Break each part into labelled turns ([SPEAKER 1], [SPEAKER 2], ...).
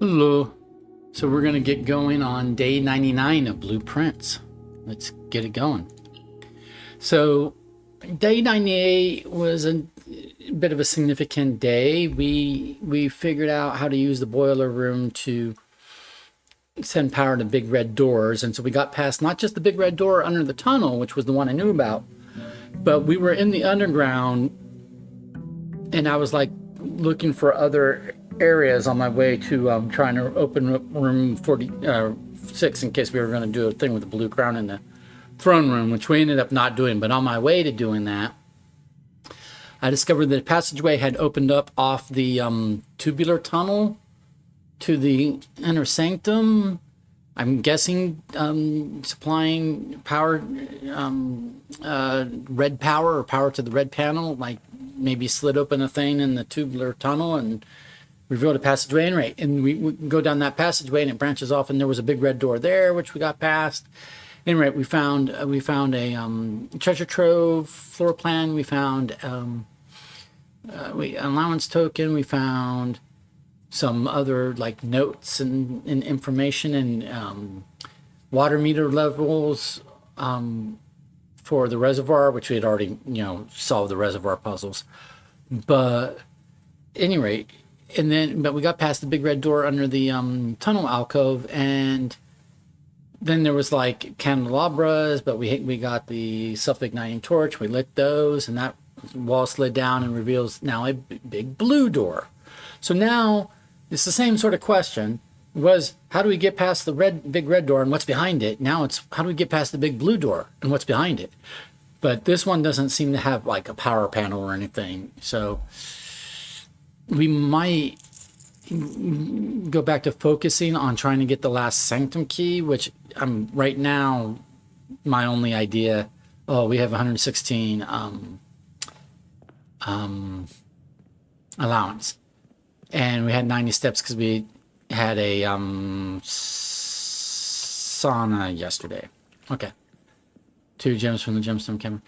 [SPEAKER 1] Hello. So we're going to get going on day 99 of Blueprints. Let's get it going. So day 98 was a bit of a significant day. We figured out how to use the boiler room to send power to big red doors. And so we got past not just the big red door under the tunnel, which was the one I knew about, but we were in the underground, and I was like looking for other areas on my way to trying to open room 46 in case we were going to do a thing with the blue crown in the throne room, which we ended up not doing. But on my way to doing that, I discovered that a passageway had opened up off the tubular tunnel to the inner sanctum. I'm guessing supplying power, red power or power to the red panel, like maybe slid open a thing in the tubular tunnel and revealed a passageway. And we go down that passageway and it branches off, and there was a big red door there, which we got past. Anyway, we found a treasure trove floor plan. We found allowance token. We found some other like notes and information and water meter levels for the reservoir, which we had already solved the reservoir puzzles. But anyway, but we got past the big red door under the tunnel alcove, and then there was like candelabras, but we got the self-igniting torch. We lit those, and that wall slid down and reveals now a big blue door. So now it's the same sort of question. Was how do we get past the big red door and what's behind it? Now it's how do we get past the big blue door and what's behind it? But this one doesn't seem to have like a power panel or anything. So we might go back to focusing on trying to get the last sanctum key, which I'm right now, my only idea. Oh, we have 116 allowance, and we had 90 steps because we had a sauna yesterday. Okay, 2 gems from the gemstone camera.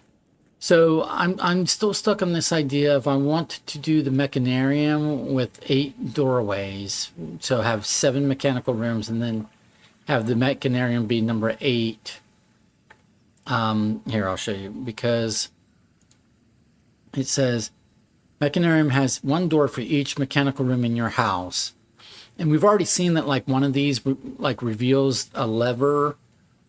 [SPEAKER 1] So I'm still stuck on this idea of I want to do the mechanarium with 8 doorways, so have 7 mechanical rooms, and then have the mechanarium be number 8. Here, I'll show you, because it says mechanarium has 1 door for each mechanical room in your house. And we've already seen that like one of these like reveals a lever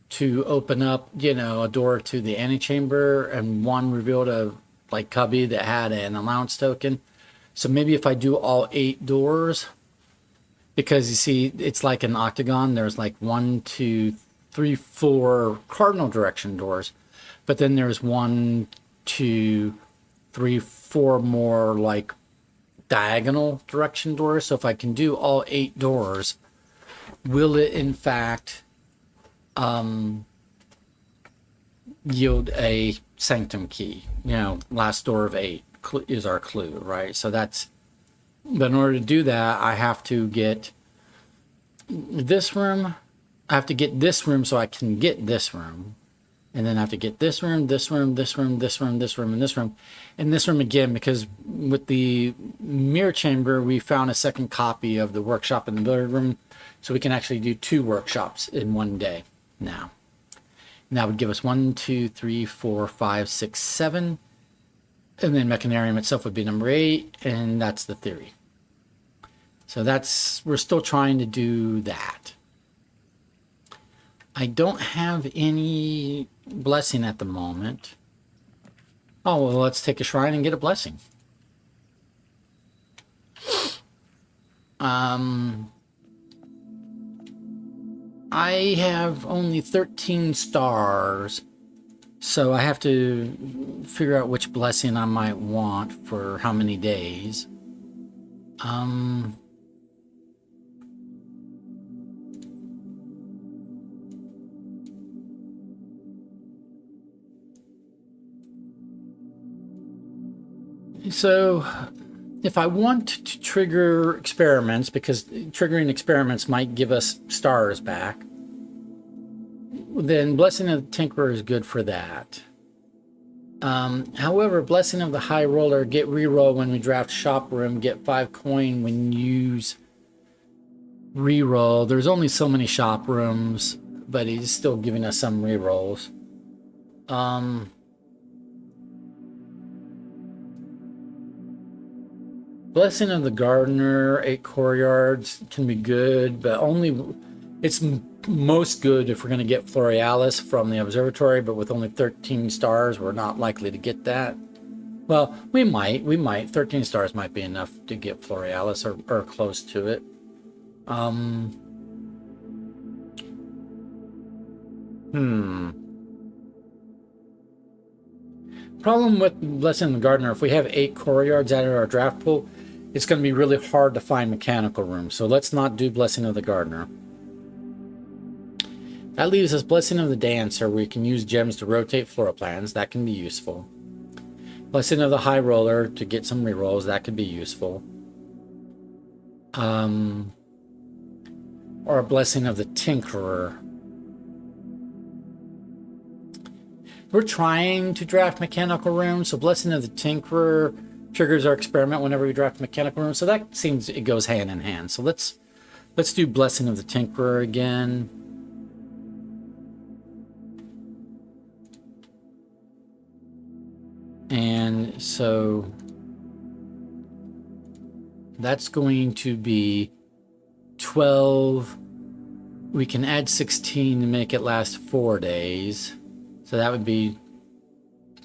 [SPEAKER 1] to open up, a door to the antechamber, and one revealed a like cubby that had an allowance token. So maybe if I do all 8 doors, because you see it's like an octagon, there's like 1, 2, 3, 4 cardinal direction doors, but then there's 1, 2, 3, 4 more like diagonal direction doors. So if I can do all 8 doors, will it in fact yield a sanctum key? Last door of 8 is our clue, right? So but in order to do that, I have to get this room. I have to get this room so I can get this room. And then I have to get this room, this room, this room, this room, this room, and this room. And this room again, because with the mirror chamber, we found a second copy of the workshop in the billiard room. So we can actually do 2 workshops in one day now. And that would give us 1, 2, 3, 4, 5, 6, 7. And then mechanarium itself would be number 8. And that's the theory. So we're still trying to do that. I don't have any blessing at the moment. Oh, well, let's take a shrine and get a blessing. I have only 13 stars, so I have to figure out which blessing I might want for how many days. So if I want to trigger experiments, because triggering experiments might give us stars back, then Blessing of the Tinkerer is good for that. However, Blessing of the High Roller, get reroll when we draft shop room, get 5 coin when use reroll. There's only so many shop rooms, but he's still giving us some rerolls. Blessing of the Gardener, 8 courtyards can be good, but only it's most good if we're going to get Florealis from the observatory, but with only 13 stars, we're not likely to get that. Well, we might. 13 stars might be enough to get Florealis or close to it. Problem with Blessing of the Gardener, if we have 8 courtyards out of our draft pool, it's going to be really hard to find mechanical rooms. So let's not do Blessing of the Gardener. That leaves us Blessing of the Dancer, where you can use gems to rotate floor plans. That can be useful. Blessing of the High Roller to get some rerolls. That could be useful. Or a Blessing of the Tinkerer. We're trying to draft mechanical rooms, so Blessing of the Tinkerer triggers our experiment whenever we draft mechanical rooms. So that seems it goes hand in hand. So let's do Blessing of the Tinkerer again. And so that's going to be 12. We can add 16 to make it last 4 days. So that would be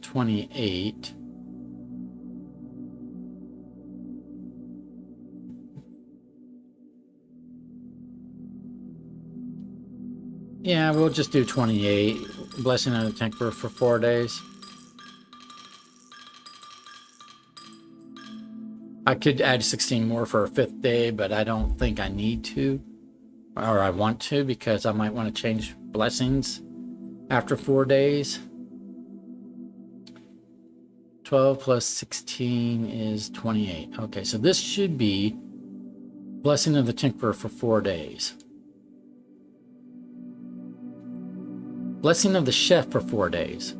[SPEAKER 1] 28. Yeah, we'll just do 28. Blessing of the Tinkerer for 4 days. I could add 16 more for a 5th day, but I don't think I need to. Or I want to, because I might want to change blessings after 4 days. 12 plus 16 is 28. Okay, so this should be Blessing of the Tinkerer for 4 days. Blessing of the Chef for 4 days.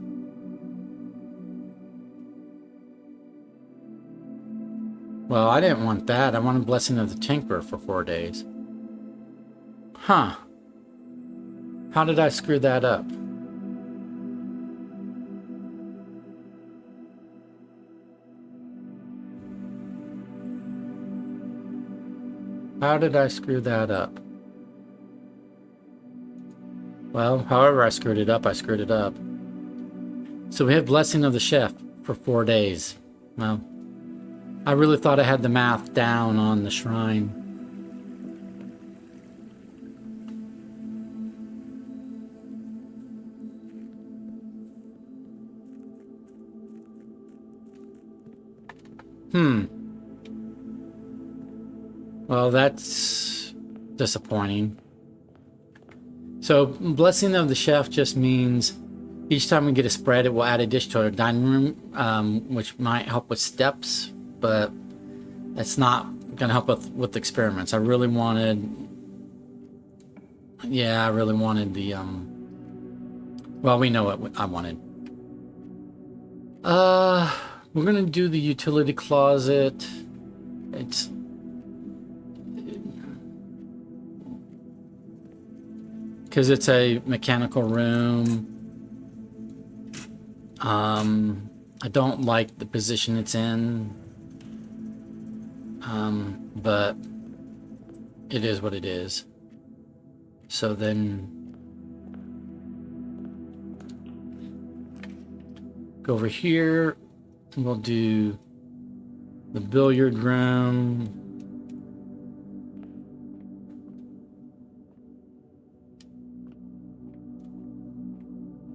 [SPEAKER 1] Well, I didn't want that. I wanted Blessing of the Tinkerer for 4 days. Huh. How did I screw that up? How did I screw that up? Well, however I screwed it up, I screwed it up. So we have Blessing of the Chef for 4 days. Well, I really thought I had the math down on the shrine. Well, that's disappointing. So, Blessing of the Chef just means each time we get a spread, it will add a dish to our dining room, which might help with steps, but it's not going to help with experiments. I really wanted the, well, we know what I wanted. We're going to do the utility closet. It's because it's a mechanical room. I don't like the position it's in, but it is what it is. So then go over here, and we'll do the billiard room.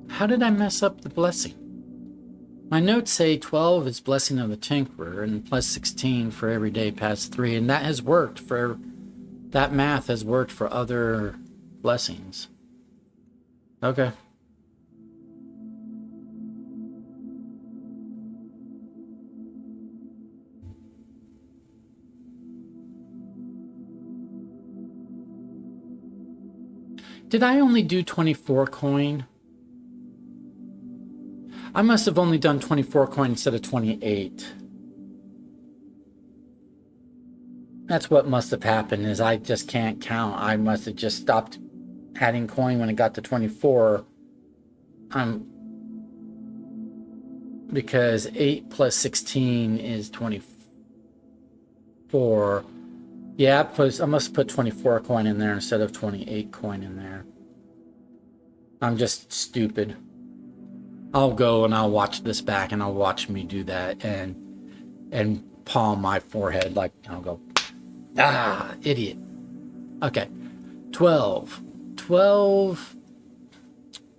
[SPEAKER 1] How did I mess up the blessing? My notes say 12 is Blessing of the Tinkerer and plus 16 for every day past 3, and that has worked for, that math has worked for other blessings. Okay. Did I only do 24 coin? I must have only done 24 coin instead of 28. That's what must have happened, is I just can't count. I must have just stopped adding coin when it got to 24. Because 8 plus 16 is 24. Yeah, I must put 24 coin in there instead of 28 coin in there. I'm just stupid. I'll go and I'll watch this back and I'll watch me do that and palm my forehead like I'll go, idiot. Okay, 12. 12,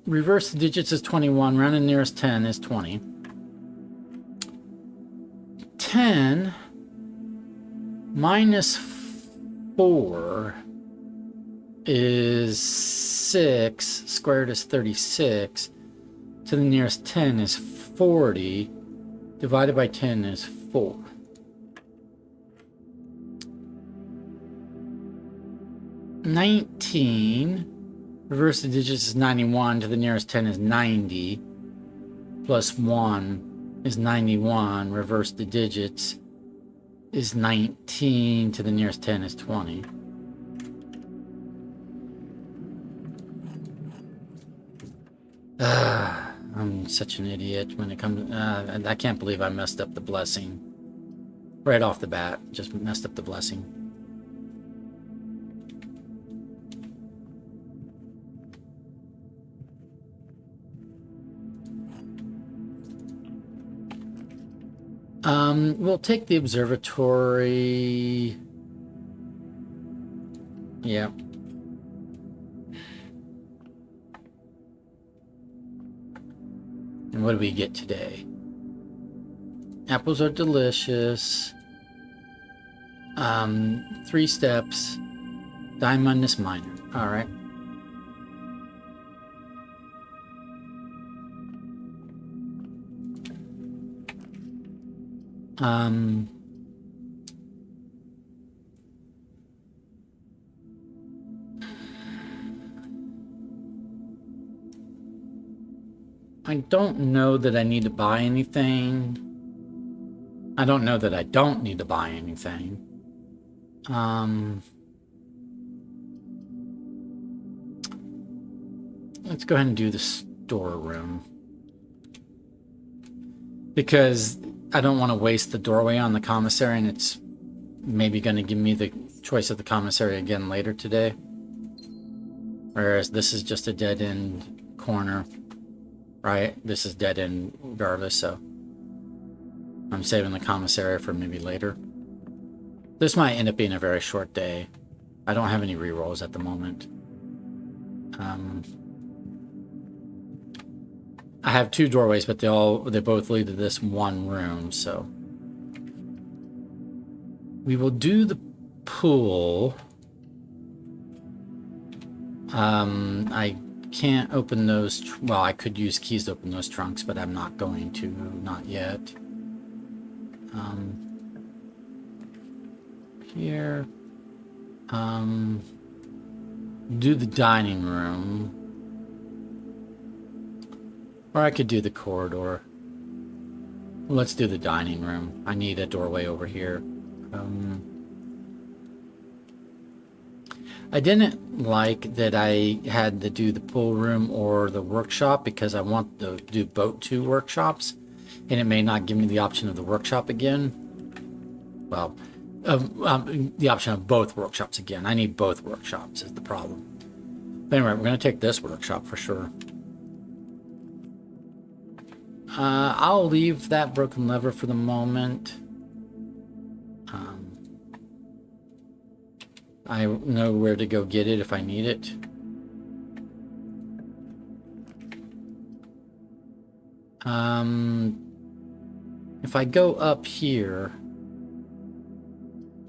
[SPEAKER 1] reverse the digits is 21, round and nearest 10 is 20. 10 minus 4 is 6, squared is 36, to the nearest 10 is 40, divided by 10 is 4. Reverse the digits is 91, to the nearest 10 is 90, plus 1 is 91, reverse the digits is 19, to the nearest 10 is 20. I'm such an idiot when it comes. I can't believe I messed up the blessing right off the bat. Just messed up the blessing. We'll take the observatory. Yeah. And what do we get today? Apples are delicious. 3 steps. Diamond is minor. All right. I don't know that I need to buy anything. I don't know that I don't need to buy anything. Let's go ahead and do the storeroom. Because I don't want to waste the doorway on the commissary, and it's maybe going to give me the choice of the commissary again later today. Whereas this is just a dead-end corner, right? This is dead-end regardless, so I'm saving the commissary for maybe later. This might end up being a very short day. I don't have any rerolls at the moment. I have 2 doorways, but they both lead to this one room, so we will do the pool. I can't open those. Well, I could use keys to open those trunks, but I'm not going to. Not yet. Here. Do the dining room. Or I could do the corridor. Let's do the dining room. I need a doorway over here. I didn't like that I had to do the pool room or the workshop because I want to do both 2 workshops, and it may not give me the option of the workshop again. Well, the option of both workshops again. I need both workshops is the problem. But anyway, we're going to take this workshop for sure. I'll leave that broken lever for the moment. I know where to go get it if I need it. If I go up here,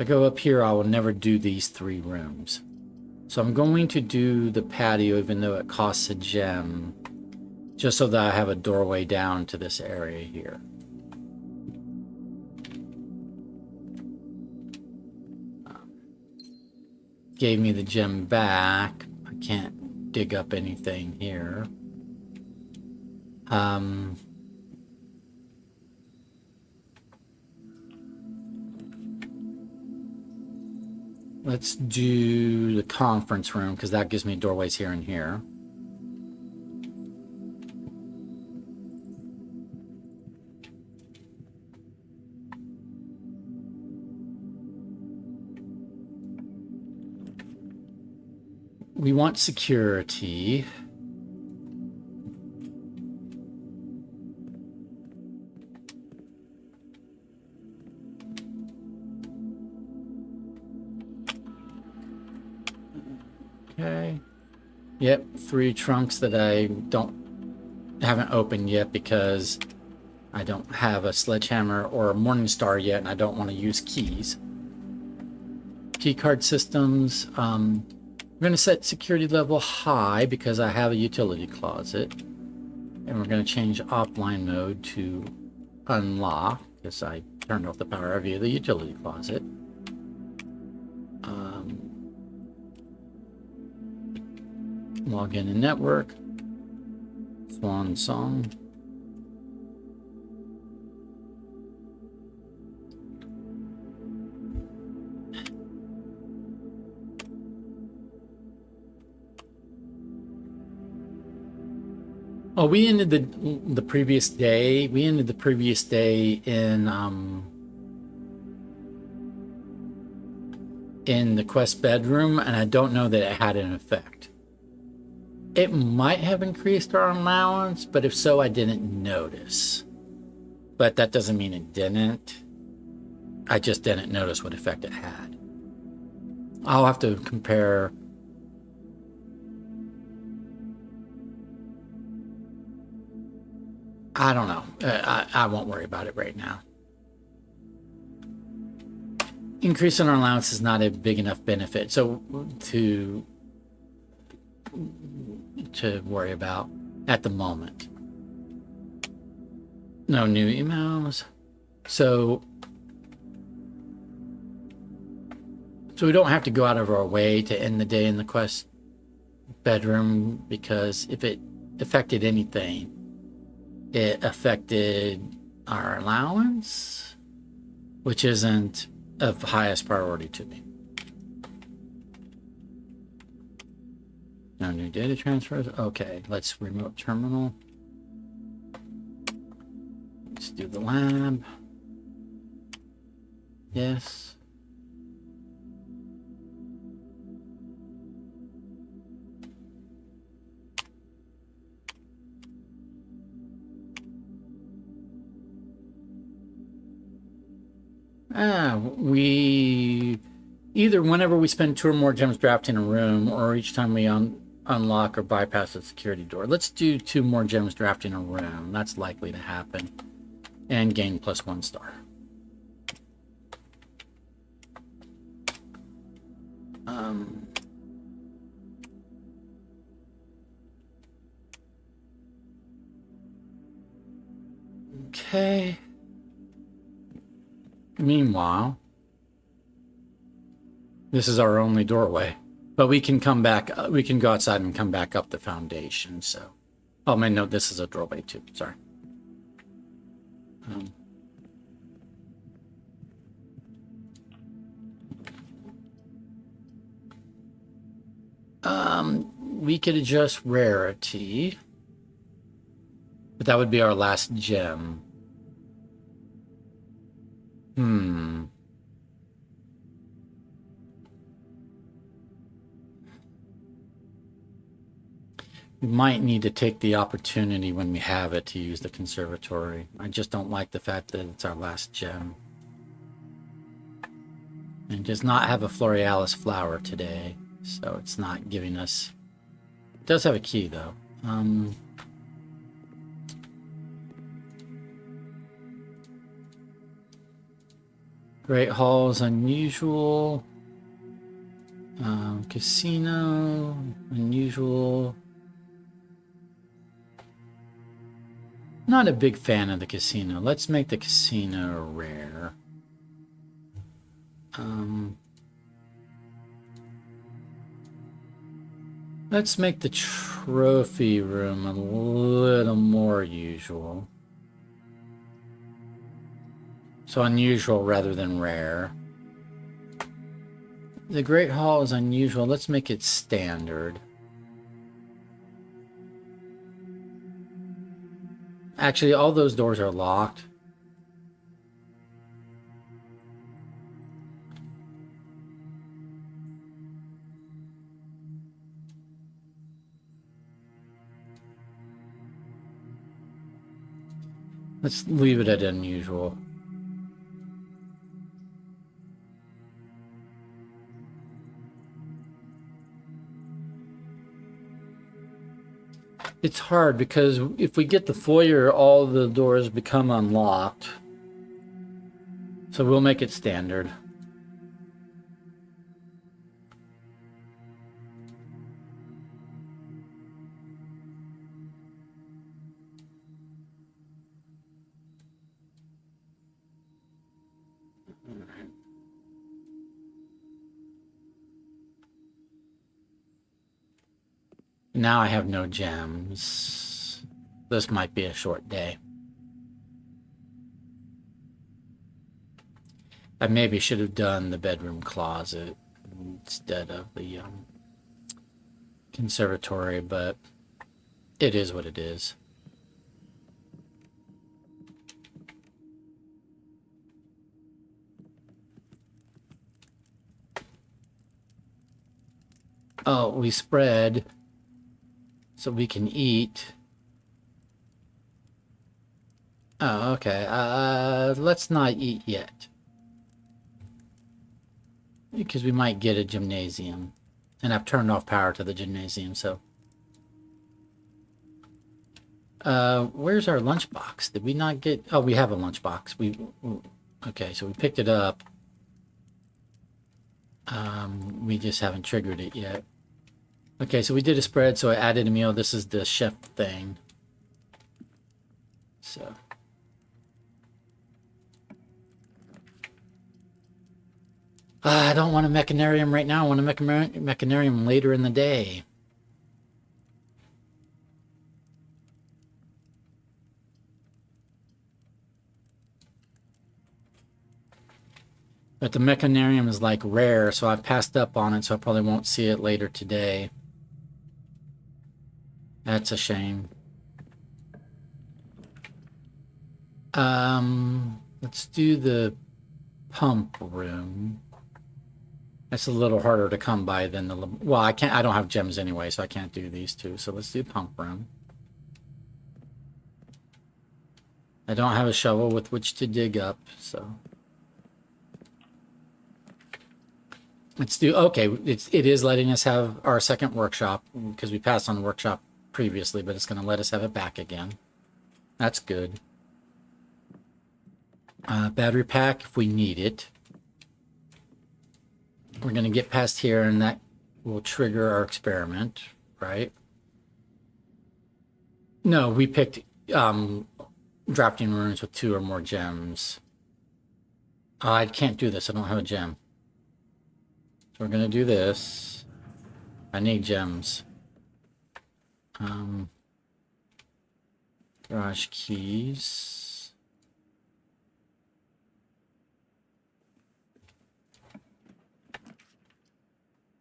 [SPEAKER 1] I will never do these 3 rooms. So I'm going to do the patio, even though it costs a gem, just so that I have a doorway down to this area here. Gave me the gem back. I can't dig up anything here. Let's do the conference room because that gives me doorways here and here. We want security. Okay. Yep, 3 trunks that I haven't opened yet because I don't have a sledgehammer or a morning star yet, and I don't want to use keys. Key card systems. I'm going to set security level high because I have a utility closet, and we're going to change offline mode to unlock because I turned off the power via the utility closet. Log in and network. Swan song. Oh, we ended the previous day. We ended the previous day in the quest bedroom, and I don't know that it had an effect. It might have increased our allowance, but if so, I didn't notice. But that doesn't mean it didn't. I just didn't notice what effect it had. I'll have to compare. I don't know. I won't worry about it right now. Increase in our allowance is not a big enough benefit, so to worry about at the moment. No new emails. So we don't have to go out of our way to end the day in the quest bedroom, because if it affected anything, it affected our allowance, which isn't of highest priority to me. No new data transfers. Okay, let's remote terminal. Let's do the lab. Yes. We either whenever we spend 2 or more gems drafting a room, or each time we unlock or bypass a security door. Let's do 2 more gems drafting a room. That's likely to happen. And gain +1 star. Okay. Meanwhile, this is our only doorway, but we can come back. We can go outside and come back up the foundation. So, oh, my note. This is a doorway too. Sorry. We could adjust rarity, but that would be our last gem. We might need to take the opportunity when we have it to use the conservatory. I just don't like the fact that it's our last gem. And it does not have a Florealis flower today, so it's not giving us... It does have a key, though. Great Hall is unusual. Casino, unusual. Not a big fan of the casino. Let's make the casino rare. Let's make the trophy room a little more usual. So unusual rather than rare. The Great Hall is unusual. Let's make it standard. Actually, all those doors are locked. Let's leave it at unusual. It's hard because if we get the foyer, all the doors become unlocked. So we'll make it standard. Now I have no gems. This might be a short day. I maybe should have done the bedroom closet instead of the conservatory, but it is what it is. Oh, we spread so we can eat. Oh, okay. Let's not eat yet. Because we might get a gymnasium. And I've turned off power to the gymnasium, so. Where's our lunchbox? Did we not get... Oh, we have a lunchbox. Okay, so we picked it up. We just haven't triggered it yet. Okay, so we did a spread, so I added a meal. This is the chef thing. So... I don't want a mechanarium right now. I want a mechanarium later in the day. But the mechanarium is like rare, so I've passed up on it, so I probably won't see it later today. That's a shame. Let's do the pump room. That's a little harder to come by than the... Well, I don't have gems anyway, so I can't do these two. So let's do pump room. I don't have a shovel with which to dig up, so... Let's do... Okay, it is letting us have our second workshop, because we passed on the workshop previously, but it's going to let us have it back again. That's good. Battery pack, if we need it. We're going to get past here, and that will trigger our experiment, right? No, we picked drafting rooms with 2 or more gems. I can't do this. I don't have a gem. So we're going to do this. I need gems. Garage keys.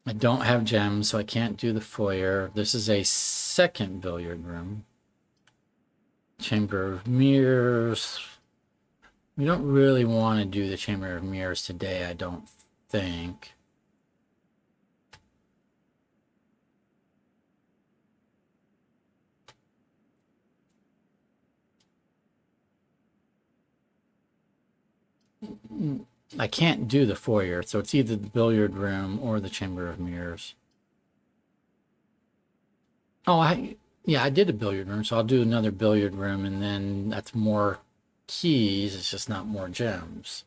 [SPEAKER 1] I don't have gems, so I can't do the foyer. This is a second billiard room. Chamber of Mirrors. We don't really want to do the Chamber of Mirrors today, I don't think. I can't do the foyer, so it's either the billiard room or the Chamber of Mirrors. Oh, yeah, I did a billiard room, so I'll do another billiard room, and then that's more keys. It's just not more gems.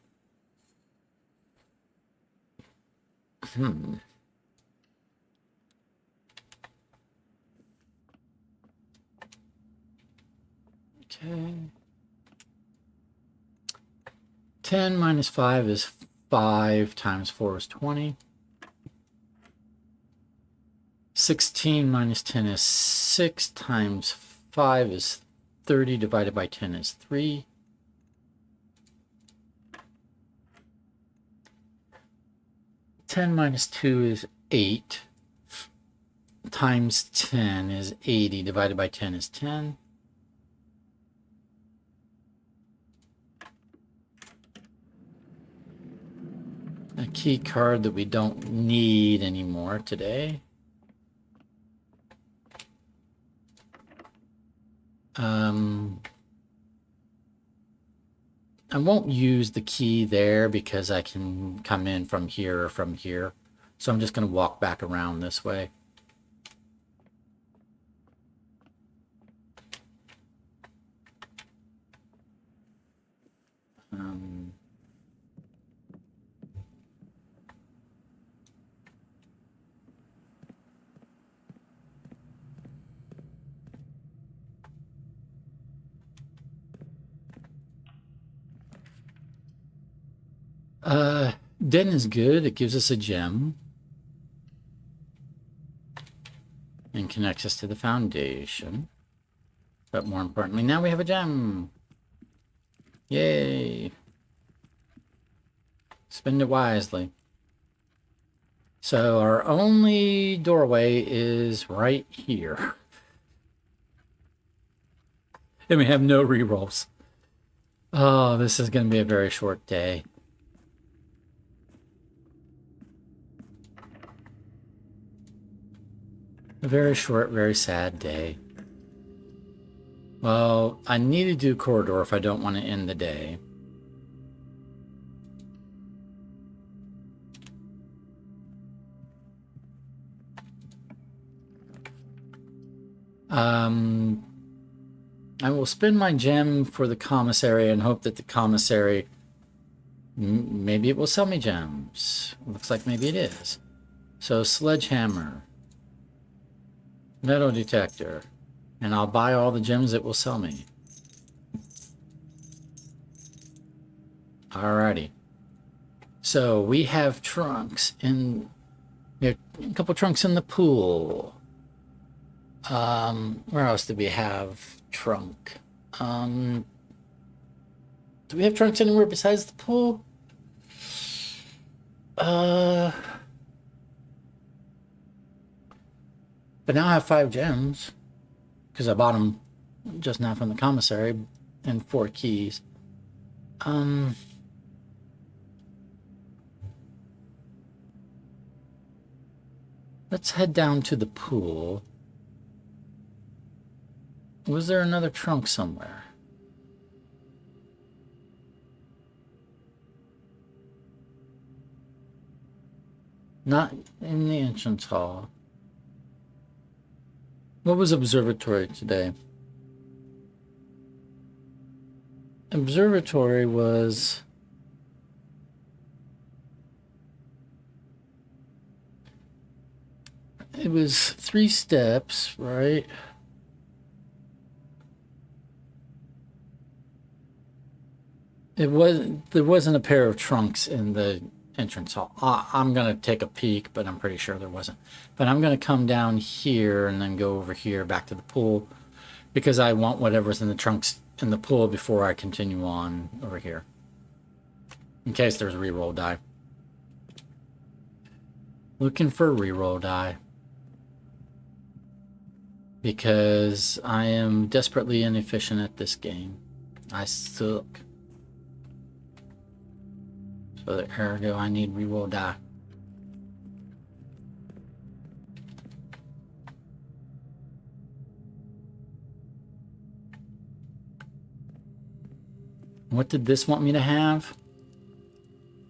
[SPEAKER 1] Okay. 10 minus 5 is 5 times 4 is 20. 16 minus 10 is 6 times 5 is 30 divided by 10 is 3. 10 minus 2 is 8. Times 10 is 80. Divided by 10 is 10. A key card that we don't need anymore today. I won't use the key there because I can come in from here or from here. So I'm just going to walk back around this way. Den is good. It gives us a gem. And connects us to the foundation. But more importantly, now we have a gem. Yay. Spend it wisely. So our only doorway is right here. And we have no rerolls. Oh, this is going to be a very short day. A very short, very sad day. Well, I need to do corridor if I don't want to end the day. I will spend my gem for the commissary and hope that the commissary, maybe it will sell me gems. Looks like maybe it is. So sledgehammer, metal detector, and I'll buy all the gems it will sell me. Alrighty. So we have trunks in, we have a couple trunks in the pool. Where else do we have trunk? Do we have trunks anywhere besides the pool? But now I have 5 gems because I bought them just now from the commissary and 4 keys. Let's head down to the pool. Was there another trunk somewhere? Not in the entrance hall. What was observatory today? Observatory was... It was 3 steps, right? It was, there wasn't a pair of trunks in the entrance hall. I'm going to take a peek, but I'm pretty sure there wasn't. But I'm going to come down here and then go over here back to the pool because I want whatever's in the trunks in the pool before I continue on over here. In case there's a reroll die. Looking for a reroll die. Because I am desperately inefficient at this game. I suck. So ergo, I need reroll die. What did this want me to have?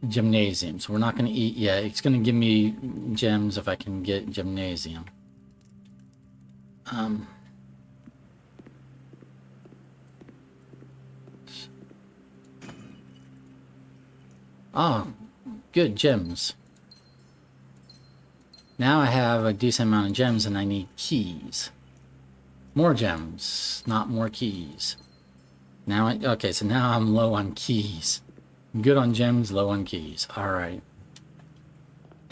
[SPEAKER 1] Gymnasium. So we're not going to eat yet. It's going to give me gems if I can get gymnasium. Oh, good, gems. Now I have a decent amount of gems and I need keys. More gems, not more keys. Now okay, so now I'm low on keys. I'm good on gems, low on keys. All right.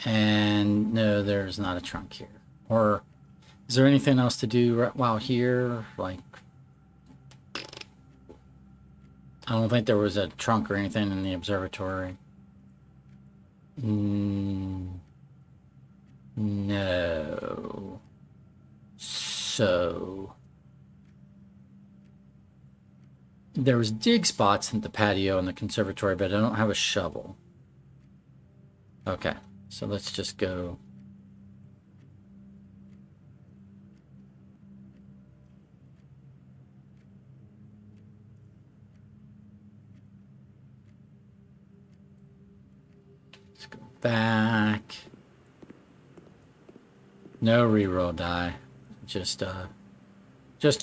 [SPEAKER 1] And no, there's not a trunk here. Or is there anything else to do right while here? Like, I don't think there was a trunk or anything in the observatory. No. So there was dig spots in the patio and the conservatory, but I don't have a shovel. Okay, so let's just go. Let's go back. No reroll die. Just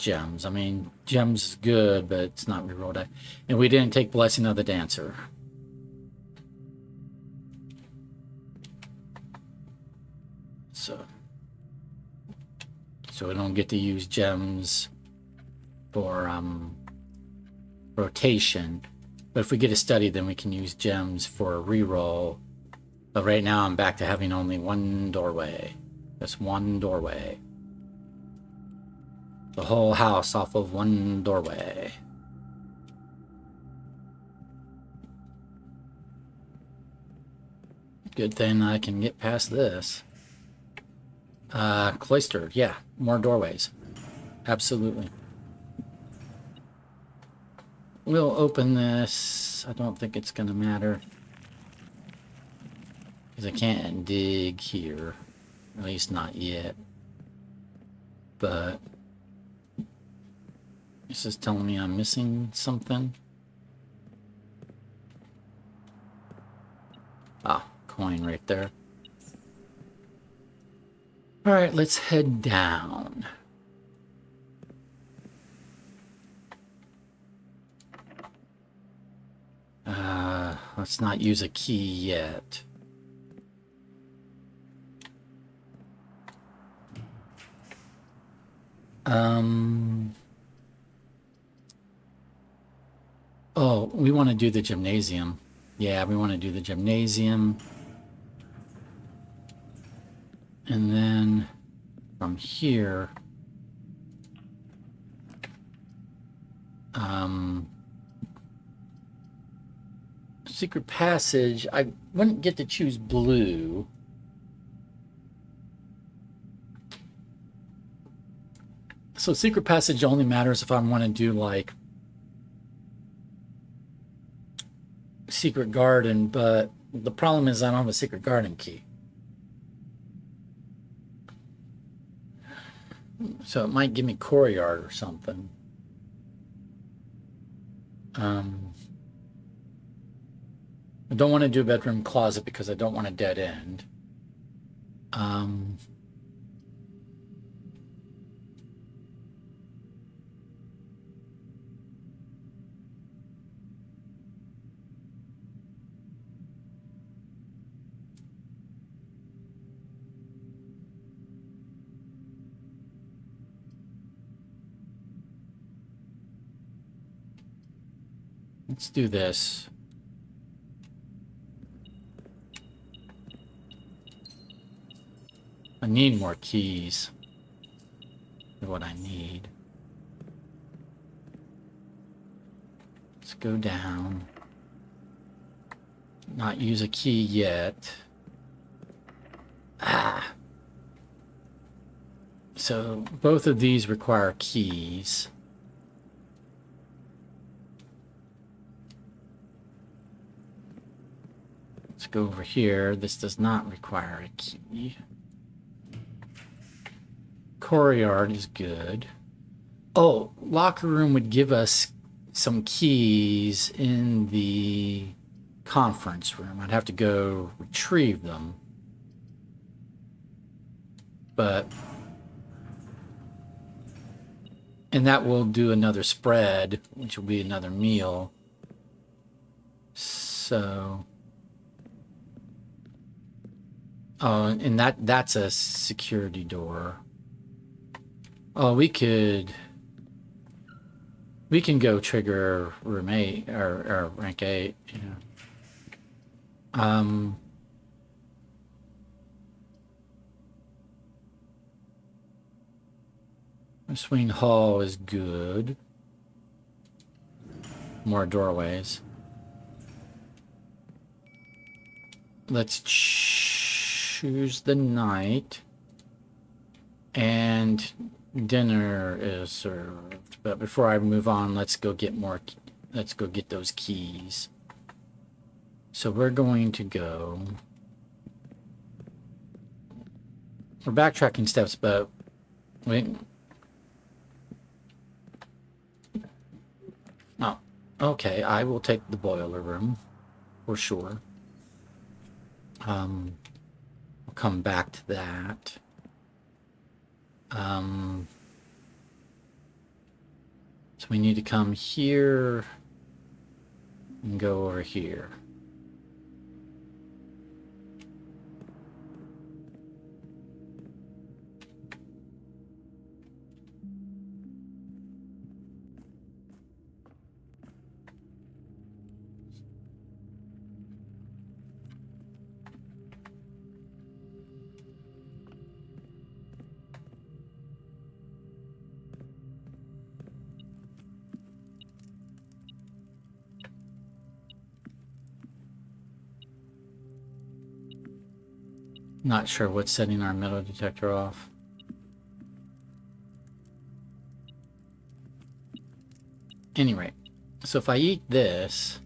[SPEAKER 1] gems. I mean, gems is good, but it's not reroll die. And we didn't take Blessing of the Dancer. So we don't get to use gems for rotation. But if we get a study, then we can use gems for a reroll. But right now I'm back to having only one doorway. That's one doorway. The whole house off of one doorway. Good thing I can get past this. Cloister, yeah, more doorways. Absolutely. We'll open this. I don't think it's gonna matter. Because I can't dig here. At least not yet. But this is telling me I'm missing something. Ah, coin right there. All right, let's head down. Let's not use a key yet. Oh, we want to do the gymnasium. Yeah, we want to do the gymnasium. And then from here, secret passage, I wouldn't get to choose blue. So secret passage only matters if I want to do like secret garden, but the problem is I don't have a secret garden key. So it might give me courtyard or something. I don't want to do a bedroom closet because I don't want a dead end. Let's do this. I need more keys. Is what I need. Let's go down. Not use a key yet. Ah. So both of these require keys. Let's go over here. This does not require a key. Courtyard is good. Oh, locker room would give us some keys in the conference room. I'd have to go retrieve them. But... and that will do another spread, which will be another meal. So... oh, and that's a security door. Oh, we can go trigger room 8 or rank 8. Yeah. Swing hall is good. More doorways. let's choose the night. And dinner is served. But before I move on, let's go get those keys. So we're going to go. We're backtracking steps, but wait. Oh, okay. I will take the boiler room for sure. We'll come back to that. So we need to come here and go over here. Not sure what's setting our metal detector off. Anyway, so if I eat this,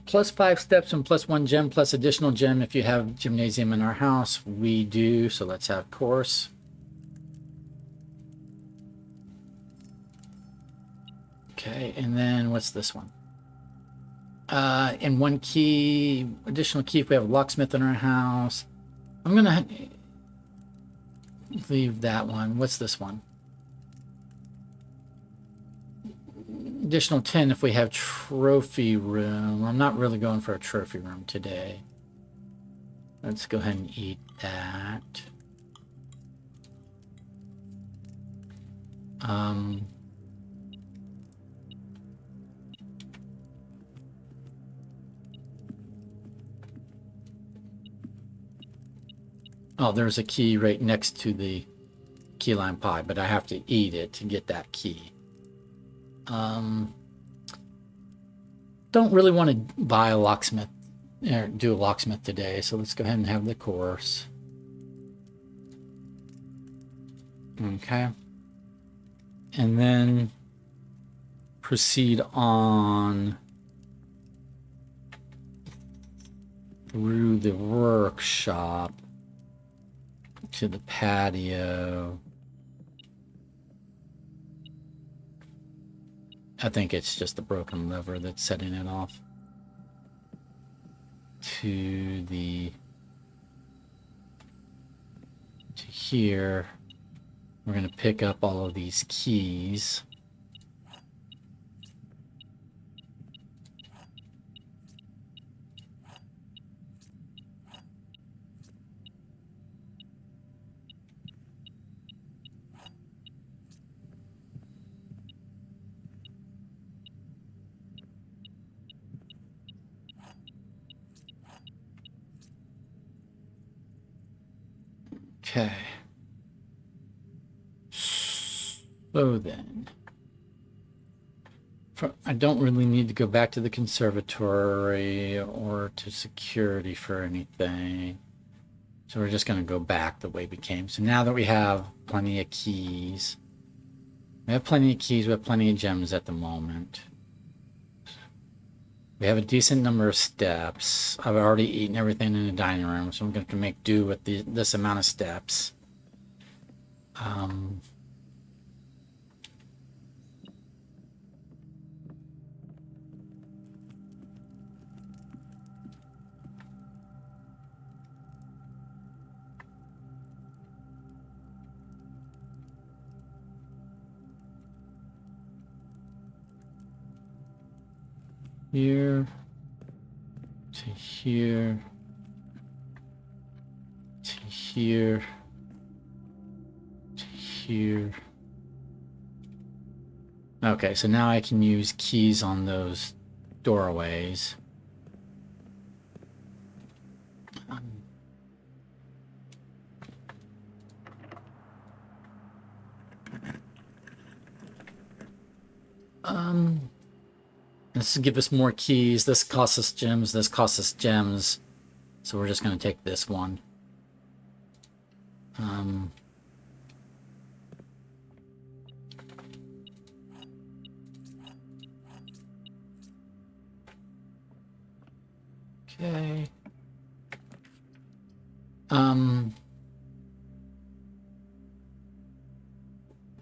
[SPEAKER 1] +5 steps and +1 gem plus additional gem if you have gymnasium in our house. We do, so let's have course. Okay, and then what's this one? And 1 key, additional key if we have a locksmith in our house. I'm gonna leave that one. What's this one? Additional 10 if we have trophy room. I'm not really going for a trophy room today. Let's go ahead and eat that. Oh, there's a key right next to the key lime pie, but I have to eat it to get that key. Don't really want to buy a locksmith or do a locksmith today, so let's go ahead and have the course. Okay. And then proceed on through the workshop to the patio. I think it's just the broken lever that's setting it off. To here. We're going to pick up all of these keys. Okay. So then, I don't really need to go back to the conservatory or to security for anything. So we're just going to go back the way we came. So now that we have plenty of keys, we have plenty of gems at the moment. We have a decent number of steps. I've already eaten everything in the dining room, so I'm going to have to make do with this amount of steps. Here to here to here to here. Okay, so now I can use keys on those doorways. This will give us more keys. This costs us gems. This costs us gems. So we're just going to take this one. Okay.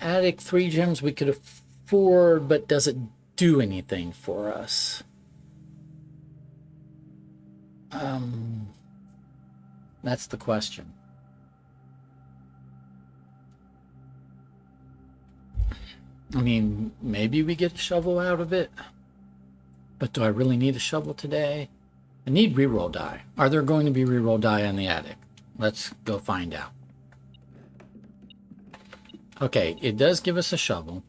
[SPEAKER 1] Attic 3 gems we could afford, but does it do anything for us? That's the question. I mean, maybe we get a shovel out of it, but do I really need a shovel today? I need reroll die. Are there going to be reroll die in the attic? Let's go find out. Okay, it does give us a shovel.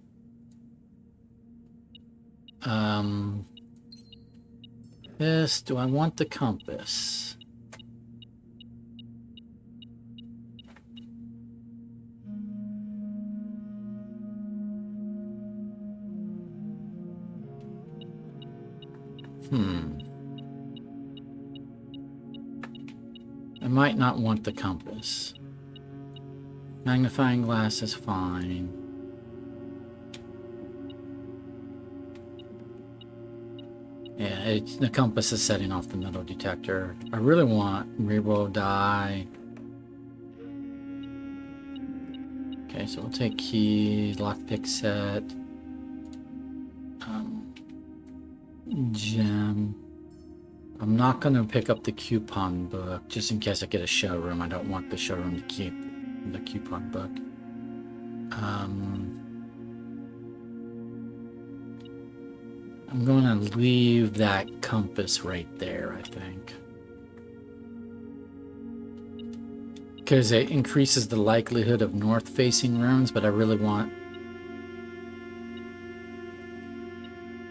[SPEAKER 1] This, do I want the compass? I might not want the compass. Magnifying glass is fine. Yeah, the compass is setting off the metal detector. I really want reroll die. Okay, so we'll take key, lockpick set, gem. I'm not going to pick up the coupon book just in case I get a showroom. I don't want the showroom to keep the coupon book. I'm going to leave that compass right there, I think. Because it increases the likelihood of north-facing rooms, but I really want...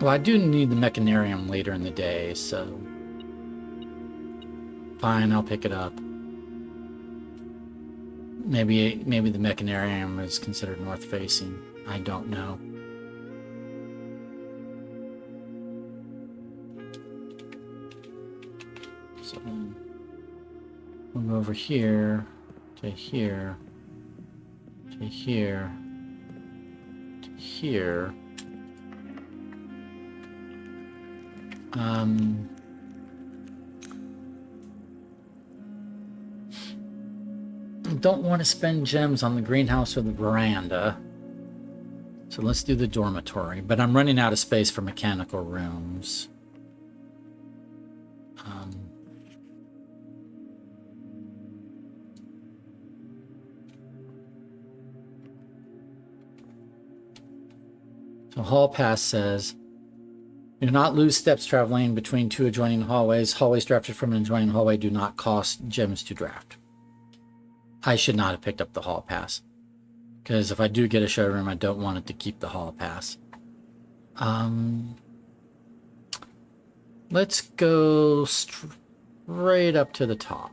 [SPEAKER 1] Well, I do need the mechanarium later in the day, so... Fine, I'll pick it up. Maybe the mechanarium is considered north-facing. I don't know. So we'll go over here to here to here to here. Don't want to spend gems on the greenhouse or the veranda. So let's do the dormitory. But I'm running out of space for mechanical rooms. So hall pass says, do not lose steps traveling between two adjoining hallways. Hallways drafted from an adjoining hallway do not cost gems to draft. I should not have picked up the hall pass. Because if I do get a showroom, I don't want it to keep the hall pass. Let's go straight up to the top.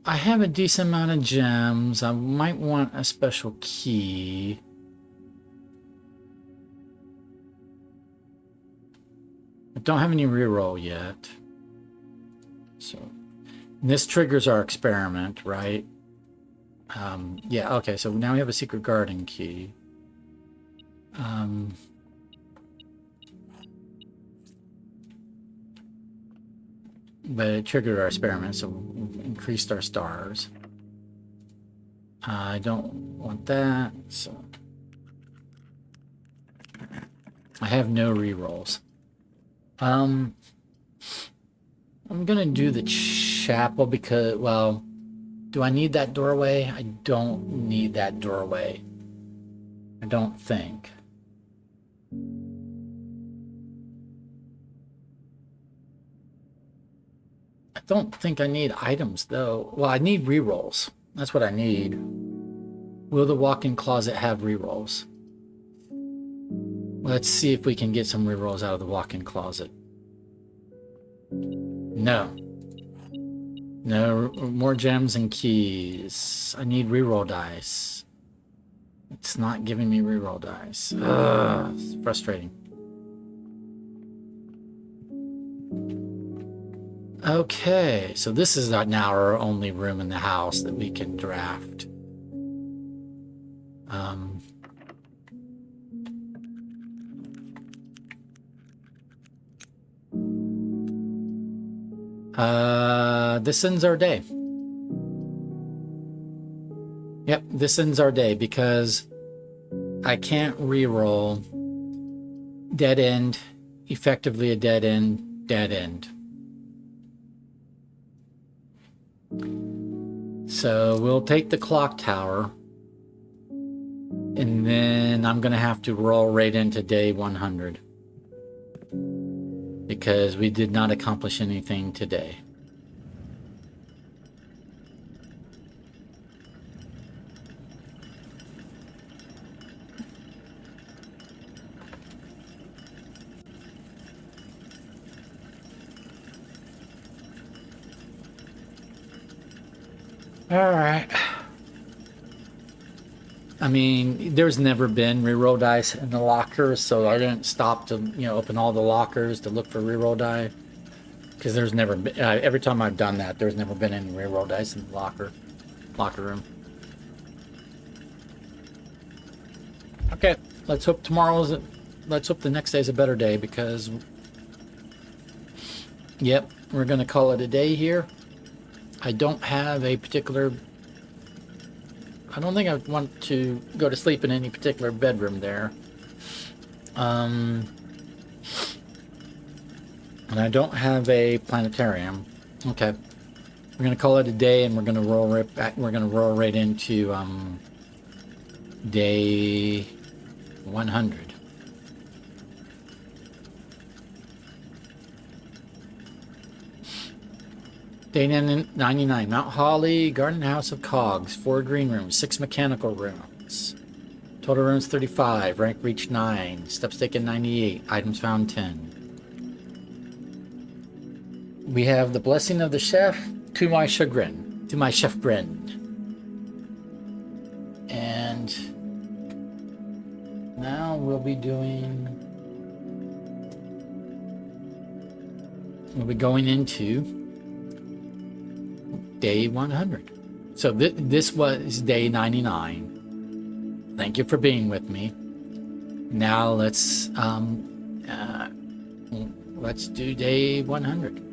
[SPEAKER 1] I have a decent amount of gems. I might want a special key. I don't have any reroll yet. So this triggers our experiment, right? Yeah, okay, so now we have a secret garden key. But it triggered our experiment, so we've increased our stars. I don't want that, so... I have no rerolls. I'm gonna do the chapel because, well, do I need that doorway? I don't need that doorway. I don't think. I don't think I need items, though. Well, I need rerolls. That's what I need. Will the walk-in closet have rerolls? Let's see if we can get some rerolls out of the walk-in closet. No. No more gems and keys. I need reroll dice. It's not giving me reroll dice. Ugh, it's frustrating. Okay, so this is now our only room in the house that we can draft. This ends our day. Yep, this ends our day because I can't reroll. Dead end, effectively a dead end, dead end. So we'll take the clock tower, and then I'm going to have to roll right into day 100 because we did not accomplish anything today. All right. I mean, there's never been reroll dice in the lockers, so I didn't stop to, open all the lockers to look for reroll die. Because there's never been, every time I've done that, there's never been any reroll dice in the locker room. Okay, let's hope let's hope the next day's a better day because, yep, we're going to call it a day here. I don't have a particular, I don't think I want to go to sleep in any particular bedroom there. And I don't have a planetarium. Okay. We're going to call it a day and we're going to roll right back. We're going to roll right into day 100. Day 99, Mount Holly, Garden House of Cogs, 4 green rooms, 6 mechanical rooms. Total rooms 35, rank reached 9, steps taken 98, items found 10. We have the blessing of the chef, to my chagrin, to my chagrin. And now we'll be going into day 100. So this was day 99. Thank you for being with me. Now let's do day 100.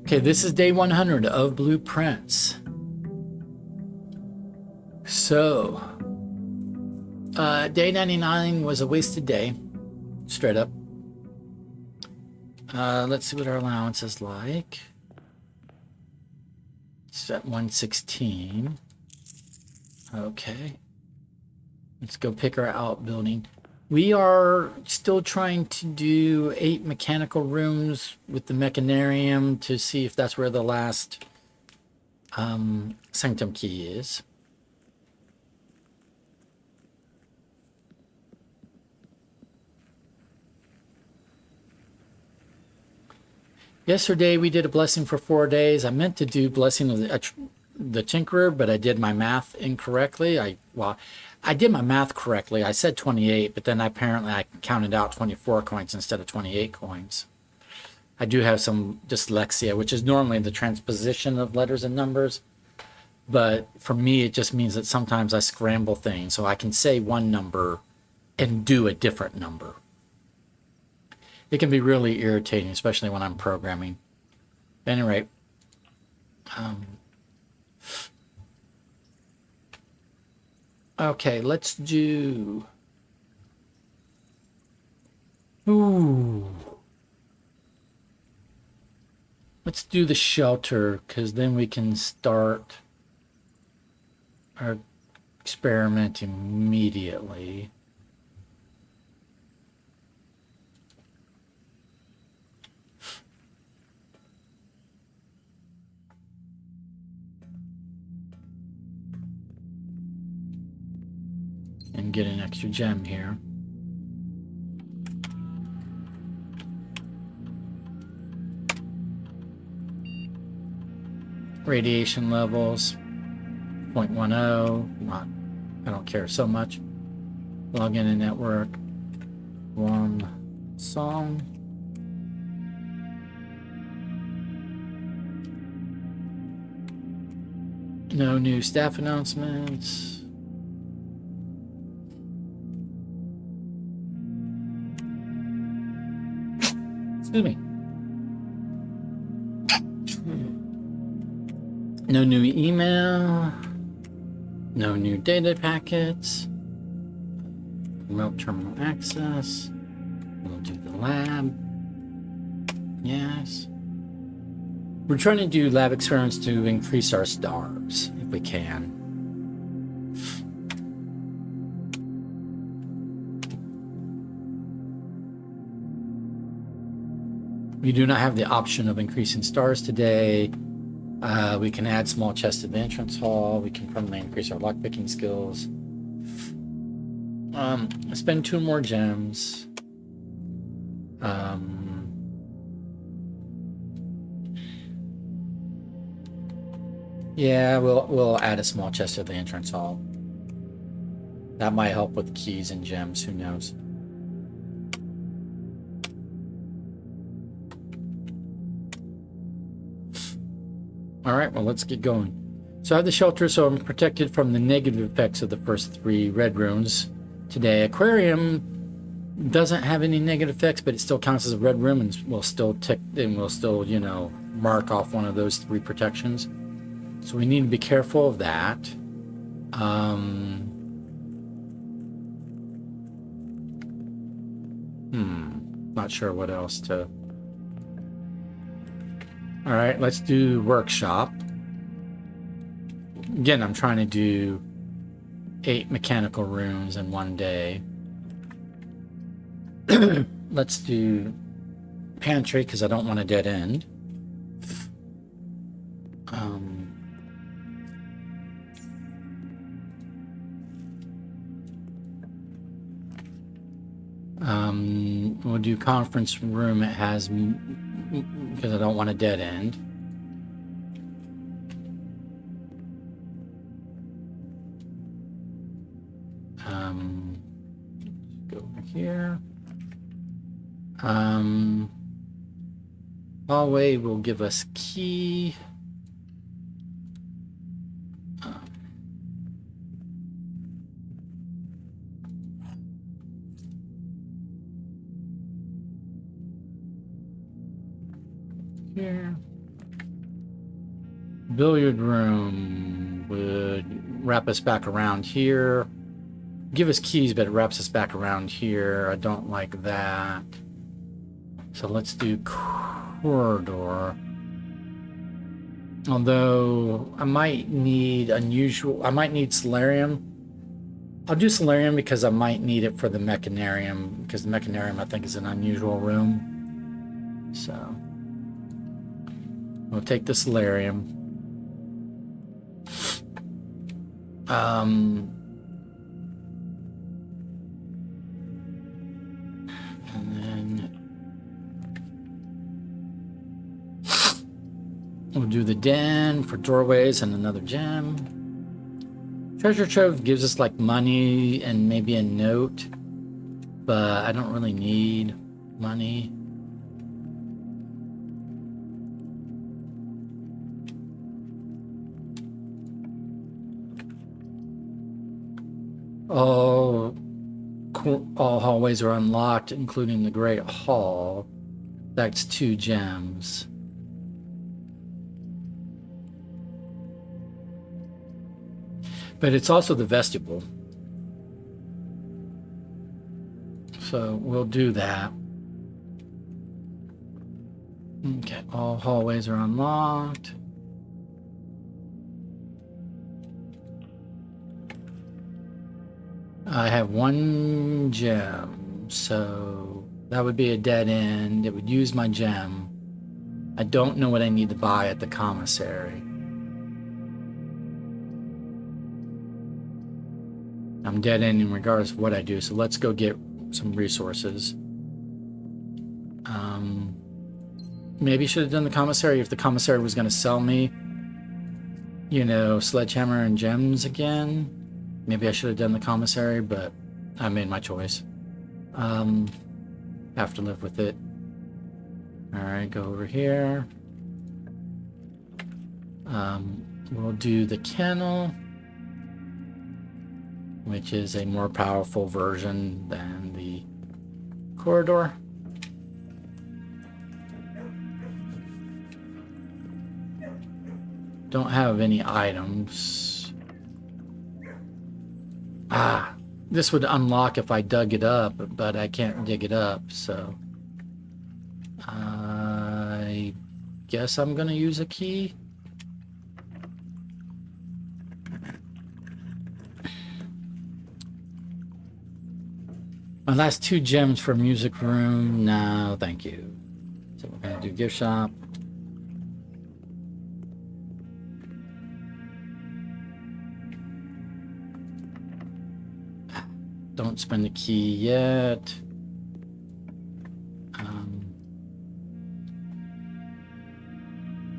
[SPEAKER 1] Okay, this is day 100 of Blueprints. So, day 99 was a wasted day, straight up. Let's see what our allowance is like. It's at 116. Okay. Let's go pick our outbuilding. We are still trying to do 8 mechanical rooms with the mechanarium to see if that's where the last sanctum key is. Yesterday we did a blessing for 4 days. I meant to do blessing of the tinkerer, but I did my math incorrectly. I did my math correctly. I said 28, but then apparently I counted out 24 coins instead of 28 coins. I do have some dyslexia, which is normally the transposition of letters and numbers. But for me, it just means that sometimes I scramble things. So I can say one number and do a different number. It can be really irritating, especially when I'm programming. At any rate, okay, let's do... Ooh. Let's do the shelter, because then we can start our experiment immediately. get an extra gem here. Radiation levels 0.10. I don't care so much. Log in a network. Warm song. No new staff announcements. Excuse me. No new email. No new data packets. Remote terminal access. We'll do the lab. Yes. We're trying to do lab experiments to increase our stars, if we can. We do not have the option of increasing stars today. We can add small chests to the entrance hall. We can permanently increase our lockpicking skills. Spend 2 more gems. Yeah, we'll add a small chest to the entrance hall. That might help with keys and gems, who knows. All right, well, let's get going. So I have the shelter, so I'm protected from the negative effects of the first 3 red runes today. Aquarium doesn't have any negative effects, but it still counts as a red room and will still tick, and will still, you know, mark off one of those 3 protections. So we need to be careful of that. Not sure what else to... All right, let's do workshop. Again, I'm trying to do 8 mechanical rooms in one day. Let's do pantry because I don't want a dead end. We'll do conference room. It has, because I don't want a dead end. Go over here. Hallway will give us key. Here. Billiard room would wrap us back around here. Give us keys, but it wraps us back around here. I don't like that. So let's do corridor. Although I might need solarium. I'll do solarium because I might need it for the mechanarium, because the mechanarium I think is an unusual room. So we'll take the solarium. And then we'll do the den for doorways and another gem. Treasure trove gives us like money and maybe a note, but I don't really need money. All hallways are unlocked, including the Great Hall. That's 2 gems. But it's also the vestibule. So we'll do that. Okay, all hallways are unlocked. I have 1 gem, so that would be a dead end. It would use my gem. I don't know what I need to buy at the commissary. I'm dead ending regardless of what I do. So let's go get some resources. Maybe should have done the commissary if the commissary was going to sell me, you know, sledgehammer and gems again. Maybe I should have done the commissary, but I made my choice. Have to live with it. All right, go over here. We'll do the kennel, which is a more powerful version than the corridor. Don't have any items. This would unlock if I dug it up, but I can't dig it up, so I guess I'm gonna use a key. My last 2 gems for music room. No, thank you. So we're gonna do gift shop. Don't spend the key yet.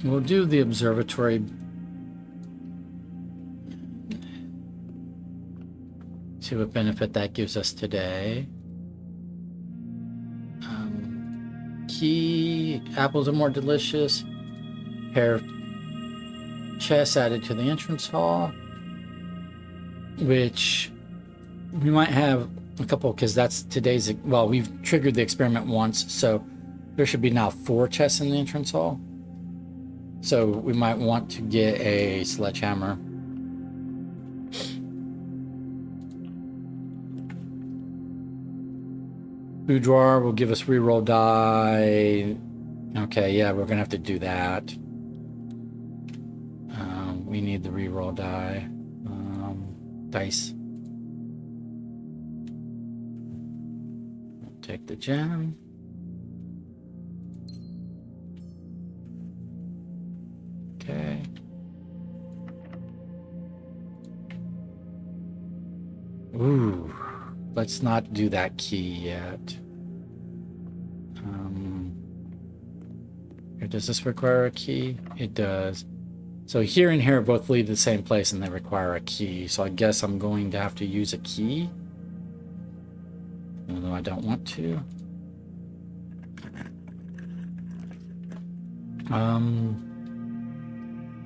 [SPEAKER 1] We'll do the observatory. See what benefit that gives us today. Key. Apples are more delicious. Pair of chests added to the entrance hall. Which we might have a couple, because that's today's, well, we've triggered the experiment once, so there should be now 4 chests in the entrance hall. So we might want to get a sledgehammer. Boudoir will give us reroll die. Okay, yeah, we're gonna have to do that. We need the reroll die. Dice. Take the gem. Okay. Ooh, let's not do that key yet. Does this require a key? It does. So here and here both lead to the same place and they require a key. So I guess I'm going to have to use a key. Although I don't want to.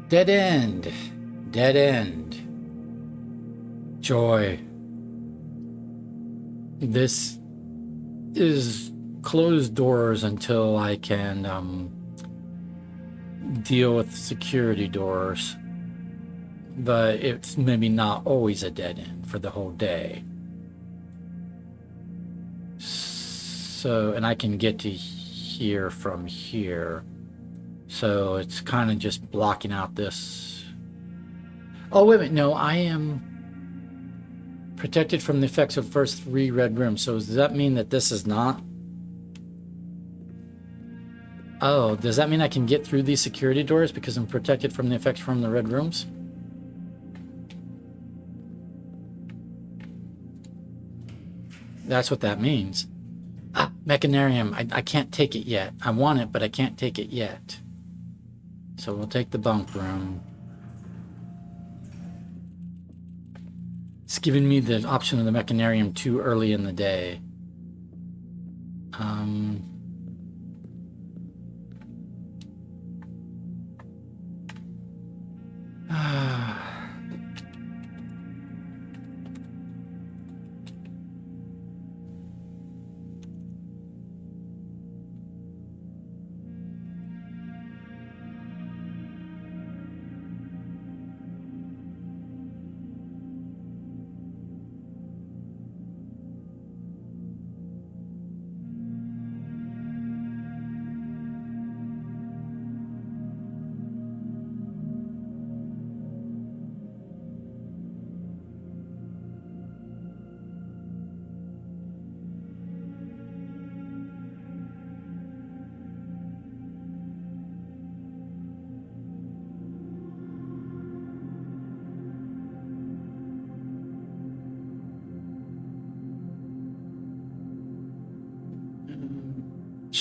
[SPEAKER 1] Dead end. Dead end. Joy. This is closed doors until I can deal with security doors. But it's maybe not always a dead end for the whole day. So, and I can get to here from here. So it's kind of just blocking out this. Oh, wait a minute. No, I am protected from the effects of first 3 red rooms. So does that mean that this is not? Oh, does that mean I can get through these security doors because I'm protected from the effects from the red rooms? That's what that means. Mechanarium. I can't take it yet. I want it, but I can't take it yet. So we'll take the bunk room. It's giving me the option of the mechanarium too early in the day.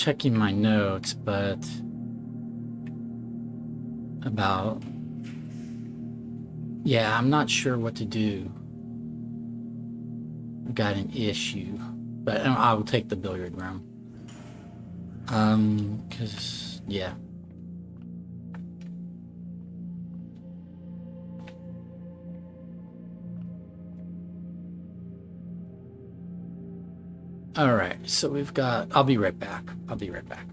[SPEAKER 1] checking my notes, but about, yeah, I'm not sure what to do. I've got an issue, but I will take the billiard room. Cause yeah. All right, so we've got, I'll be right back. I'll be right back.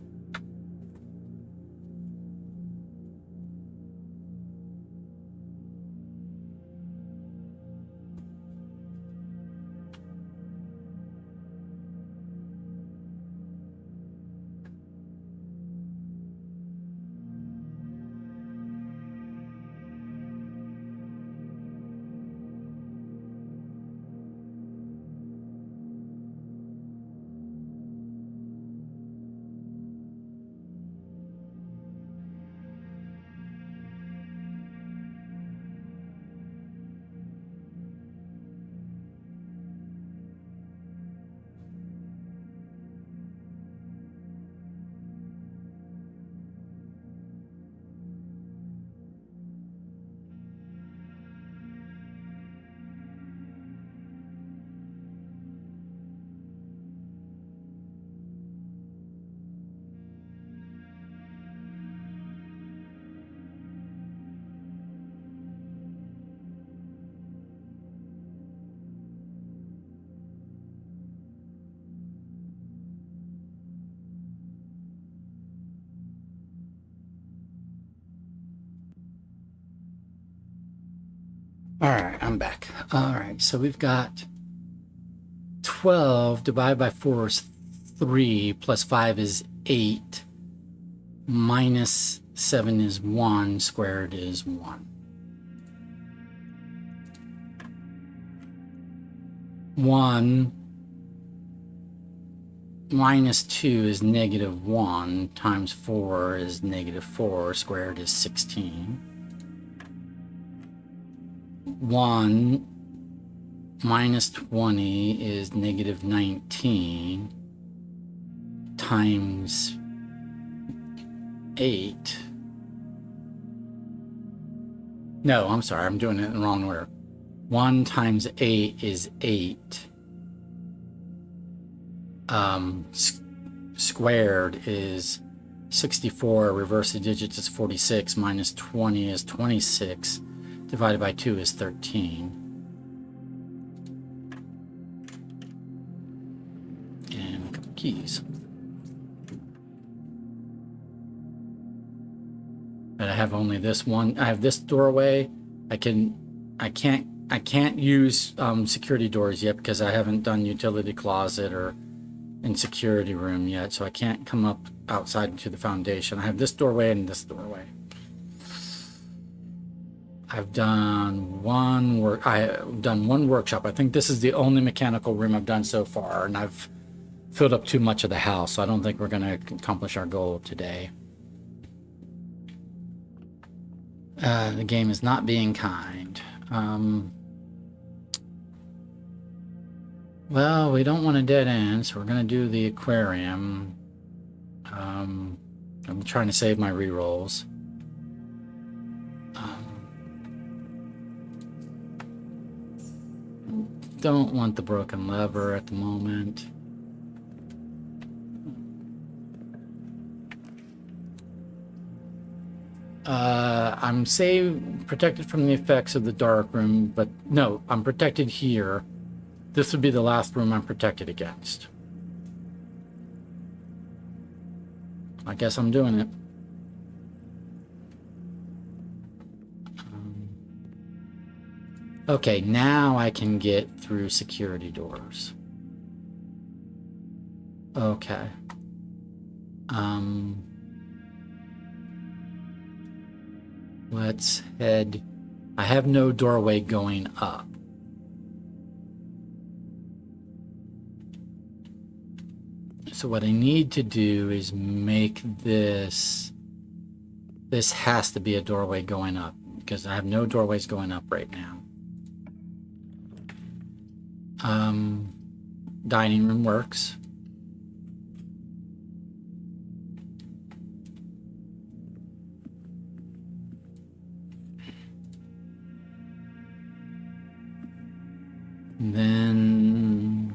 [SPEAKER 1] All right, I'm back. All right, so we've got 12 divided by 4 is 3, plus 5 is 8, minus 7 is 1, squared is 1. 1 minus 2 is negative 1, times 4 is negative 4, squared is 16. 1 minus 20 is negative 19, times 8. No, I'm sorry, I'm doing it in the wrong order. 1 times 8 is 8. Squared is 64, reverse the digits is 46, minus 20 is 26, divided by 2 is 13. And a couple keys. But I have only this one. I have this doorway. I can't use security doors yet because I haven't done utility closet or in security room yet, so I can't come up outside into the foundation. I have this doorway and this doorway. I've done one workshop. I think this is the only mechanical room I've done so far, and I've filled up too much of the house, so I don't think we're going to accomplish our goal today. The game is not being kind. Well, we don't want a dead end, so we're going to do the aquarium. I'm trying to save my rerolls. Don't want the broken lever at the moment. I'm protected from the effects of the dark room, but no, I'm protected here. This would be the last room I'm protected against. I guess I'm doing it. Okay, now I can get through security doors. Okay. Let's head. I have no doorway going up. So what I need to do is make this. This has to be a doorway going up because I have no doorways going up right now. Dining room works. And then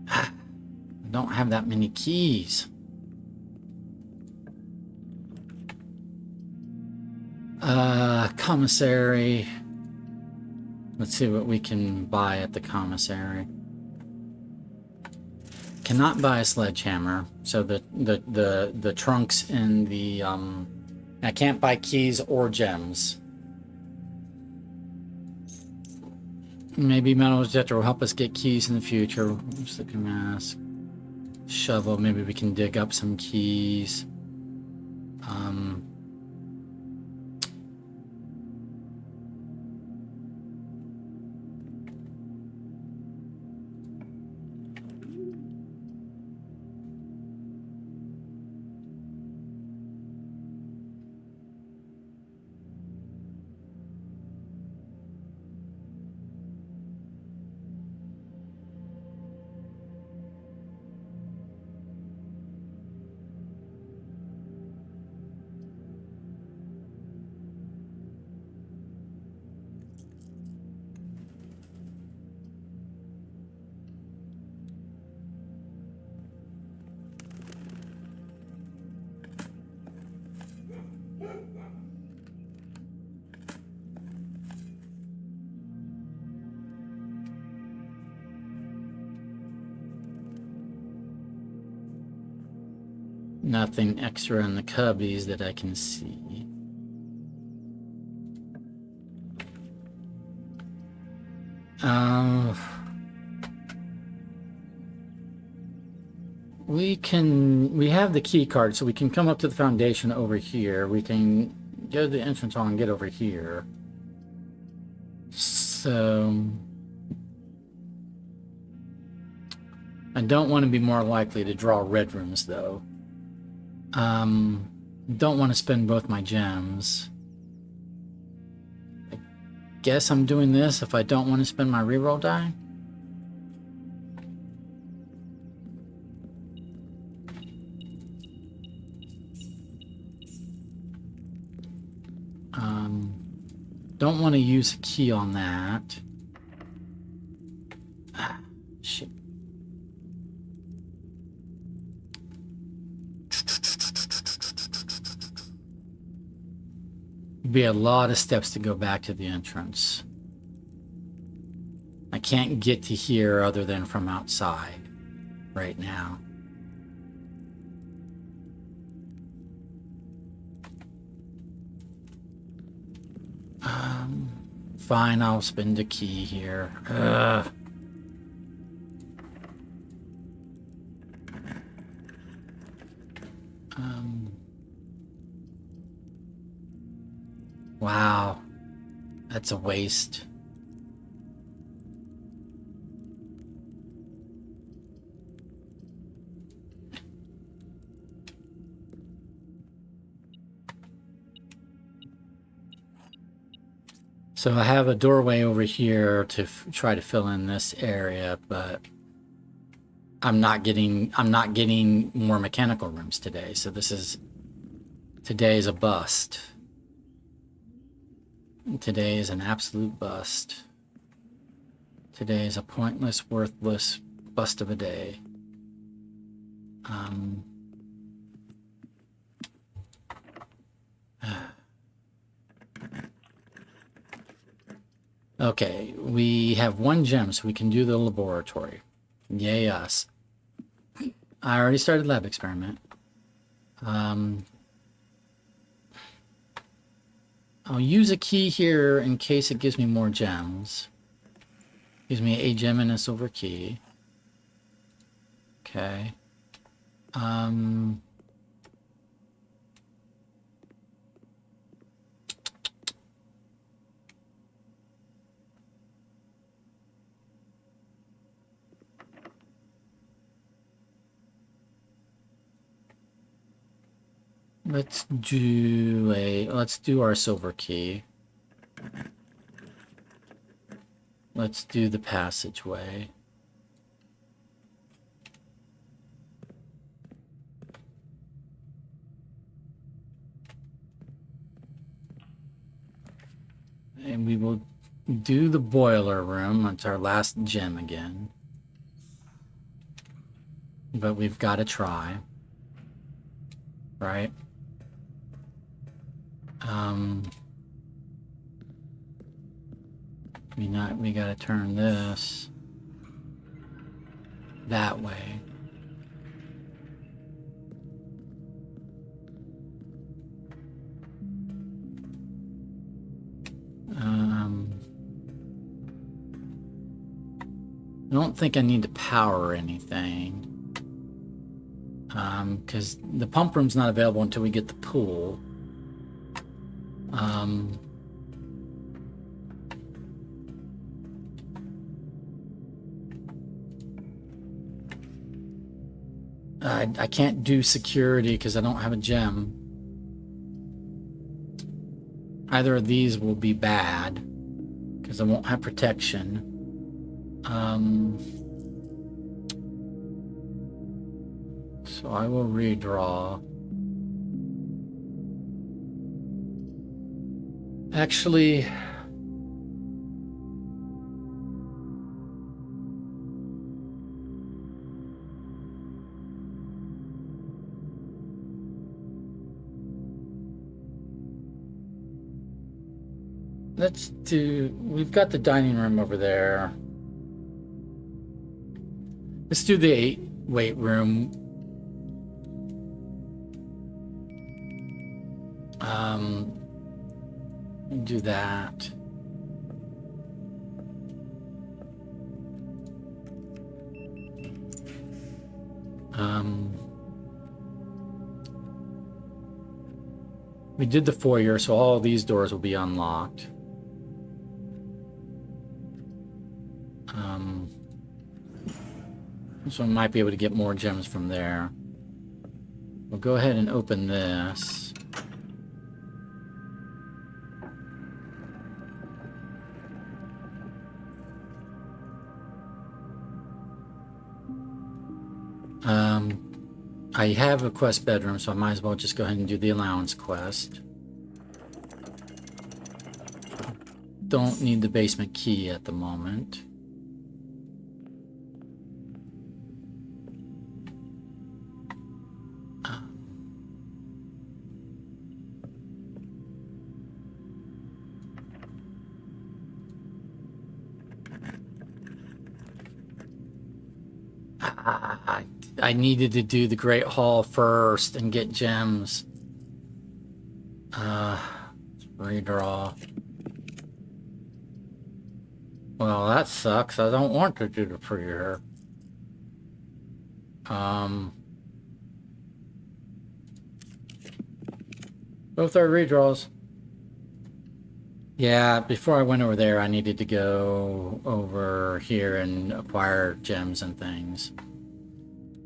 [SPEAKER 1] I don't have that many keys. Commissary. Let's see what we can buy at the commissary. Cannot buy a sledgehammer, so the trunks and the I can't buy keys or gems. Maybe metal detector will help us get keys in the future. Stick mask, shovel. Maybe we can dig up some keys. Nothing extra in the cubbies that I can see. We have the key card, so we can come up to the foundation over here. We can go to the entrance hall and get over here. So I don't want to be more likely to draw red rooms, though. Don't want to spend both my gems. I guess I'm doing this if I don't want to spend my reroll die. Don't want to use a key on that. Ah, shit. Be a lot of steps to go back to the entrance. I can't get to here other than from outside right now. Fine, I'll spend a key here. Wow, that's a waste. So I have a doorway over here to try to fill in this area, but I'm not getting more mechanical rooms today. So today is a bust. Today is an absolute bust. Today is a pointless, worthless bust of a day. Okay, we have one gem, so we can do the laboratory. Yay us. I already started lab experiment. I'll use a key here in case it gives me more gems. Gives me a gem and a silver key. Okay. Let's do our silver key. Let's do the passageway. And we will do the boiler room. It's our last gem again. But we've got to try. Right? We gotta turn this that way. I don't think I need to power anything. Because the pump room's not available until we get the pool. I can't do security because I don't have a gem. Either of these will be bad because I won't have protection. So I will redraw. Actually, we've got the dining room over there. Let's do the weight room. Do that. We did the foyer, so all these doors will be unlocked. So we might be able to get more gems from there. We'll go ahead and open this. I have a quest bedroom, so I might as well just go ahead and do the allowance quest. Don't need the basement key at the moment. I needed to do the Great Hall first and get gems. Redraw. Well, that sucks. I don't want to do the prayer. Both are redraws. Yeah, before I went over there, I needed to go over here and acquire gems and things.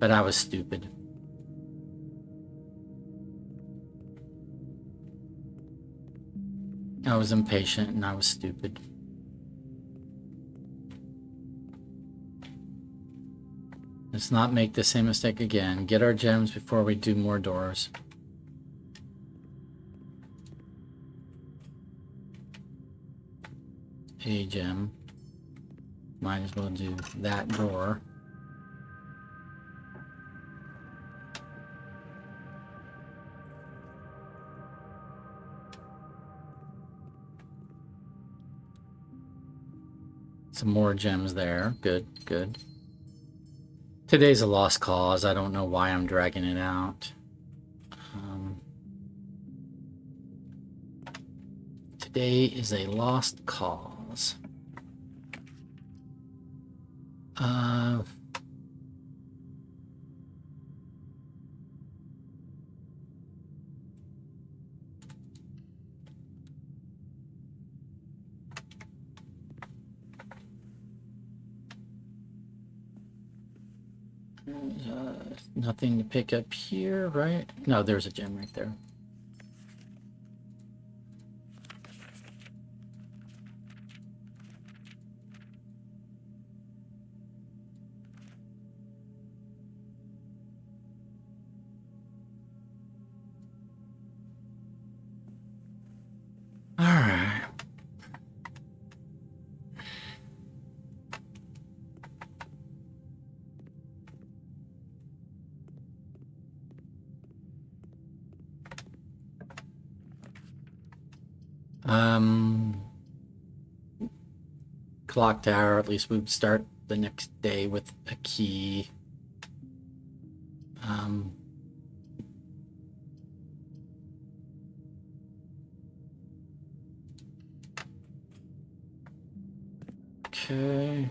[SPEAKER 1] But I was stupid. I was impatient and I was stupid. Let's not make the same mistake again. Get our gems before we do more doors. A gem. Might as well do that door. Some more gems there. Good, good. Today's a lost cause. I don't know why I'm dragging it out. Today is a lost cause. Nothing to pick up here, right? No, there's a gem right there. All right. Clock tower, at least we'd start the next day with a key. Okay.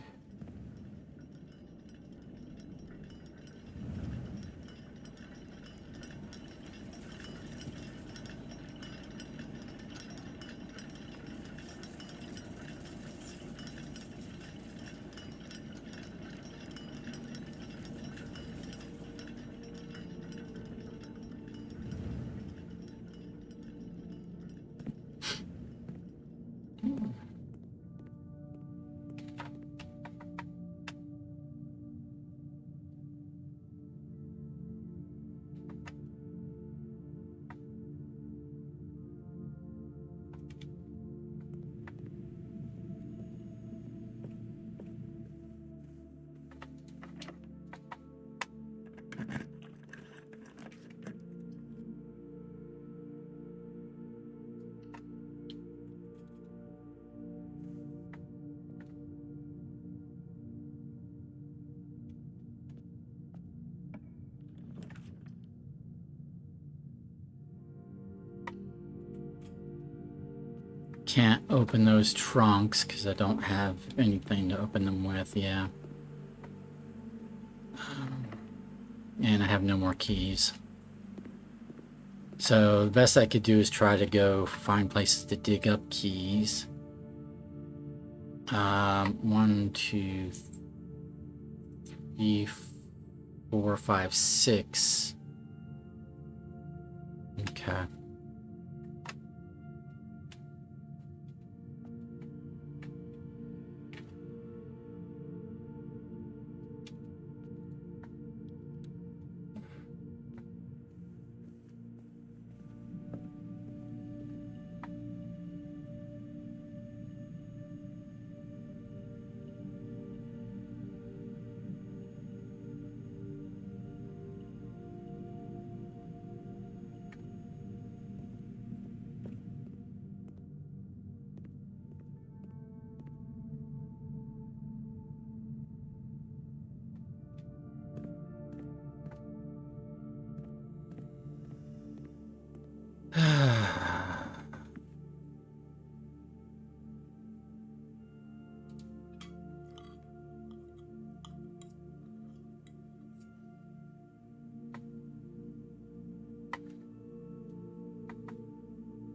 [SPEAKER 1] Can't open those trunks because I don't have anything to open them with, yeah. And I have no more keys. So the best I could do is try to go find places to dig up keys. 1, 2, 3, 4, 5, 6. Okay.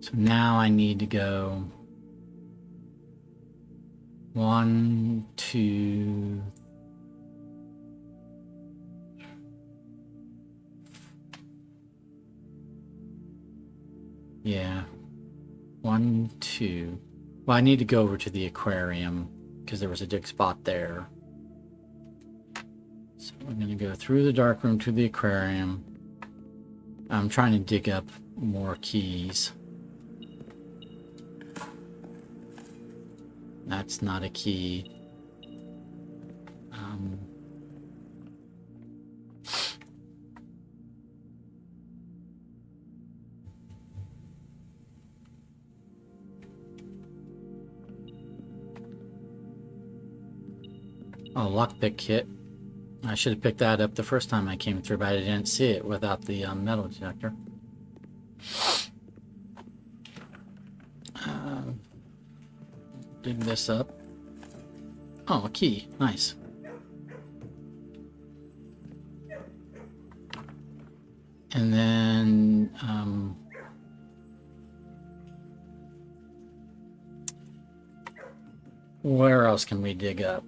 [SPEAKER 1] So now I need to go 1, 2, yeah, 1, 2. Well, I need to go over to the aquarium because there was a dig spot there. So we're going to go through the dark room to the aquarium. I'm trying to dig up more keys. That's not a key. Oh, lockpick kit. I should have picked that up the first time I came through, but I didn't see it without the metal detector. Dig this up. Oh, a key. Nice. And then where else can we dig up?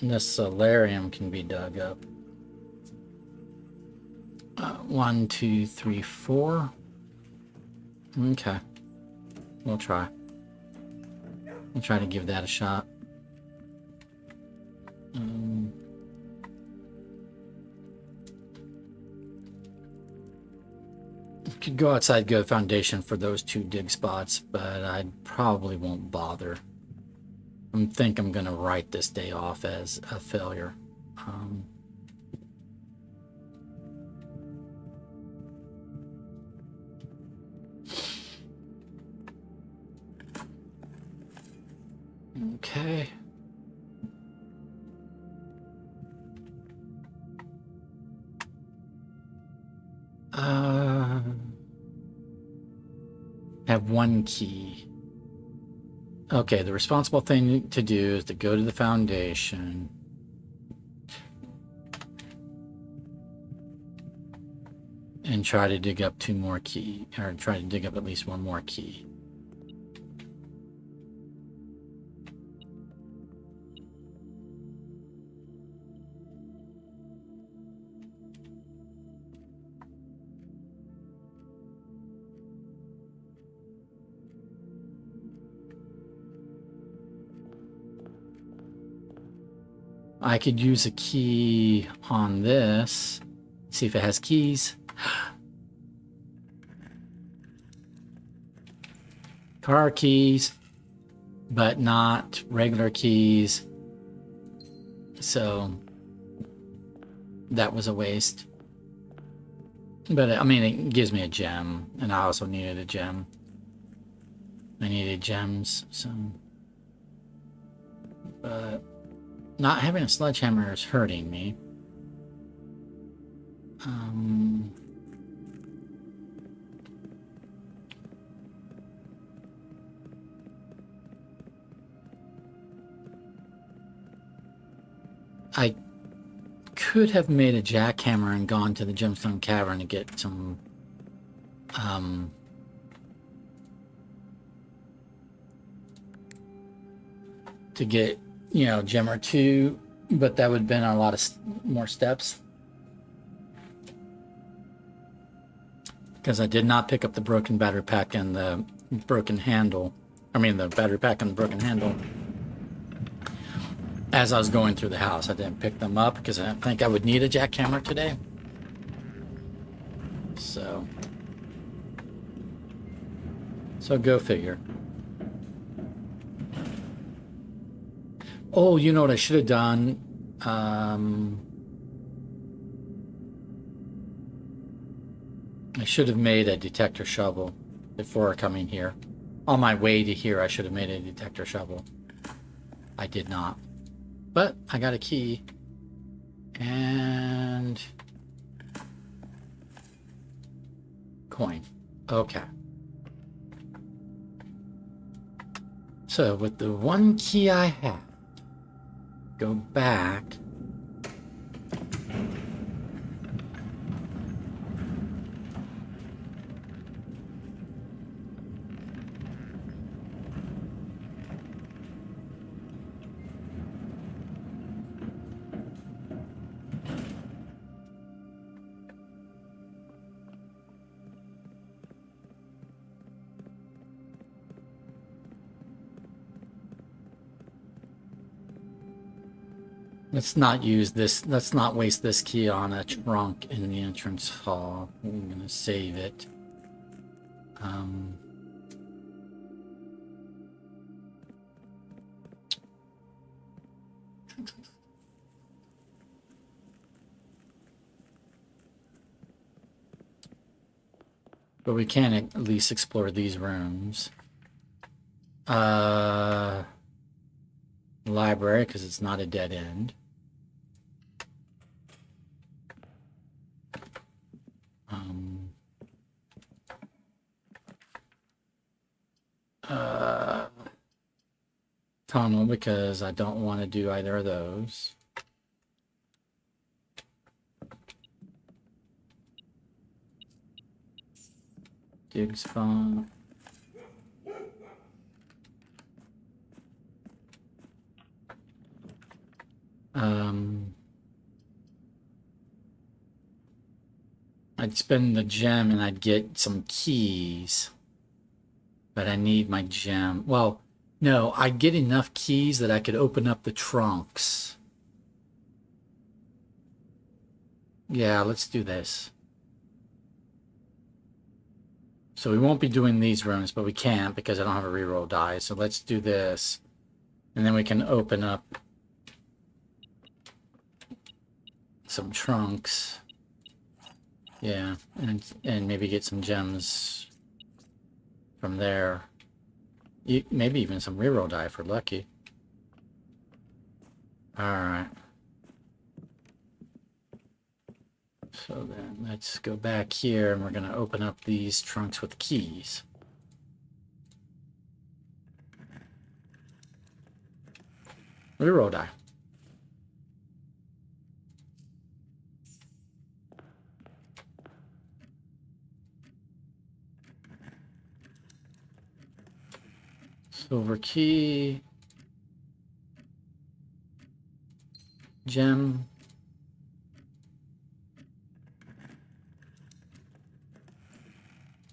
[SPEAKER 1] This solarium can be dug up. 1, 2, 3, 4. Okay. We'll try. We'll try to give that a shot. Could go outside, go to foundation for those 2 dig spots, but I probably won't bother. I think I'm gonna write this day off as a failure. Okay. Have one key. Okay, the responsible thing to do is to go to the foundation. And try to dig up two more key, or try to dig up at least one more key. I could use a key on this, see if it has keys. Car keys, but not regular keys. So that was a waste. But I mean, it gives me a gem, and I also needed a gem. I needed gems, so. But not having a sledgehammer is hurting me. I could have made a jackhammer and gone to the gemstone cavern to get some to get, you know, gem or two, but that would have been a lot of more steps. Because I did not pick up the broken battery pack and the broken handle. I mean, the battery pack and the broken handle. As I was going through the house, I didn't pick them up because I didn't think I would need a jackhammer today. So go figure. Oh, you know what I should have done? I should have made a detector shovel before coming here. On my way to here, I should have made a detector shovel. I did not. But I got a key. And coin. Okay. So with the one key I have, go back. Let's not use this. Let's not waste this key on a trunk in the entrance hall. I'm gonna save it. But we can at least explore these rooms. Library, because it's not a dead end. Tunnel, because I don't want to do either of those. Dig spot. I'd spend the gem and I'd get some keys. But I need my gem. Well, no, I'd get enough keys that I could open up the trunks. Yeah, let's do this. So we won't be doing these rooms, but we can't because I don't have a reroll die. So let's do this. And then we can open up some trunks. Yeah, and maybe get some gems from there. Maybe even some reroll die if we're lucky. Alright. So then let's go back here and we're going to open up these trunks with keys. Reroll die. Silver key. Gem.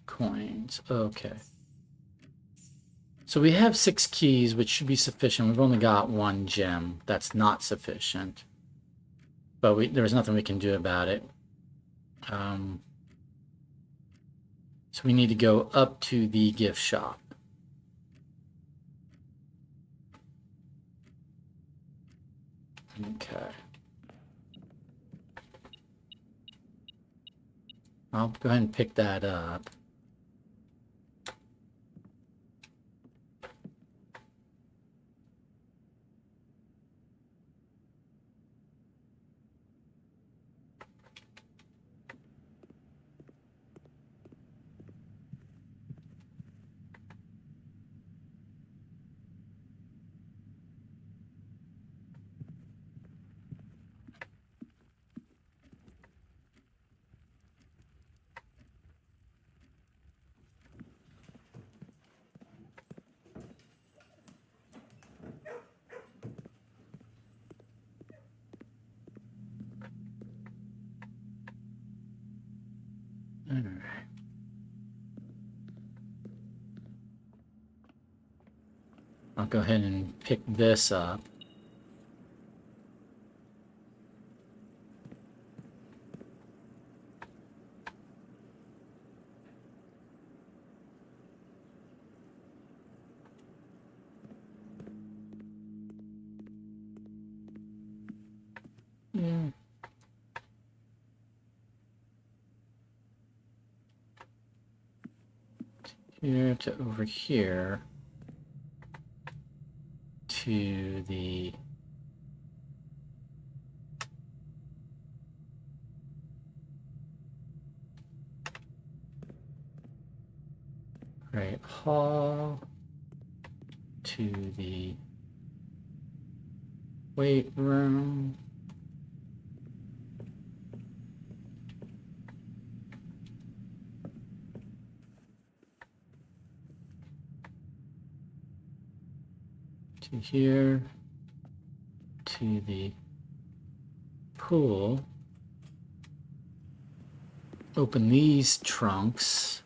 [SPEAKER 1] Coins. Okay. So we have 6 keys, which should be sufficient. We've only got 1 gem. That's not sufficient. But there's nothing we can do about it. So we need to go up to the gift shop. Okay. I'll go ahead and pick that up. All right. I'll go ahead and pick this up. Yeah. Here to over here to the Great Hall to the weight room. To here to the pool. Open these trunks.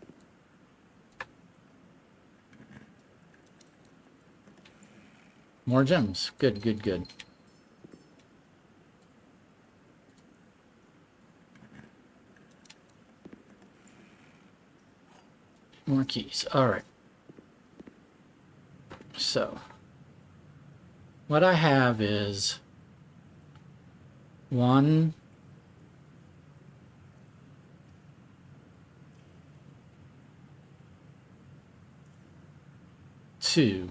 [SPEAKER 1] More gems. Good, good, good. More keys. All right. So, what I have is 1, 2,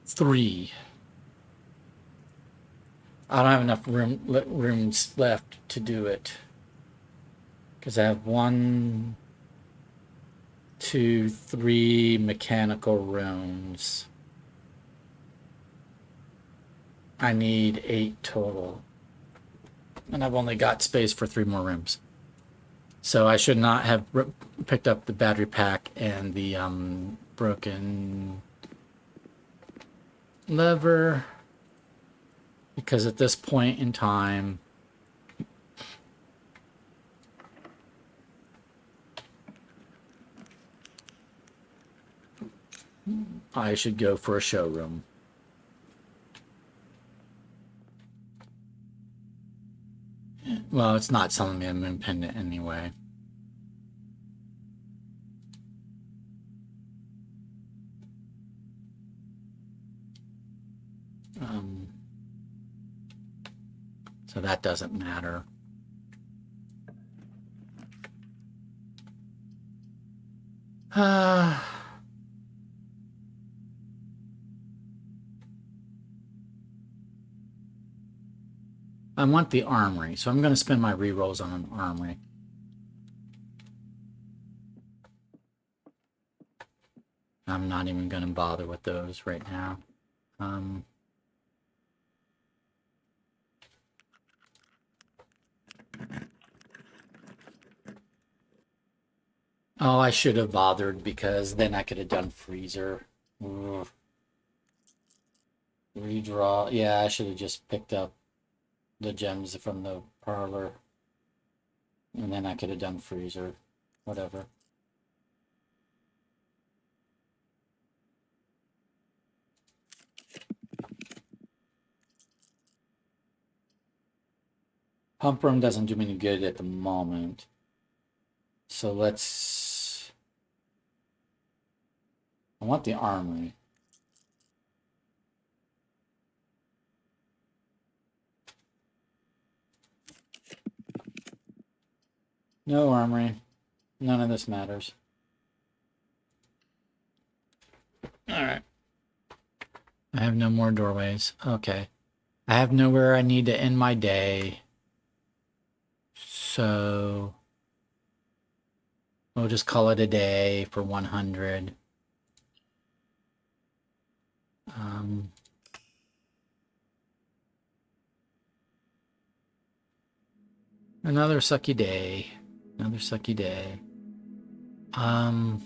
[SPEAKER 1] 3. I don't have enough rooms left to do it. Because I have 1, 2, 3 mechanical rooms. I need 8 total. And I've only got space for 3 more rooms. So I should not have picked up the battery pack and the broken lever. Because at this point in time, I should go for a showroom. Well, it's not selling me a moon pendant anyway. So that doesn't matter. I want the armory, so I'm going to spend my rerolls on an armory. I'm not even going to bother with those right now. Oh, I should have bothered because then I could have done freezer. Ugh. Redraw. Yeah, I should have just picked up the gems from the parlor. And then I could have done freezer. Whatever. Pump room doesn't do me any good at the moment. So let's... I want the armory. No armory. None of this matters. Alright. I have no more doorways. Okay. I have nowhere I need to end my day. So we'll just call it a day for 100. Another sucky day. Another sucky day. All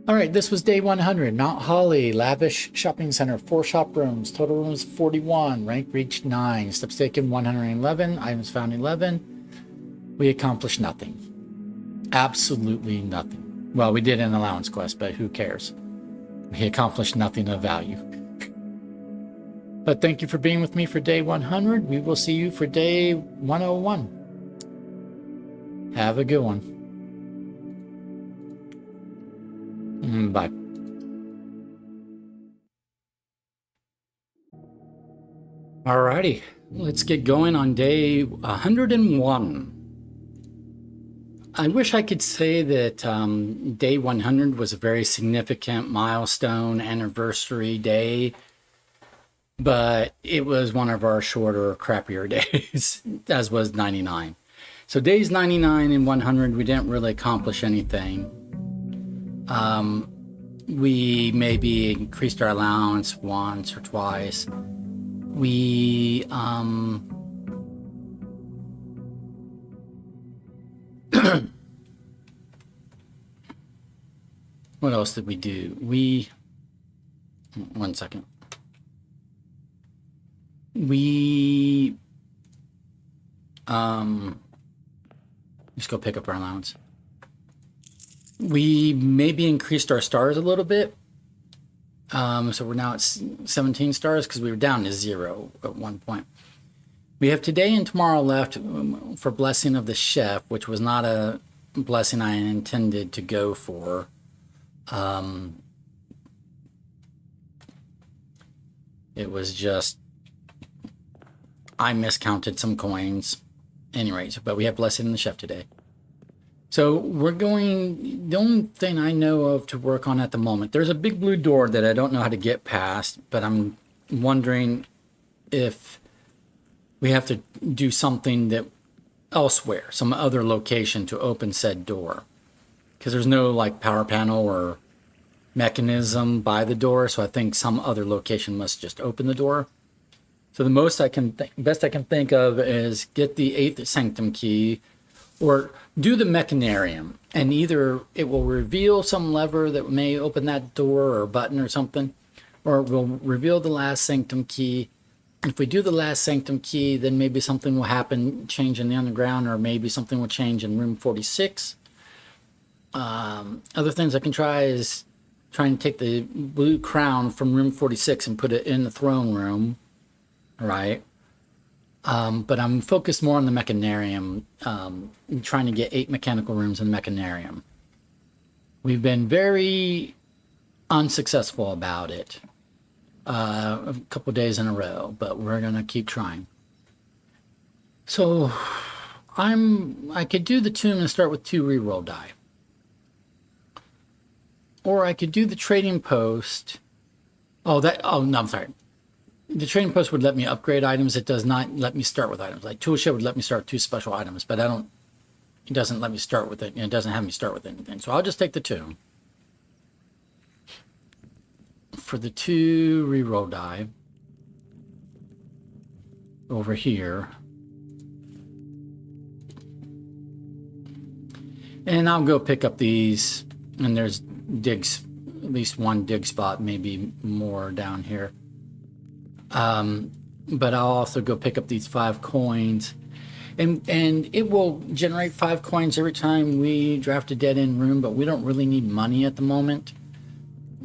[SPEAKER 1] right, this was day 100. Mount Holly, lavish shopping center, 4 shop rooms, total rooms 41, rank reached 9, steps taken 111, items found 11. We accomplished nothing. Absolutely nothing. Well, we did an allowance quest, but who cares? We accomplished nothing of value. But thank you for being with me for day 100. We will see you for day 101. Have a good one. Bye. Alrighty, let's get going on day 101. I wish I could say that day 100 was a very significant milestone anniversary day, but it was one of our shorter, crappier days, as was 99. So days 99 and 100, we didn't really accomplish anything. We maybe increased our allowance once or twice. We what else did we do? One second. We just go pick up our allowance. We maybe increased our stars a little bit. So we're now at 17 stars because we were down to 0 at one point. We have today and tomorrow left for Blessing of the Chef, which was not a blessing I intended to go for. It was just, I miscounted some coins. Anyways, but we have Blessing of the Chef today. So we're going, the only thing I know of to work on at the moment, there's a big blue door that I don't know how to get past, but I'm wondering if we have to do something that elsewhere, some other location to open said door. Because there's no like power panel or mechanism by the door, so I think some other location must just open the door. So the best I can think of is get the 8th sanctum key, or do the mechanarium, and either it will reveal some lever that may open that door or a button or something, or it will reveal the last sanctum key. If we do the last sanctum key, then maybe something will happen, change in the underground, or maybe something will change in room 46. Other things I can try is trying to take the blue crown from room 46 and put it in the throne room, right? But I'm focused more on the mechanarium, trying to get 8 mechanical rooms in the mechanarium. We've been very unsuccessful about it a couple days in a row, but we're going to keep trying. So I could do the tomb and start with 2 reroll die. Or I could do the trading post. No, I'm sorry. the trading post would let me upgrade items. It does not let me start with items. Like tool shed would let me start 2 special items, but it doesn't let me start with it. It doesn't have me start with anything. So I'll just take the 2. For the 2 reroll die over here. And I'll go pick up these, and there's digs, at least 1 dig spot, maybe more down here. But I'll also go pick up these 5 coins, and it will generate 5 coins every time we draft a dead end room, but we don't really need money at the moment.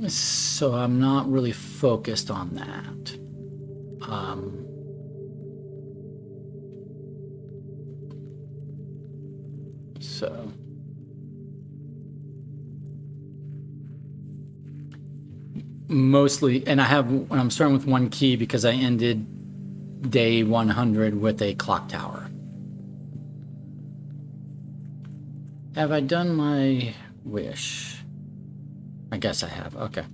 [SPEAKER 1] So I'm not really focused on that. So mostly, and I'm starting with 1 key because I ended day 100 with a clock tower. Have I done my wish? I guess I have. Okay.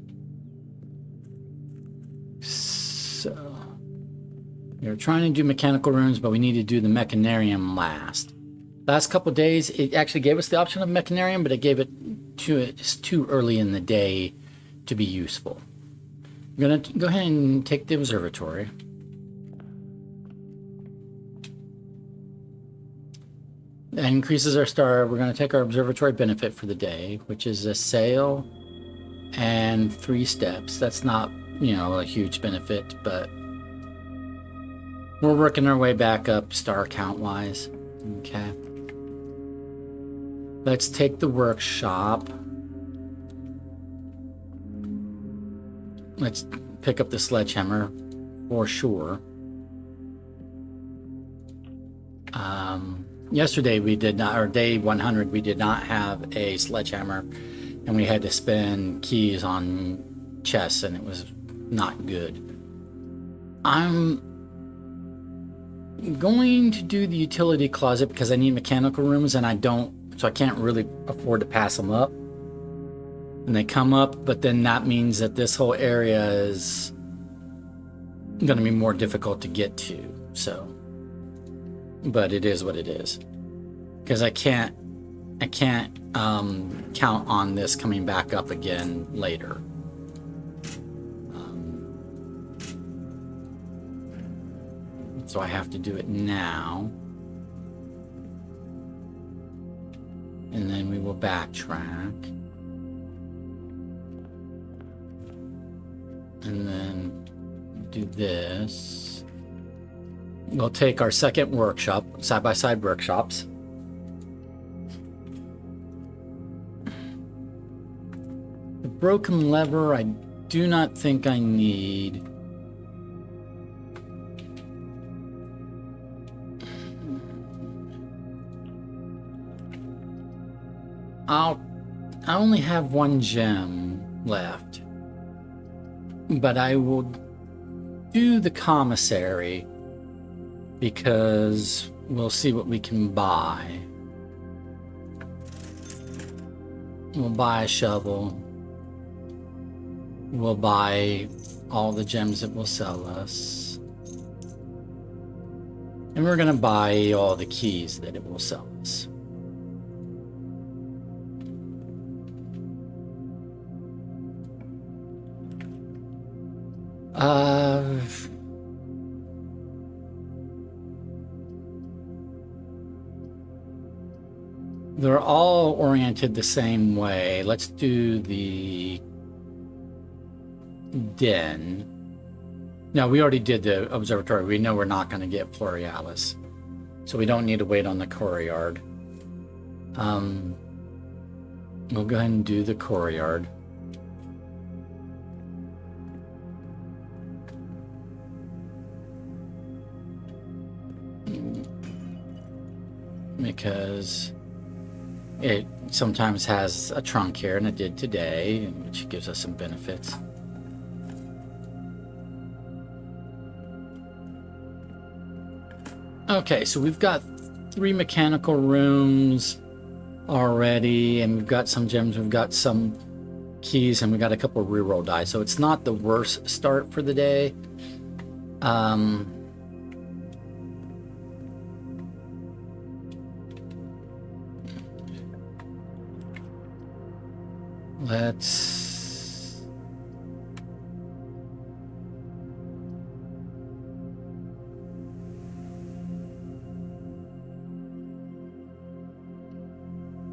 [SPEAKER 1] So we were trying to do mechanical runes, but we need to do the mechanarium last. Last couple of days, it actually gave us the option of mechanarium, but it gave it it's too early in the day to be useful. I'm gonna go ahead and take the observatory. That increases our star. We're gonna take our observatory benefit for the day, which is a sail and 3 steps. That's not, a huge benefit, but we're working our way back up star count wise. Okay. Let's take the workshop. Let's pick up the sledgehammer for sure. Yesterday we did not, or day 100, we did not have a sledgehammer, and we had to spend keys on chests, and it was not good. I'm going to do the utility closet because I need mechanical rooms, and I can't really afford to pass them up. And they come up, but then that means that this whole area is going to be more difficult to get to. So, but it is what it is, because I can't count on this coming back up again later. So I have to do it now, and then we will backtrack. And then do this. We'll take our second workshop, side-by-side workshops. The broken lever, I do not think I need. I only have 1 gem left. But I will do the commissary because we'll see what we can buy. We'll buy a shovel. We'll buy all the gems it will sell us. And we're going to buy all the keys that it will sell us. They're all oriented the same way. Let's do the den. No, we already did the observatory. We know we're not going to get Florealis, so we don't need to wait on the courtyard. We'll go ahead and do the courtyard. Because it sometimes has a trunk here, and it did today, which gives us some benefits. Okay, so we've got 3 mechanical rooms already, and we've got some gems, we've got some keys, and we've got a couple of reroll die, so it's not the worst start for the day.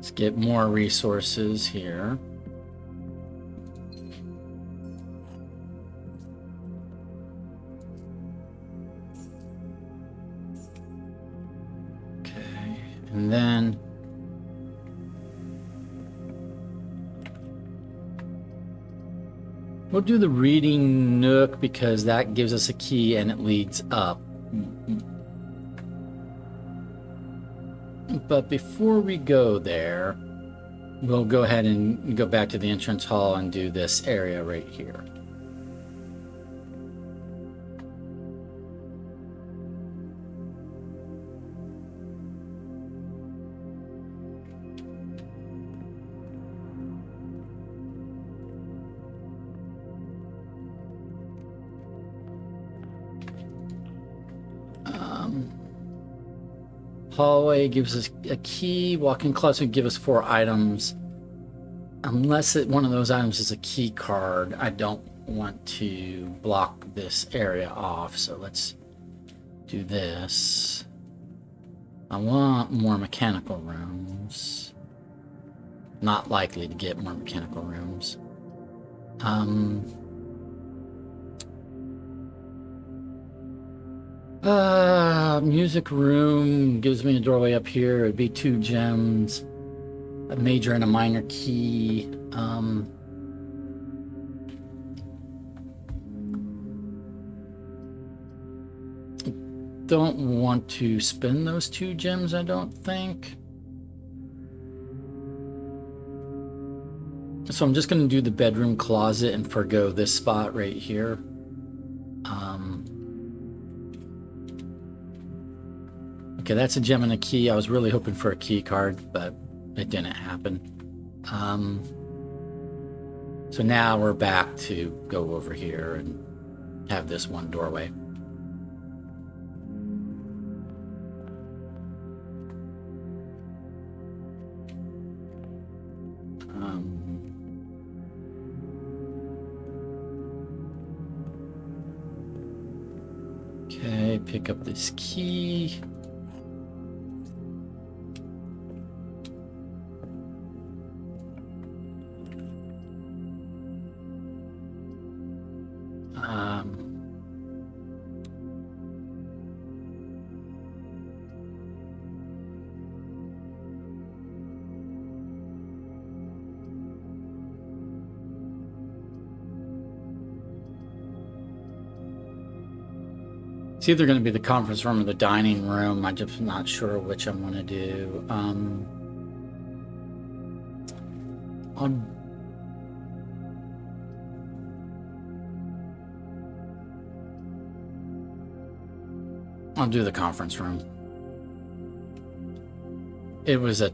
[SPEAKER 1] Let's get more resources here. Okay, and then we'll do the reading nook because that gives us a key and it leads up. But before we go there, we'll go ahead and go back to the entrance hall and do this area right here. Hallway gives us a key. Walk-in closet would give us 4 items. Unless one of those items is a key card, I don't want to block this area off. So let's do this. I want more mechanical rooms. Not likely to get more mechanical rooms. Music room gives me a doorway up here. It'd be 2 gems, a major and a minor key. Don't want to spend those 2 gems, I don't think. So I'm just going to do the bedroom closet and forgo this spot right here. Okay, that's a gem and a key. I was really hoping for a key card, but it didn't happen. So now we're back to go over here and have this one doorway. Okay, pick up this key. It's either going to be the conference room or the dining room. I'm just not sure which I want to do. I'll do the conference room. It's a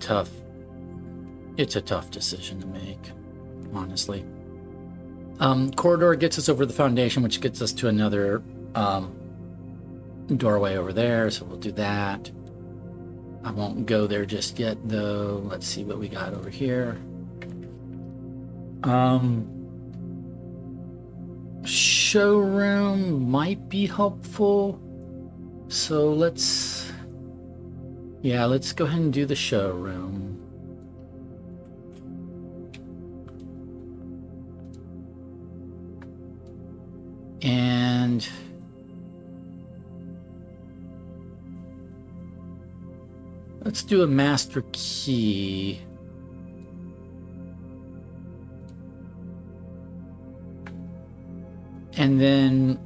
[SPEAKER 1] tough decision to make, honestly. Corridor gets us over the foundation, which gets us to another doorway over there, so we'll do that. I won't go there just yet, though. Let's see what we got over here. Showroom might be helpful. So let's go ahead and do the showroom. And let's do a master key. And then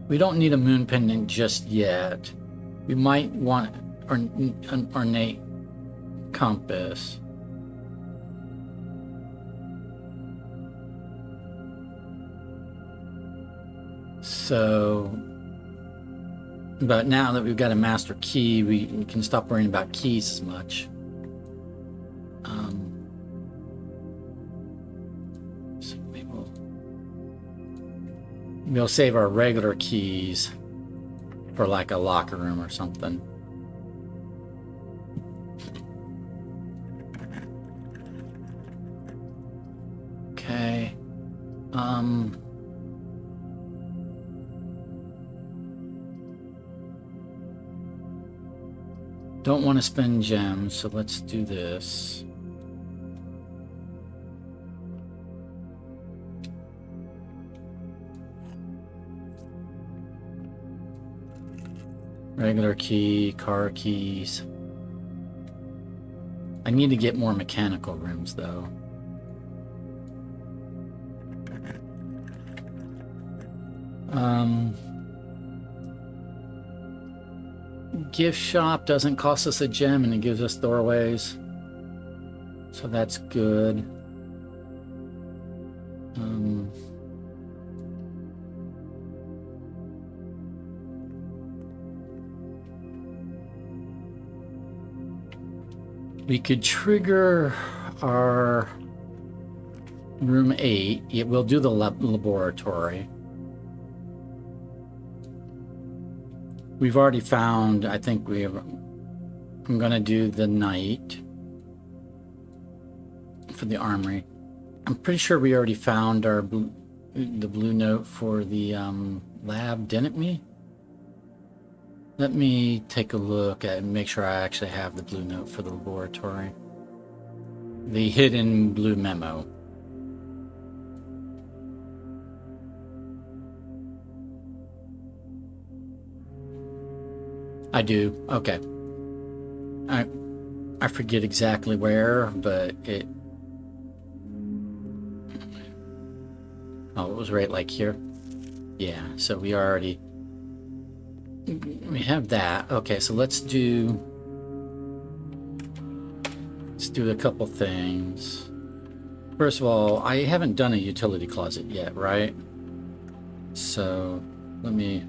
[SPEAKER 1] we don't need a moon pendant just yet. We might want an ornate compass. So, but now that we've got a master key, we can stop worrying about keys as much. We'll save our regular keys for like a locker room or something. Okay. Don't want to spend gems, so let's do this. Regular key, car keys. I need to get more mechanical rooms, though. Gift shop doesn't cost us a gem, and it gives us doorways, so that's good. We could trigger our room 8. It will do the laboratory. We've already found, I think I'm going to do the night for the armory. I'm pretty sure we already found the blue note for the lab, didn't we? Let me take a look at and make sure I actually have the blue note for the laboratory. The hidden blue memo. I do. Okay. I forget exactly where, but it... Oh, it was right like here. Yeah, so we have that. Okay, so let's do a couple things. First of all, I haven't done a utility closet yet, right? So let me...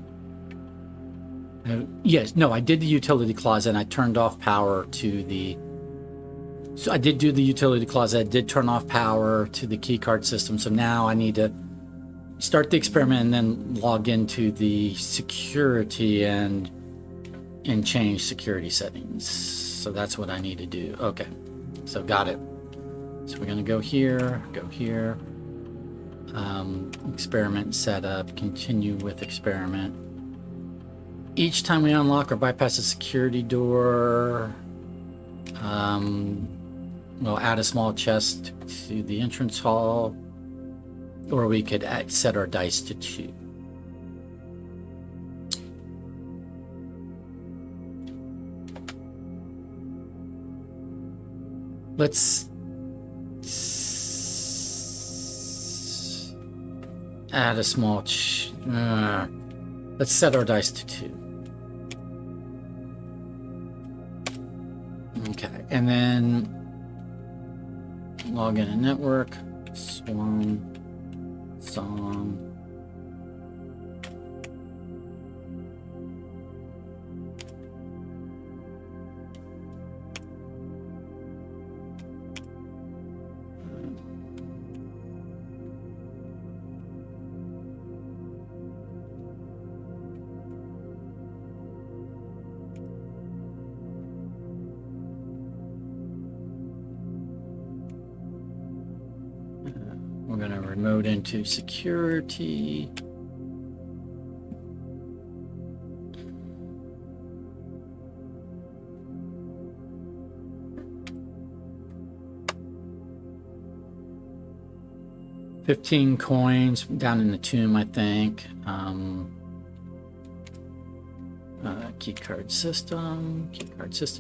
[SPEAKER 1] yes, no, I did the utility closet and I turned off power to the... So I did do the utility closet. I did turn off power to the key card system. So now I need to start the experiment and then log into the security and change security settings. So that's what I need to do. Okay, so got it. So we're gonna go here, experiment setup, continue with experiment. Each time we unlock or bypass a security door, we'll add a small chest to the entrance hall, or we could set our dice to 2. Let's add a small... let's set our dice to 2. Okay, and then log in a network, song. We're going to remote into security. $15 coins down in the tomb, I think. Key card system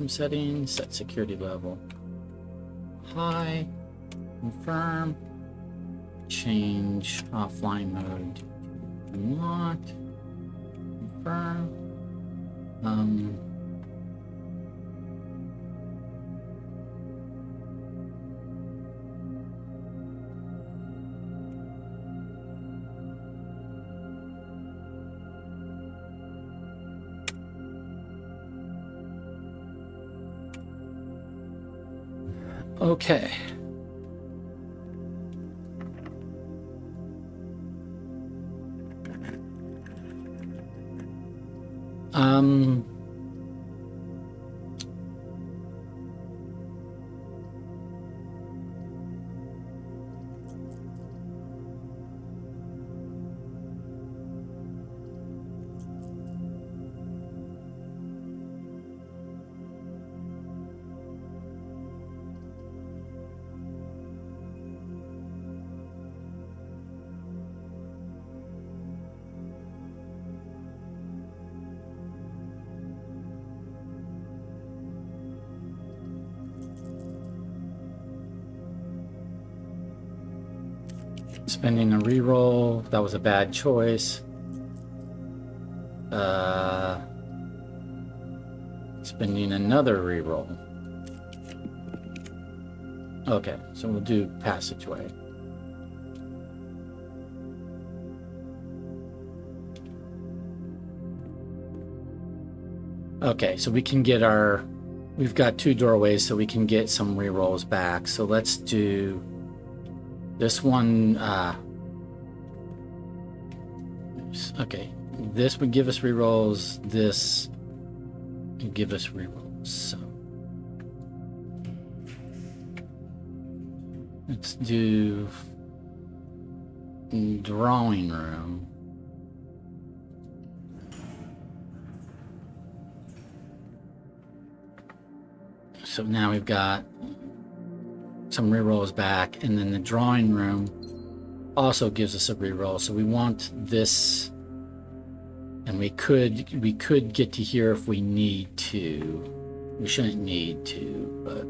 [SPEAKER 1] settings, set security level high, confirm. Change offline mode to unlock. Confirm. Okay. Um, spending a reroll. That was a bad choice. Spending another reroll. Okay, so we'll do passageway. Okay, so we can get we've got 2 doorways, so we can get some rerolls back. So let's do this one. Okay, this would give us rerolls. This would give us rerolls. So let's do drawing room. So now we've got some rerolls back, and then the drawing room also gives us a reroll. So we want this, and we could get to here if we need to. We shouldn't need to, but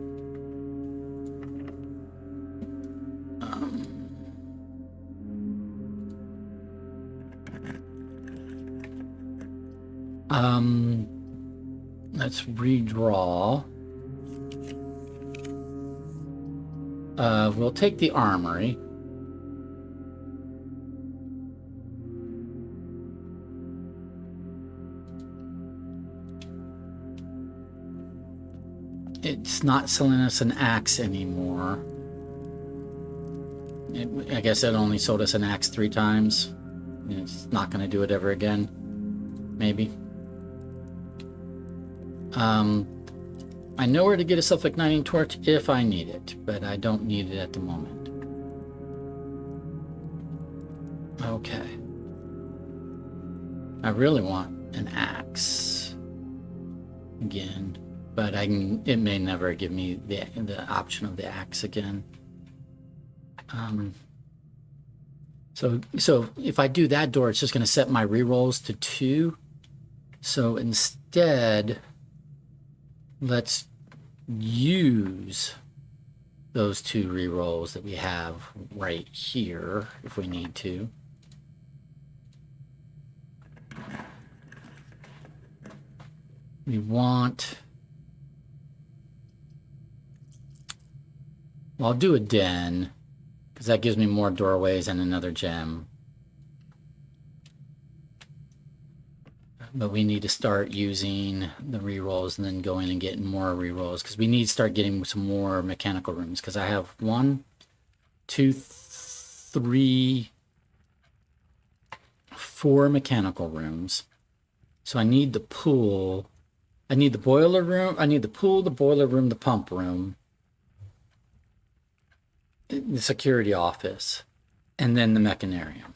[SPEAKER 1] let's redraw. We'll take the armory. It's not selling us an axe anymore. I guess it only sold us an axe 3 times. It's not going to do it ever again. Maybe. I know where to get a self-igniting torch if I need it, but I don't need it at the moment. Okay. I really want an axe again, but it may never give me the option of the axe again. So if I do that door, it's just going to set my rerolls to 2. So instead, let's use those 2 rerolls that we have right here if we need to. We want... Well, I'll do a den, because that gives me more doorways and another gem. But we need to start using the rerolls and then going and getting more rerolls, because we need to start getting some more mechanical rooms, because I have 1, 2, 3, 4 mechanical rooms. So I need the pool. I need the boiler room. I need the pool, the boiler room, the pump room, the security office, and then the mechanarium.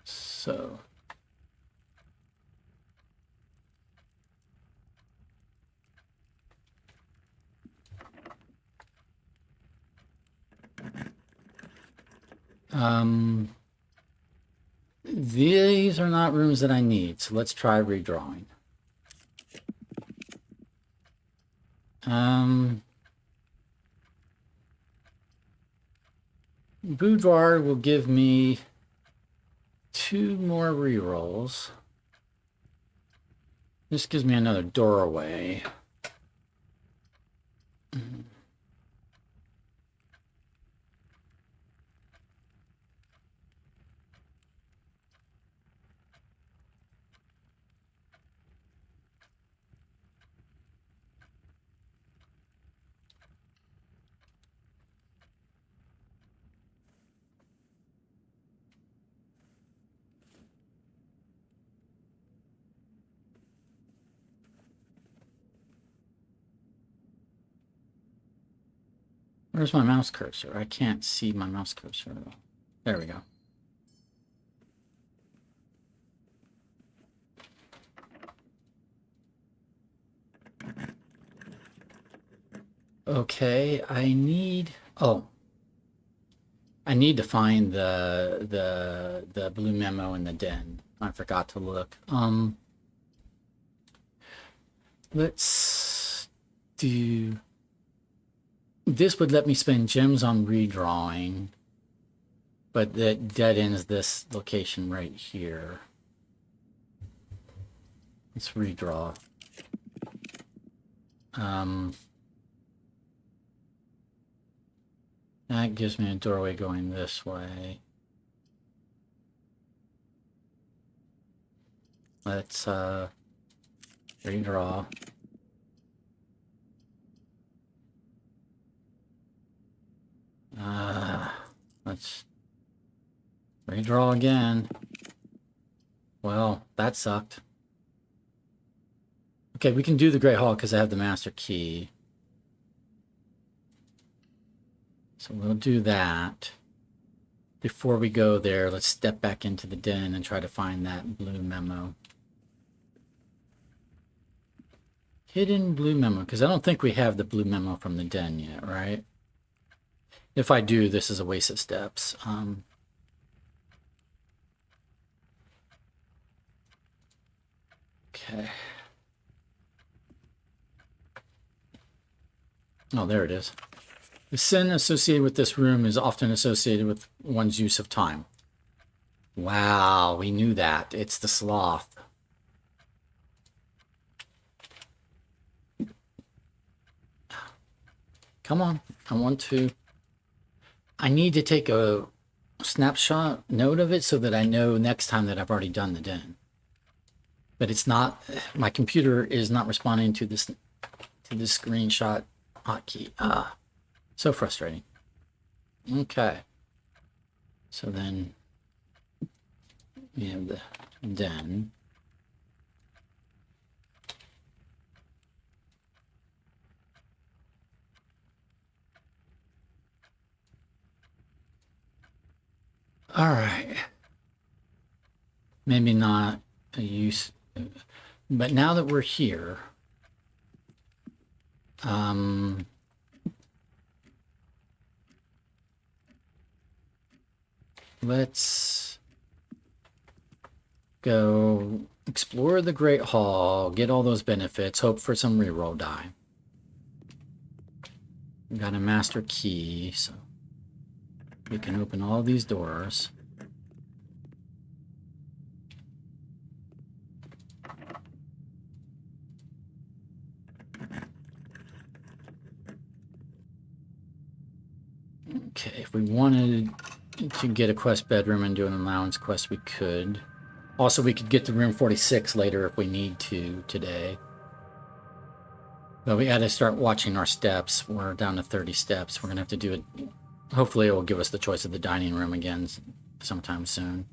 [SPEAKER 1] So these are not rooms that I need, so let's try redrawing. Boudoir will give me 2 more rerolls. This gives me another doorway. Where's my mouse cursor? I can't see my mouse cursor. There we go. Okay, I need to find the blue memo in the den. I forgot to look. Let's do this. Would let me spend gems on redrawing, but that dead ends this location right here. Let's redraw. That gives me a doorway going this way. Let's redraw. Let's redraw again. Well, that sucked. Okay, we can do the Great Hall because I have the master key. So we'll do that. Before we go there, let's step back into the den and try to find that blue memo. Hidden blue memo, because I don't think we have the blue memo from the den yet, right? If I do, this is a waste of steps. Okay. Oh, there it is. The sin associated with this room is often associated with one's use of time. Wow, we knew that. It's the sloth. Come on, I need to take a snapshot note of it so that I know next time that I've already done the den. But it's not, my computer is not responding to this screenshot hotkey. So frustrating. Okay. So then we have the den. All right. Maybe not a use, but now that we're here, let's go explore the Great Hall, get all those benefits, hope for some reroll die. We got a master key, so we can open all these doors. Okay, if we wanted to get a quest bedroom and do an allowance quest, we could. Also, we could get to room 46 later if we need to today. But we got to start watching our steps. We're down to 30 steps. We're going to have to do it. Hopefully, it will give us the choice of the dining room again sometime soon.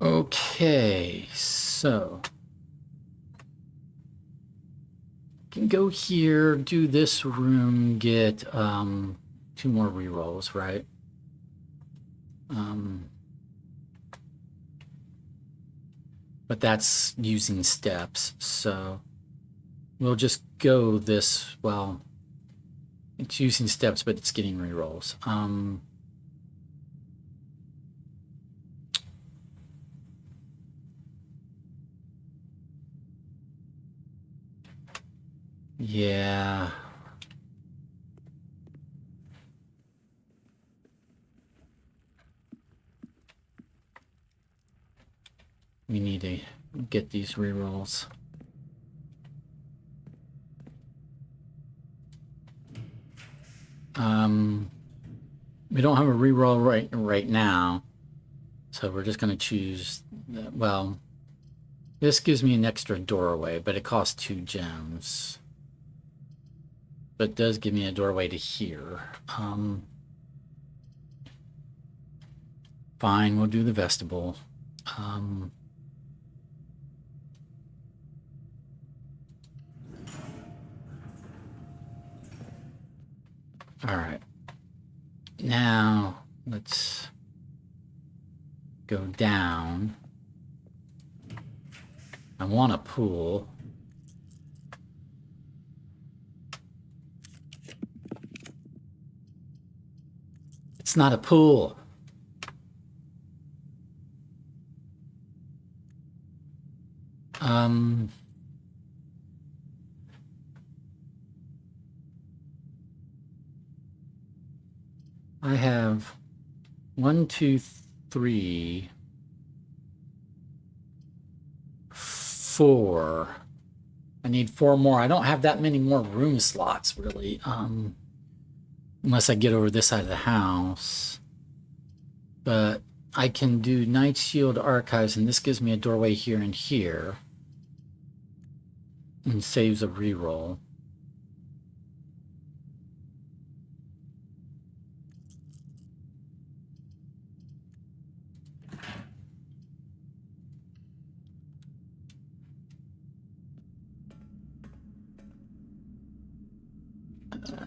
[SPEAKER 1] Okay, so can go here, do this room, get 2 more rerolls, right? But that's using steps, so we'll just go this. Well, it's using steps, but it's getting rerolls. Yeah. We need to get these rerolls. We don't have a reroll right now, so we're just going to choose. Well, this gives me an extra doorway, but it costs 2 gems. But it does give me a doorway to here. Fine, we'll do the vestibule. All right. Now, let's go down. I want a pool. It's not a pool. I have 1, 2, 3, 4. I need 4 more. I don't have that many more room slots, really. Unless I get over this side of the house. But I can do Night Shield Archives, and this gives me a doorway here and here. And saves a reroll.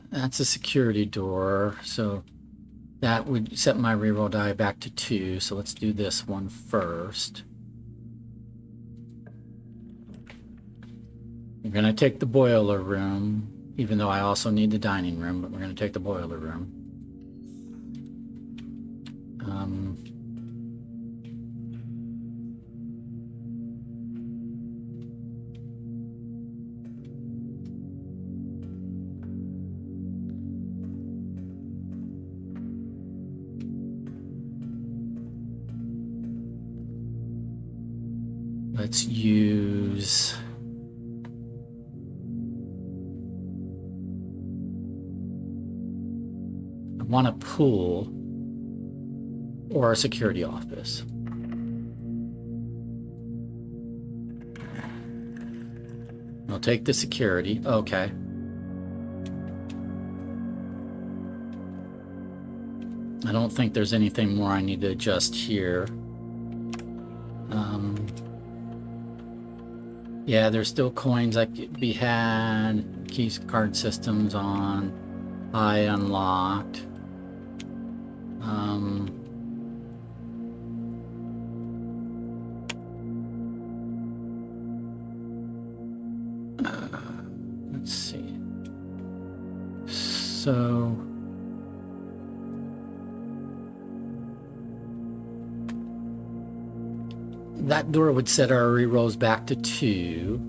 [SPEAKER 1] That's a security door, so that would set my reroll die back to 2. So let's do this one first. We're going to take the boiler room, even though I also need the dining room, but we're going to take the boiler room. Let's use... I want a pool or a security office. I'll take the security. Okay. I don't think there's anything more I need to adjust here. Yeah, there's still coins that could be had. Keys card systems on. I unlocked. Let's see. So... that door would set our rerolls back to 2.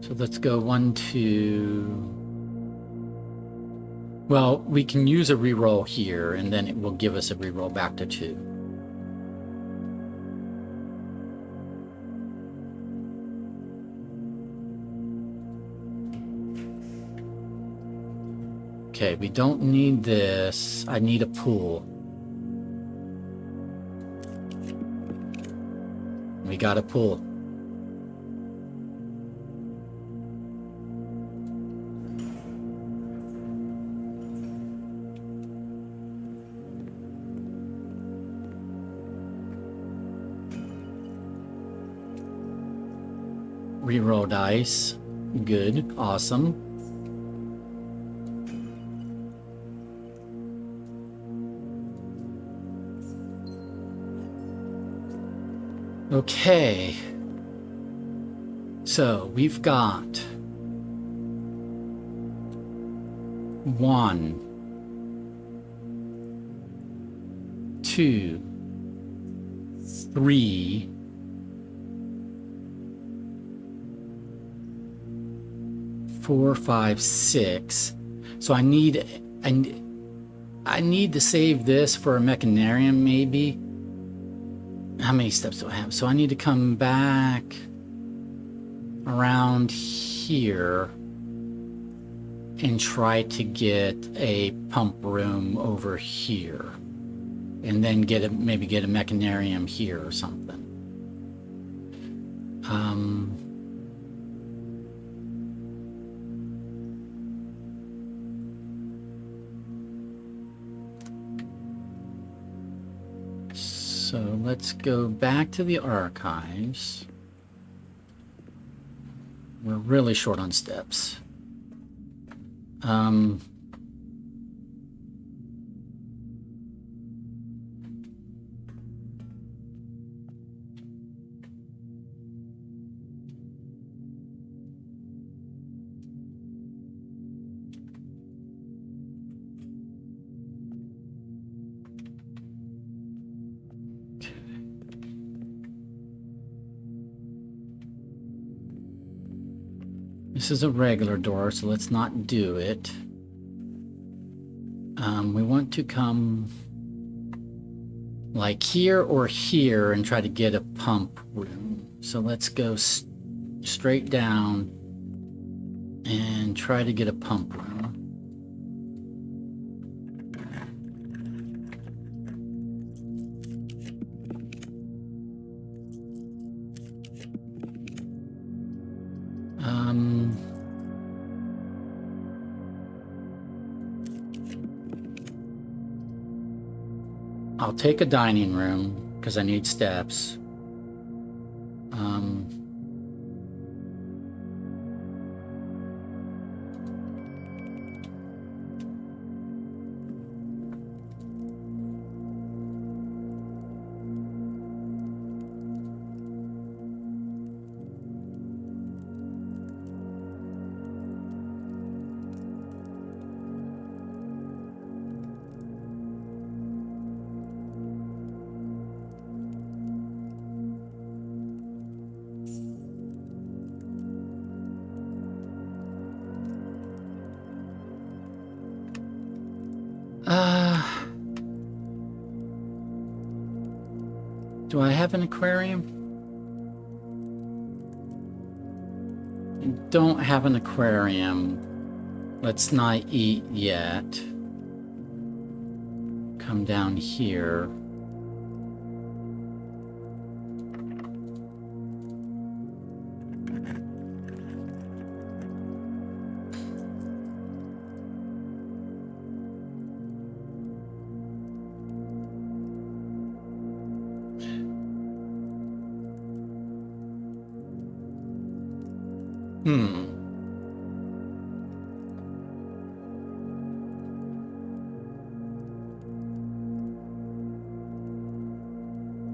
[SPEAKER 1] So let's go 1, 2. Well, we can use a reroll here, and then it will give us a reroll back to 2. Okay, we don't need this. I need a pool. We got a pool. Reroll dice. Good. Awesome. Okay, so we've got 1, 2, 3, 4, 5, 6. So I need to save this for a mechanarium, maybe. how many steps do I have? So I need to come back around here and try to get a pump room over here, and then maybe get a mechanarium here or something. So let's go back to the archives. We're really short on steps. This is a regular door, so let's not do it. We want to come like here or here and try to get a pump room. So let's go straight down and try to get a pump room. I'll take a dining room because I need steps. Do I have an aquarium? I don't have an aquarium. Let's not eat yet. Come down here.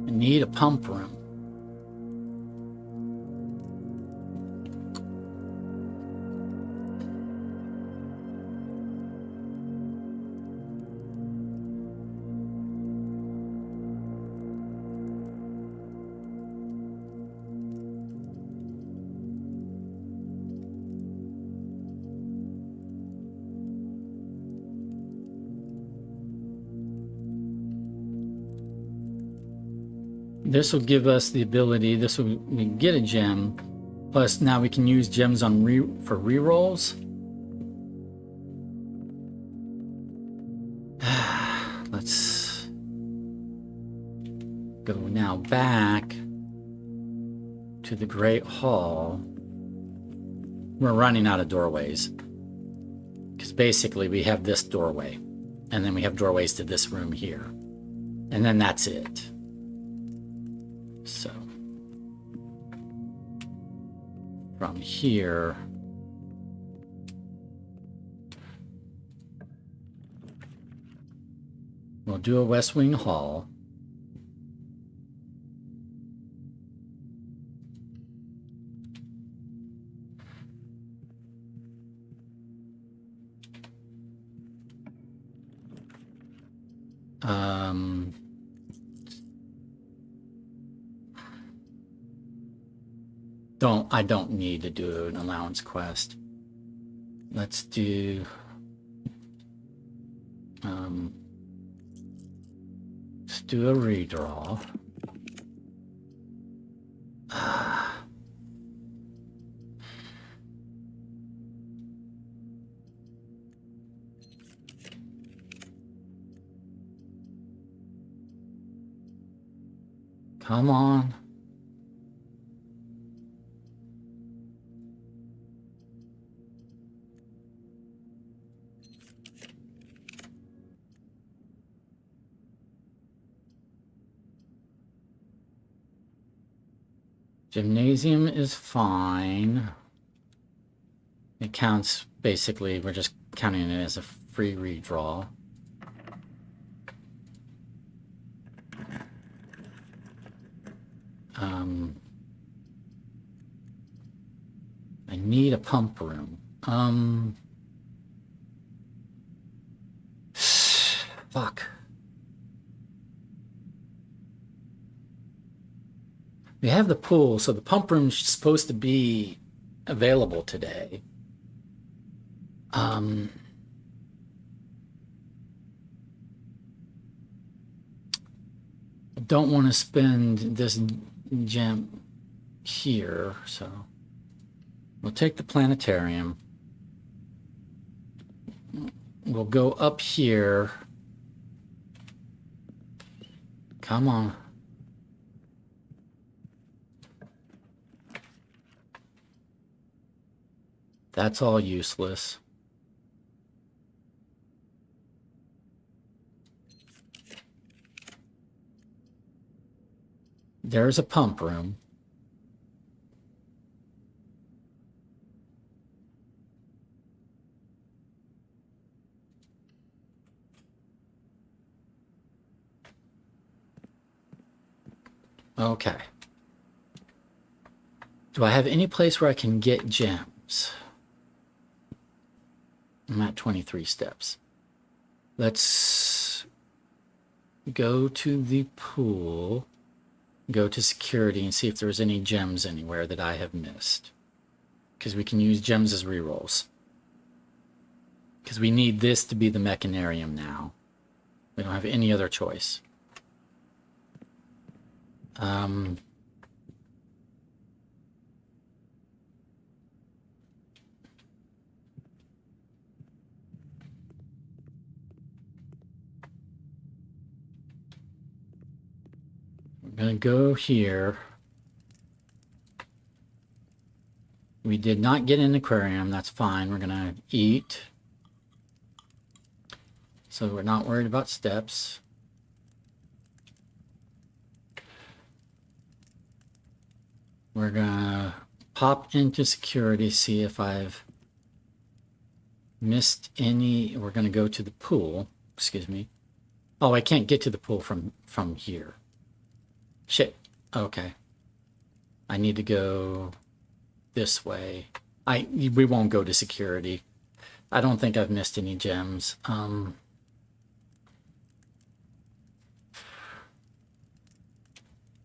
[SPEAKER 1] I need a pump room. This will give us the ability, we can get a gem, plus now we can use gems on for rerolls. Let's go now back to the Great Hall. We're running out of doorways, because basically we have this doorway, and then we have doorways to this room here, and then that's it. So from here, we'll do a West Wing Hall. I don't need to do an allowance quest. Let's do let's do a redraw. Come on. Gymnasium is fine. It counts, basically, we're just counting it as a free redraw. I need a pump room. Fuck. We have the pool, so the pump room's supposed to be available today. I don't want to spend this gem here, so we'll take the planetarium. We'll go up here. Come on. That's all useless. There's a pump room. Okay. Do I have any place where I can get gems? I'm at 23 steps. Let's go to the pool, go to security, and see if there's any gems anywhere that I have missed. Because we can use gems as rerolls. Because we need this to be the mechanarium now. We don't have any other choice. We're going to go here. We did not get an aquarium. That's fine. We're going to eat. So we're not worried about steps. We're going to pop into security, see if I've missed any. We're going to go to the pool. Excuse me. Oh, I can't get to the pool from here. Shit. Okay. I need to go this way. We won't go to security. I don't think I've missed any gems.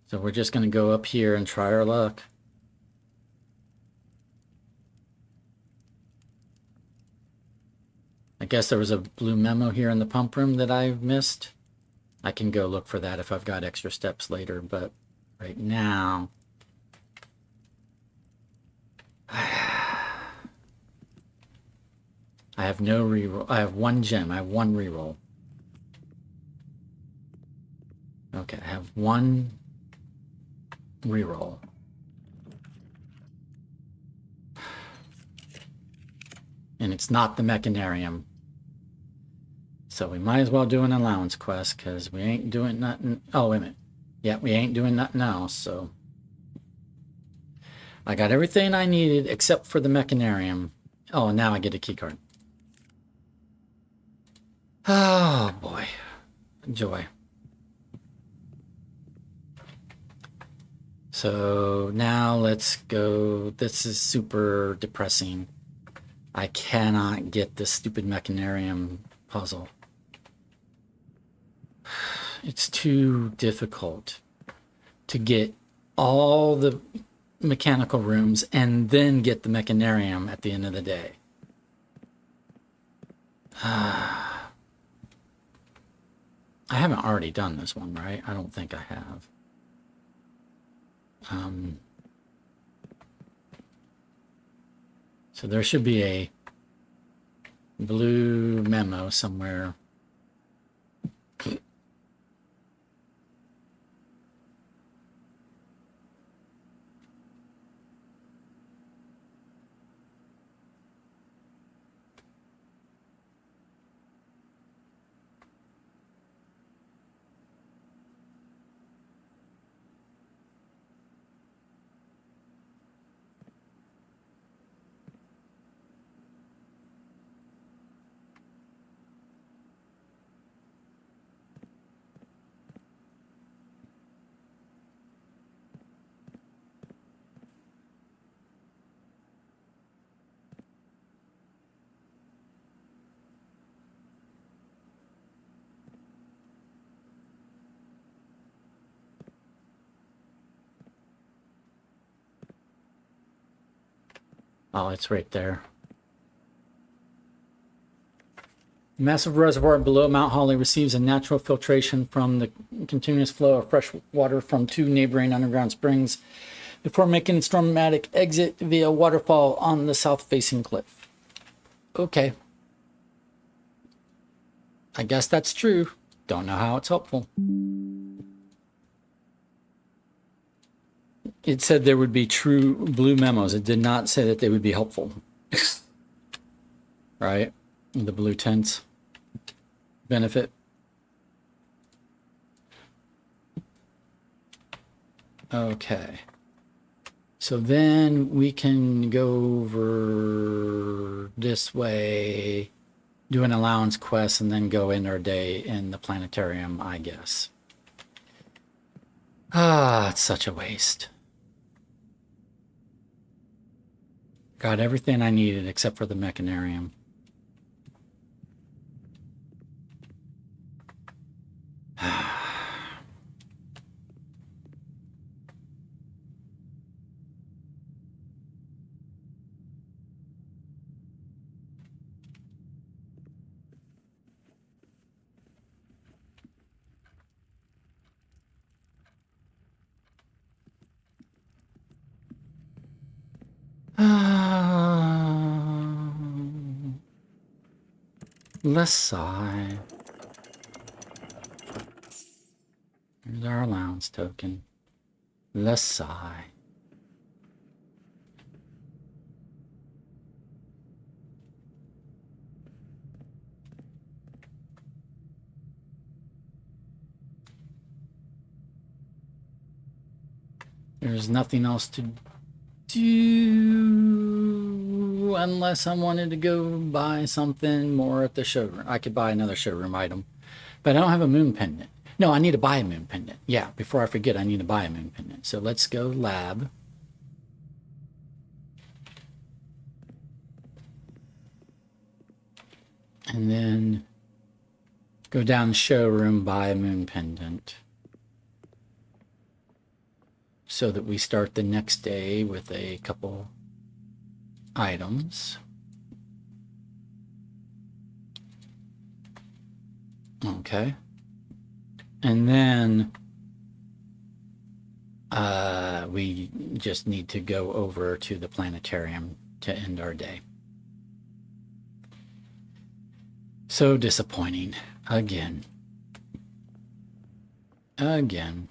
[SPEAKER 1] So we're just going to go up here and try our luck. I guess there was a blue memo here in the pump room that I've missed. I can go look for that if I've got extra steps later, but right now... I have no reroll. I have one gem. I have one reroll. Okay, I have one reroll. And it's not the mechanarium. So we might as well do an allowance quest because we ain't doing nothing. Oh, wait a minute. Yeah, we ain't doing nothing else, so. I got everything I needed except for the mechanarium. Oh, now I get a key card. Oh, boy. Joy. So now let's go. This is super depressing. I cannot get this stupid mechanarium puzzle. It's too difficult to get all the mechanical rooms and then get the mechanarium at the end of the day. I haven't already done this one, right? I don't think I have. So there should be a blue memo somewhere. Oh, it's right there. The massive reservoir below Mount Holly receives a natural filtration from the continuous flow of fresh water from 2 neighboring underground springs before making its dramatic exit via a waterfall on the south-facing cliff. Okay. I guess that's true. Don't know how it's helpful. It said there would be true blue memos. It did not say that they would be helpful. Right? The blue tents. Benefit. Okay. So then we can go over this way, do an allowance quest, and then go in our day in the planetarium, I guess. Ah, it's such a waste. Got everything I needed except for the mechanarium. Let's sigh. Here's our allowance token. Let's sigh. There's nothing else to do unless I wanted to go buy something more at the showroom. I could buy another showroom item, but I don't have a moon pendant. No, I need to buy a moon pendant. Yeah, before I forget, I need to buy a moon pendant. So let's go lab. And then go down the showroom, buy a moon pendant. So that we start the next day with a couple items. Okay. And then we just need to go over to the planetarium to end our day. So disappointing. Again. Again.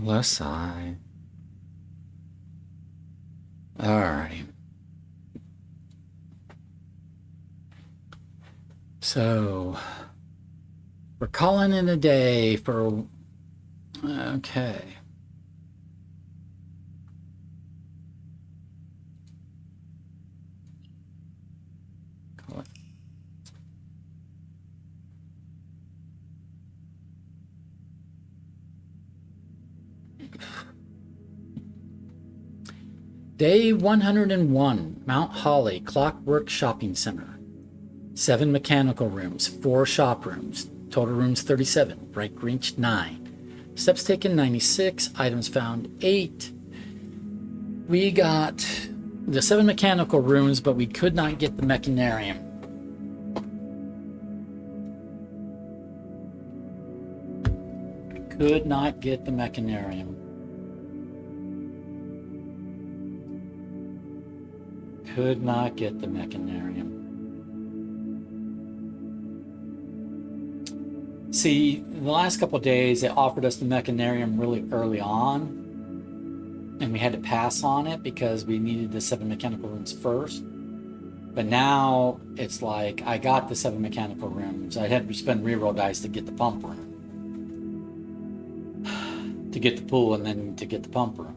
[SPEAKER 1] Let's sigh. Alrighty. So we're calling it a day for, okay. Call it. Day 101, Mount Holly Clockwork Shopping Center. 7 mechanical rooms, 4 shop rooms, total rooms 37, break reached 9. Steps taken 96, items found 8. We got the 7 mechanical rooms, but we could not get the mechanarium. Could not get the mechanarium. Could not get the mechanarium. See, the last couple of days, they offered us the mechanarium really early on, and we had to pass on it because we needed the 7 mechanical rooms first. But now it's like I got the 7 mechanical rooms. I had to spend reroll dice to get the pump room, to get the pool, and then to get the pump room.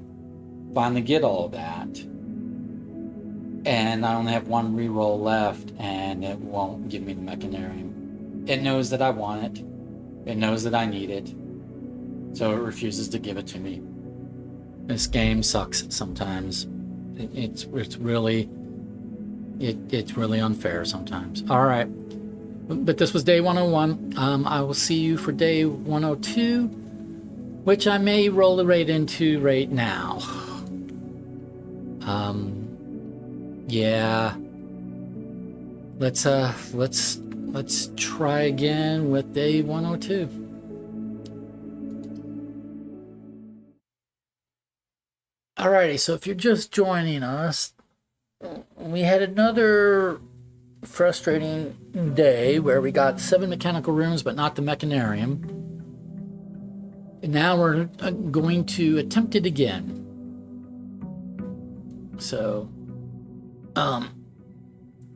[SPEAKER 1] Finally get all of that, and I only have 1 reroll left, and it won't give me the mechanarium. It knows that I want it. It knows that I need it, so it refuses to give it to me. This game sucks sometimes. It's really unfair sometimes. All right, but this was day 101. I will see you for day 102, which I may roll right into right now. Yeah. Let's try again with day 102. Alrighty, so if you're just joining us, we had another frustrating day where we got 7 mechanical rooms but not the mechanarium. And now we're going to attempt it again. So,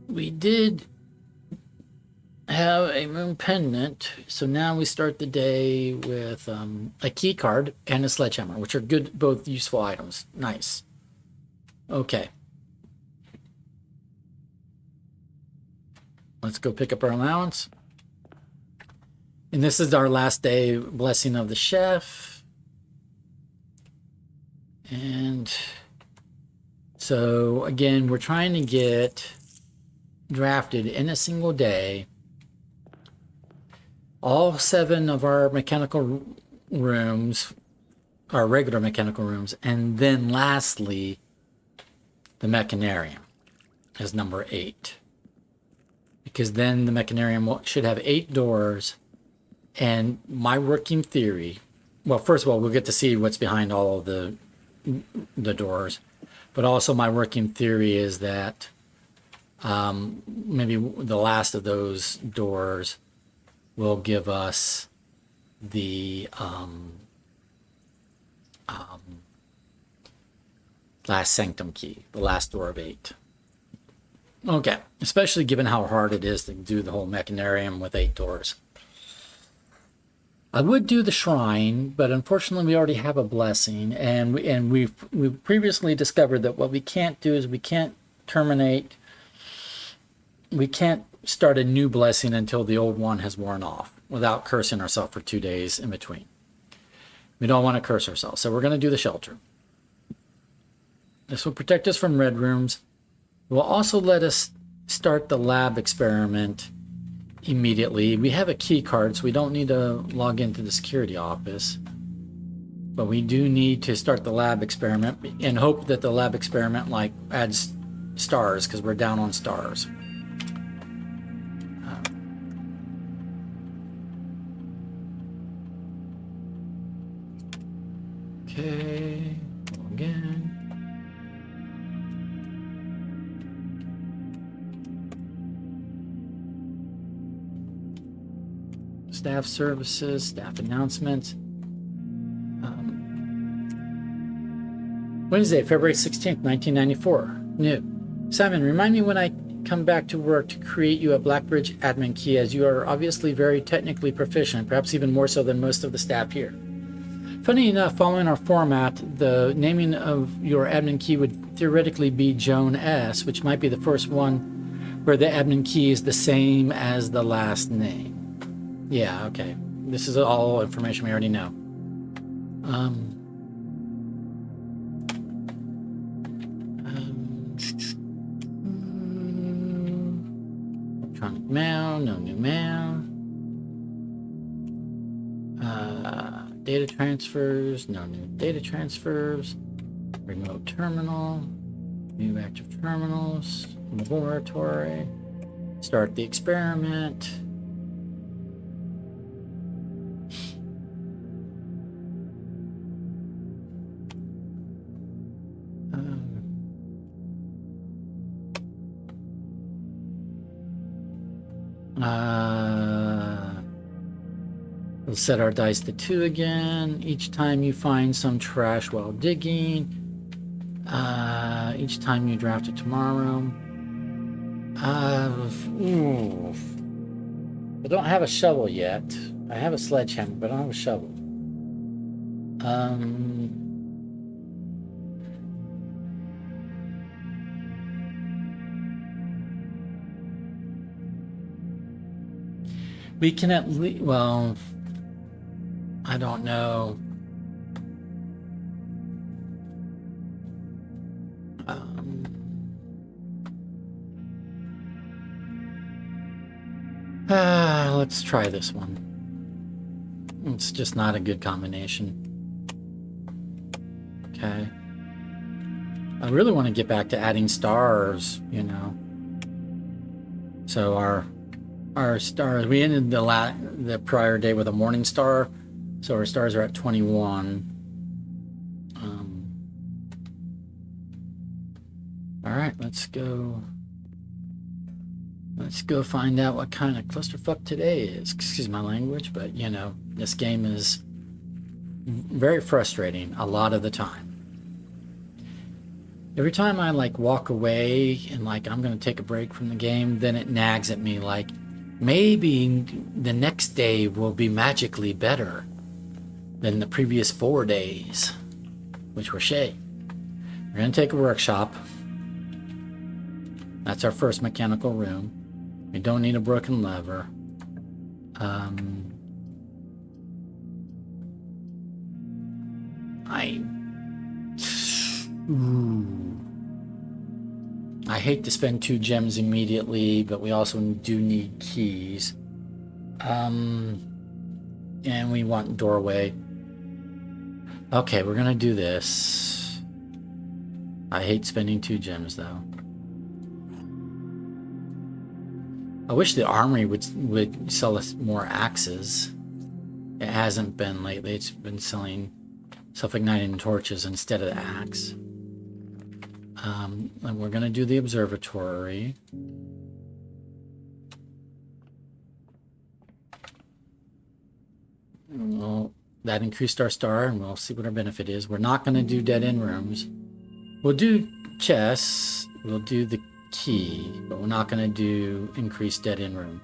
[SPEAKER 1] we did have a room pendant, so now we start the day with a key card and a sledgehammer, which are good, both useful items. Nice. Okay. Let's go pick up our allowance. And this is our last day, blessing of the chef. And so again, we're trying to get drafted in a single day all 7 of our mechanical rooms, our regular mechanical rooms, and then lastly the mechanarium as number 8, because then the mechanarium should have 8 doors. And my working theory, well, first of all, we'll get to see what's behind all of the doors, but also my working theory is that maybe the last of those doors will give us the last sanctum key, the last door of 8. Okay, especially given how hard it is to do the whole mechanarium with 8 doors. I would do the shrine, but unfortunately we already have a blessing, and we've previously discovered that what we can't do is we can't start a new blessing until the old one has worn off without cursing ourselves for 2 days in between. We don't want to curse ourselves, so we're going to do the shelter. This will protect us from red rooms. It will also let us start the lab experiment immediately. We have a key card, so we don't need to log into the security office. But we do need to start the lab experiment and hope that the lab experiment adds stars, because we're down on stars. Okay, again. Staff services, staff announcements. Wednesday, February 16th, 1994. New. Simon, remind me when I come back to work to create you a Blackbridge admin key, as you are obviously very technically proficient, perhaps even more so than most of the staff here. Funny enough, following our format, the naming of your admin key would theoretically be Joan S., which might be the first one where the admin key is the same as the last name. Yeah, okay. This is all information we already know. Electronic mail, no new mail. Data transfers, no new data transfers. Remote terminal, new active terminals, laboratory. Start the experiment. We'll set our dice to 2 again. Each time you find some trash while digging. Each time you draft it tomorrow. Ooh. I don't have a shovel yet. I have a sledgehammer, but I don't have a shovel. We can at least, well, I don't know. Let's try this one. It's just not a good combination. Okay. I really want to get back to adding stars, you know. So our stars, we ended the prior day with a morning star, so our stars are at 21. All right, let's go find out what kind of clusterfuck today is. Excuse my language, but you know, this game is very frustrating a lot of the time. Every time I like walk away and like I'm gonna take a break from the game, then it nags at me like maybe the next day will be magically better than the previous 4 days, which were shit. We're gonna take a workshop. That's our first mechanical room. We don't need a broken lever. I hate to spend 2 gems immediately, but we also do need keys. And we want doorway. Okay, we're gonna do this. I hate spending 2 gems though. I wish the armory would sell us more axes. It hasn't been lately. It's been selling self-igniting torches instead of the axe. And we're gonna do the observatory. Well, that increased our star, and we'll see what our benefit is. We're not gonna do dead-end rooms. We'll do chests. We'll do the key, but we're not gonna do increased dead-end room.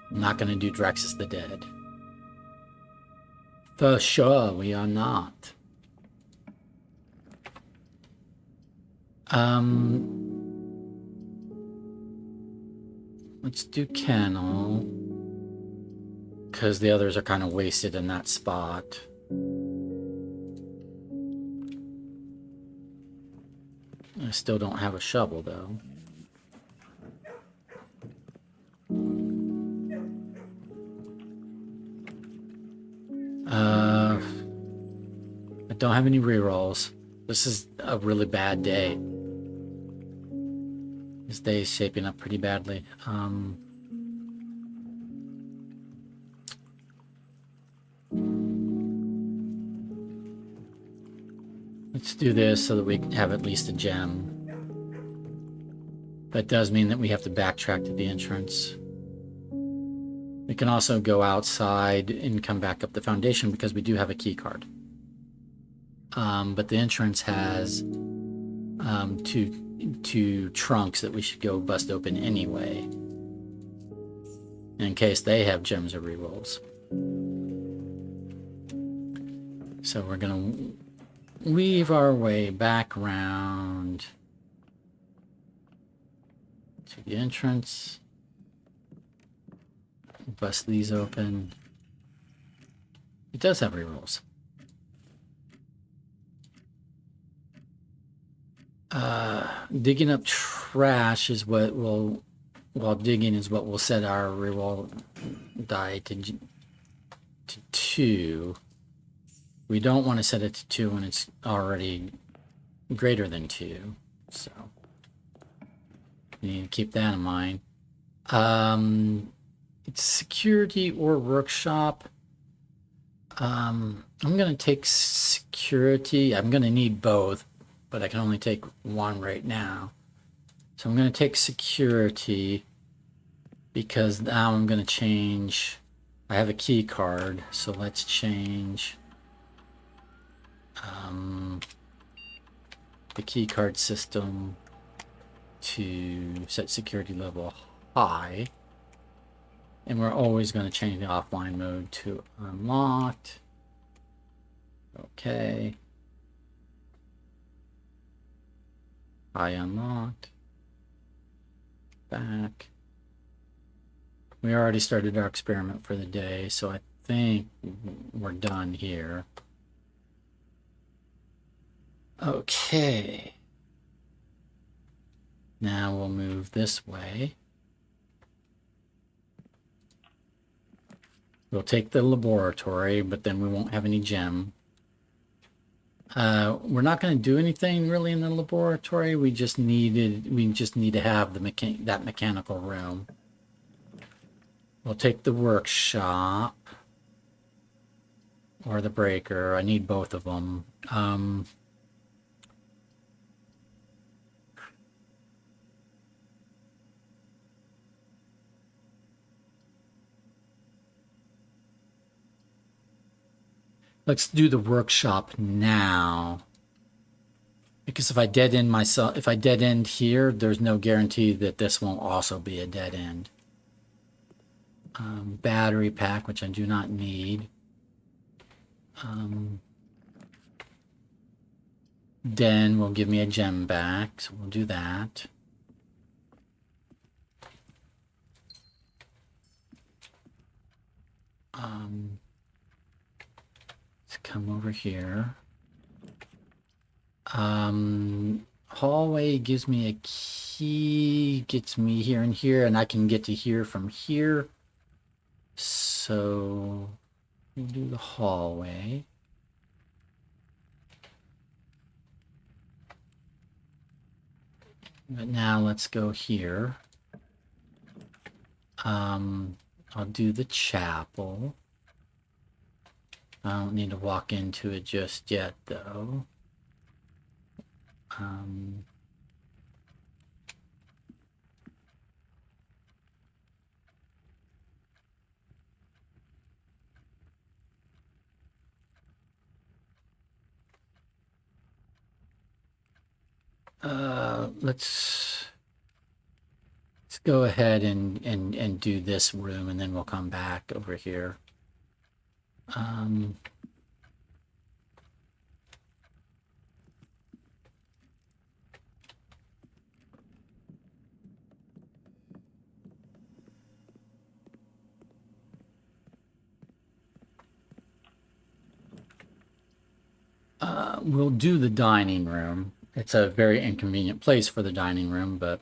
[SPEAKER 1] I'm not gonna do Draxus the Dead. For sure, we are not. Let's do kennel, because the others are kind of wasted in that spot. I still don't have a shovel though. I don't have any rerolls. This is a really bad day. This day is shaping up pretty badly. Let's do this so that we have at least a gem. That does mean that we have to backtrack to the entrance. We can also go outside and come back up the foundation because we do have a key card. But the entrance has two trunks that we should go bust open anyway, in case they have gems or rerolls. So we're gonna weave our way back around to the entrance. Bust these open. It does have rerolls. Digging up trash is what will, while digging is what will set our reroll die to 2. We don't want to set it to 2 when it's already greater than 2. So you need to keep that in mind. It's security or workshop. I'm going to take security. I'm going to need both, but I can only take one right now. So I'm going to take security because now I'm going to change. I have a key card, so let's change the key card system to set security level high. And we're always going to change the offline mode to unlocked. Okay. High unlocked. Back. We already started our experiment for the day, so I think we're done here. Okay. Now we'll move this way. We'll take the laboratory, but then we won't have any gem. We're not going to do anything really in the laboratory. We just need to have that mechanical room. We'll take the workshop or the breaker. I need both of them. Let's do the workshop now. Because if I dead end here, there's no guarantee that this won't also be a dead end. Battery pack, which I do not need. Den will give me a gem back, so we'll do that. Let's come over here. Hallway gives me a key, gets me here and here, and I can get to here from here. So we'll do the hallway. But now let's go here. I'll do the chapel. I don't need to walk into it just yet, though. Let's go ahead and do this room, and then we'll come back over here. We'll do the dining room. It's a very inconvenient place for the dining room, but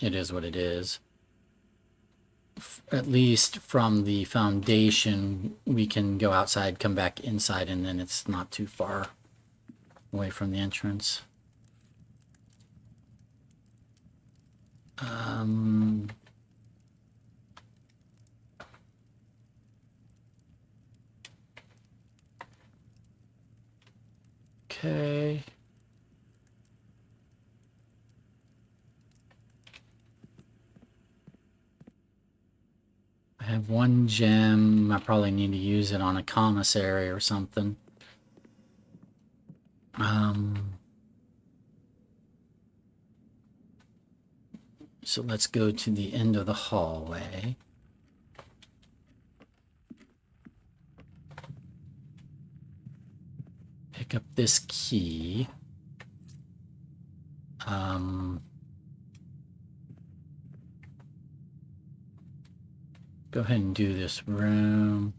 [SPEAKER 1] it is what it is. At least from the foundation, we can go outside, come back inside, and then it's not too far away from the entrance. Okay. I have one gem. I probably need to use it on a commissary or something. So let's go to the end of the hallway. Pick up this key. Go ahead and do this room.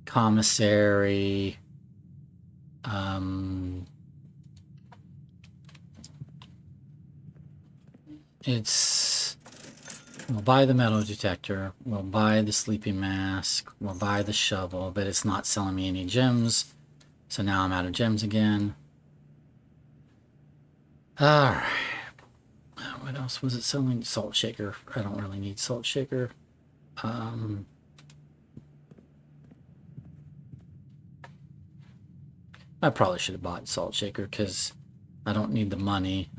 [SPEAKER 1] Commissary. We'll buy the metal detector. We'll buy the sleeping mask. We'll buy the shovel, but it's not selling me any gems. So now I'm out of gems again. Alright. What else was it selling? Salt shaker. I don't really need salt shaker. I probably should have bought salt shaker because I don't need the money.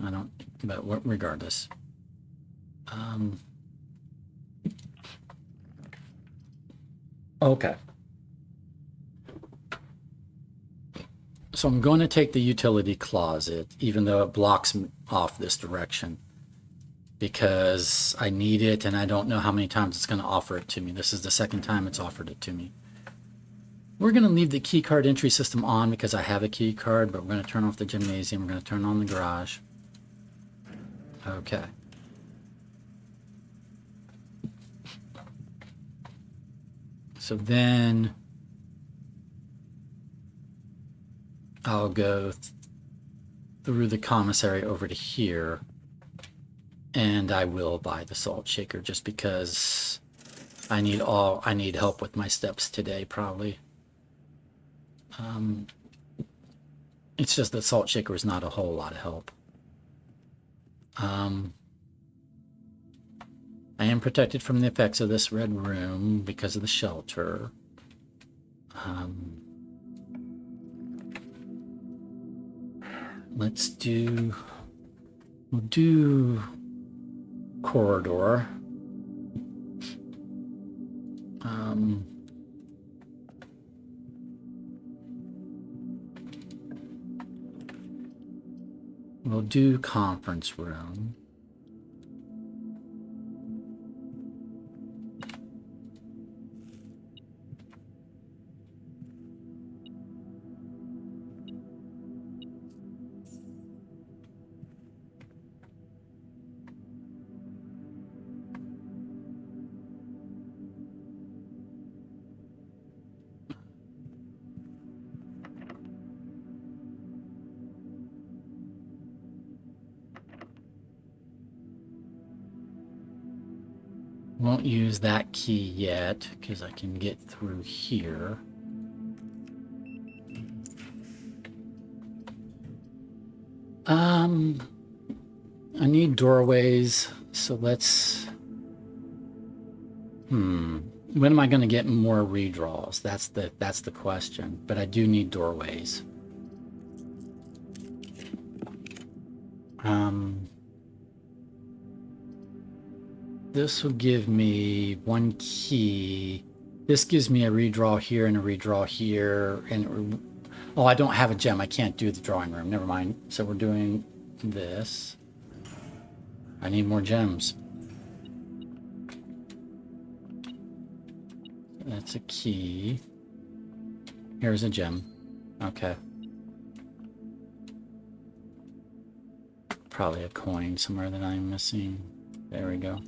[SPEAKER 1] But regardless. Okay. So I'm going to take the utility closet, even though it blocks off this direction. because I need it and I don't know how many times it's going to offer it to me. This is the second time it's offered it to me. We're going to leave the key card entry system on because I have a key card, but we're going to turn off the gymnasium. We're going to turn on the garage. Okay. So then I'll go through the commissary over to here, and I will buy the salt shaker just because I need help with my steps today, probably. It's just that salt shaker is not a whole lot of help. I am protected from the effects of this red room because of the shelter. We'll do corridor. We'll do conference room. Won't use that key yet because I can get through here. I need doorways, so let's... When am I going to get more redraws? That's the question. But I do need doorways. This will give me one key. This gives me a redraw here and a redraw here. And oh, I don't have a gem. I can't do the drawing room. Never mind. So we're doing this. I need more gems. That's a key. Here's a gem. Okay. Probably a coin somewhere that I'm missing. There we go.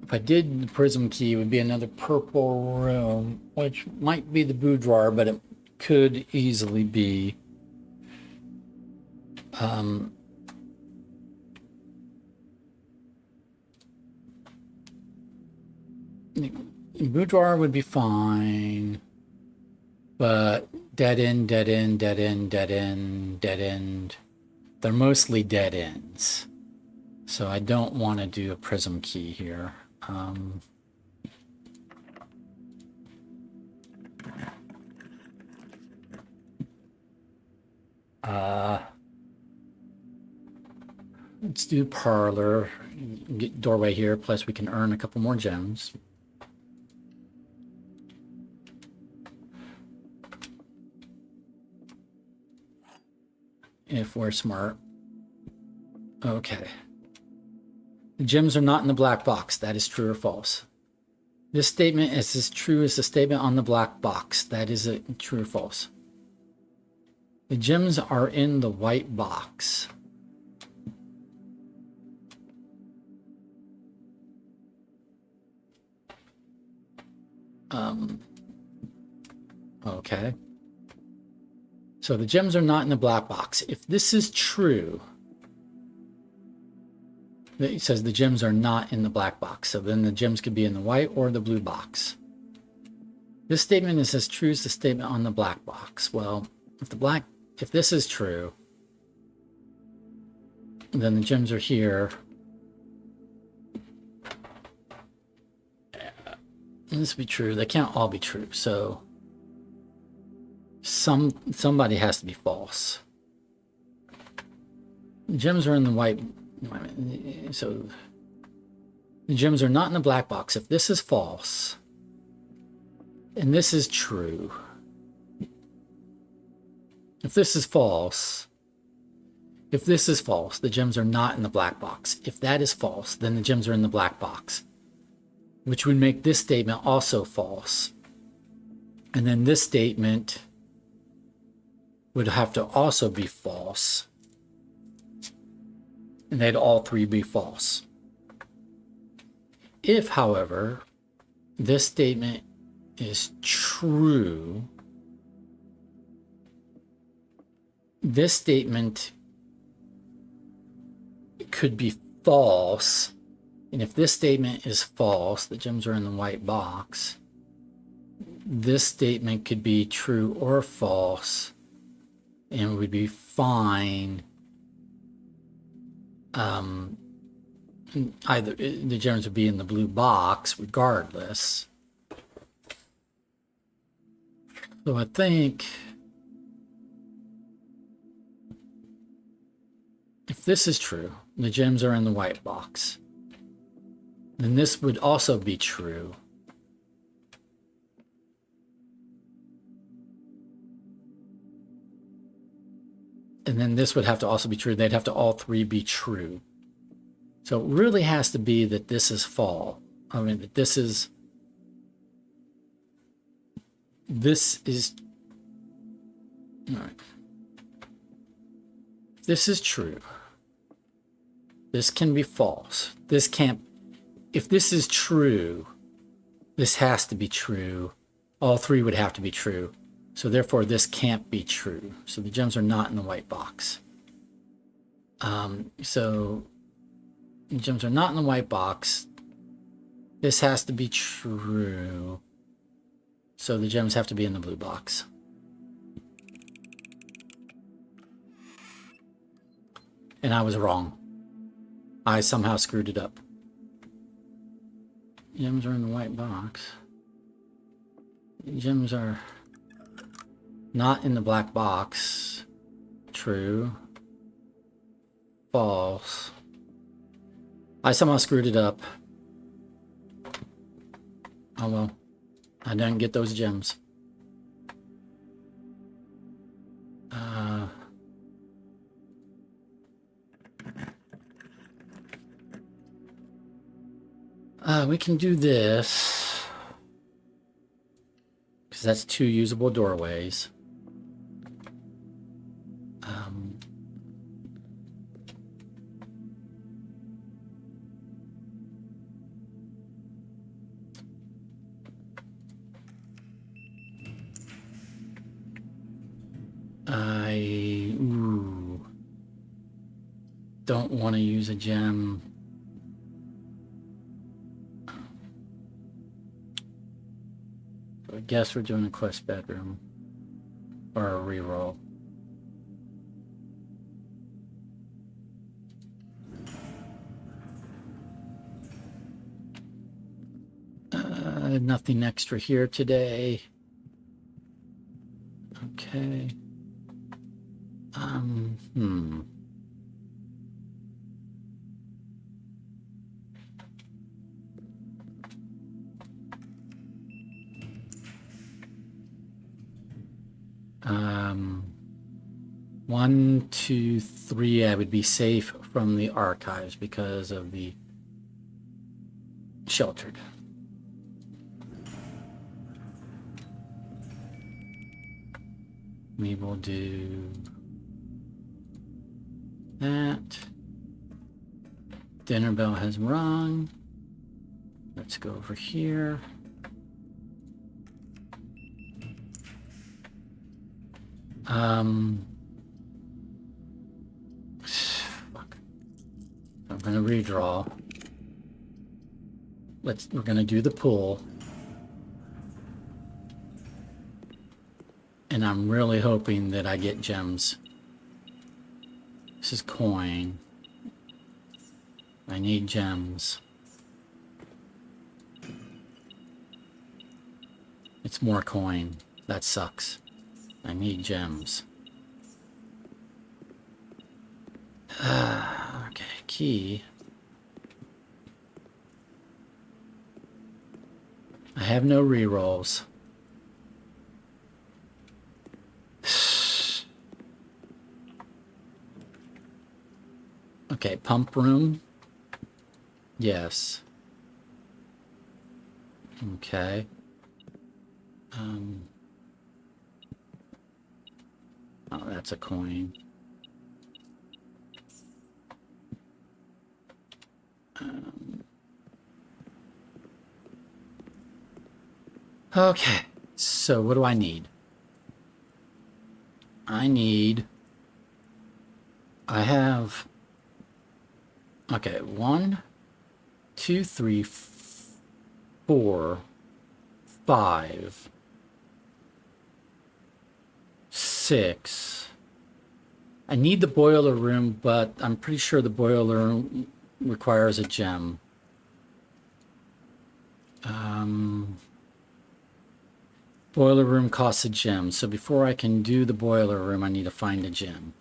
[SPEAKER 1] If I did the prism key, it would be another purple room, which might be the boudoir, but it could easily be boudoir would be fine, but dead end, dead end, dead end, dead end, dead end. They're mostly dead ends. So I don't want to do a prism key here. Let's do parlor, get doorway here, plus we can earn a couple more gems. If we're smart. Okay. The gems are not in the black box. That is true or false. This statement is as true as the statement on the black box. That is a true or false. The gems are in the white box. Okay. So the gems are not in the black box. If this is true, it says the gems are not in the black box. So then the gems could be in the white or the blue box. This statement is as true as the statement on the black box. Well, if this is true, then the gems are here. This would be true. They can't all be true. So somebody has to be false. The gems are in the white. So The gems are not in the black box. If this is false, and this is true, if this is false, the gems are not in the black box. If that is false, then the gems are in the black box, which would make this statement also false. And then this statement would have to also be false. And they'd all three be false. If, however, this statement is true, this statement could be false. And if this statement is false, the gems are in the white box, this statement could be true or false, and would be fine. Either the gems would be in the blue box regardless. So I think if this is true, the gems are in the white box, then this would also be true. And then this would have to also be true. They'd have to all three be true. So it really has to be that this is false. I mean, that this is all right. If this is true, this can be false. This can't. If this is true, this has to be true. All three would have to be true. So therefore, this can't be true. So the gems are not in the white box. So the gems are not in the white box. This has to be true. So the gems have to be in the blue box. And I was wrong. I somehow screwed it up. Gems are in the white box. Gems are not in the black box. True. False. I somehow screwed it up. Oh well. I didn't get those gems. We can do this, because that's two usable doorways. I don't want to use a gem. So I guess we're doing a quest bedroom or a reroll. Nothing extra here today. Okay. One, two, three, I would be safe from the archives because of the sheltered. We will do that. Dinner bell has rung. Let's go over here. Fuck. I'm gonna redraw. We're gonna do the pool. And I'm really hoping that I get gems. This is coin. I need gems. It's more coin. That sucks. I need gems. Okay, key. have no rerolls. Okay, pump room. Yes. Okay. Oh, that's a coin. Okay, so what do I need? I have, okay, 1, 2, 3, 4, 5, 6. I need the boiler room, but I'm pretty sure the boiler room requires a gem. Boiler room costs a gem, so before I can do the boiler room, I need to find a gem.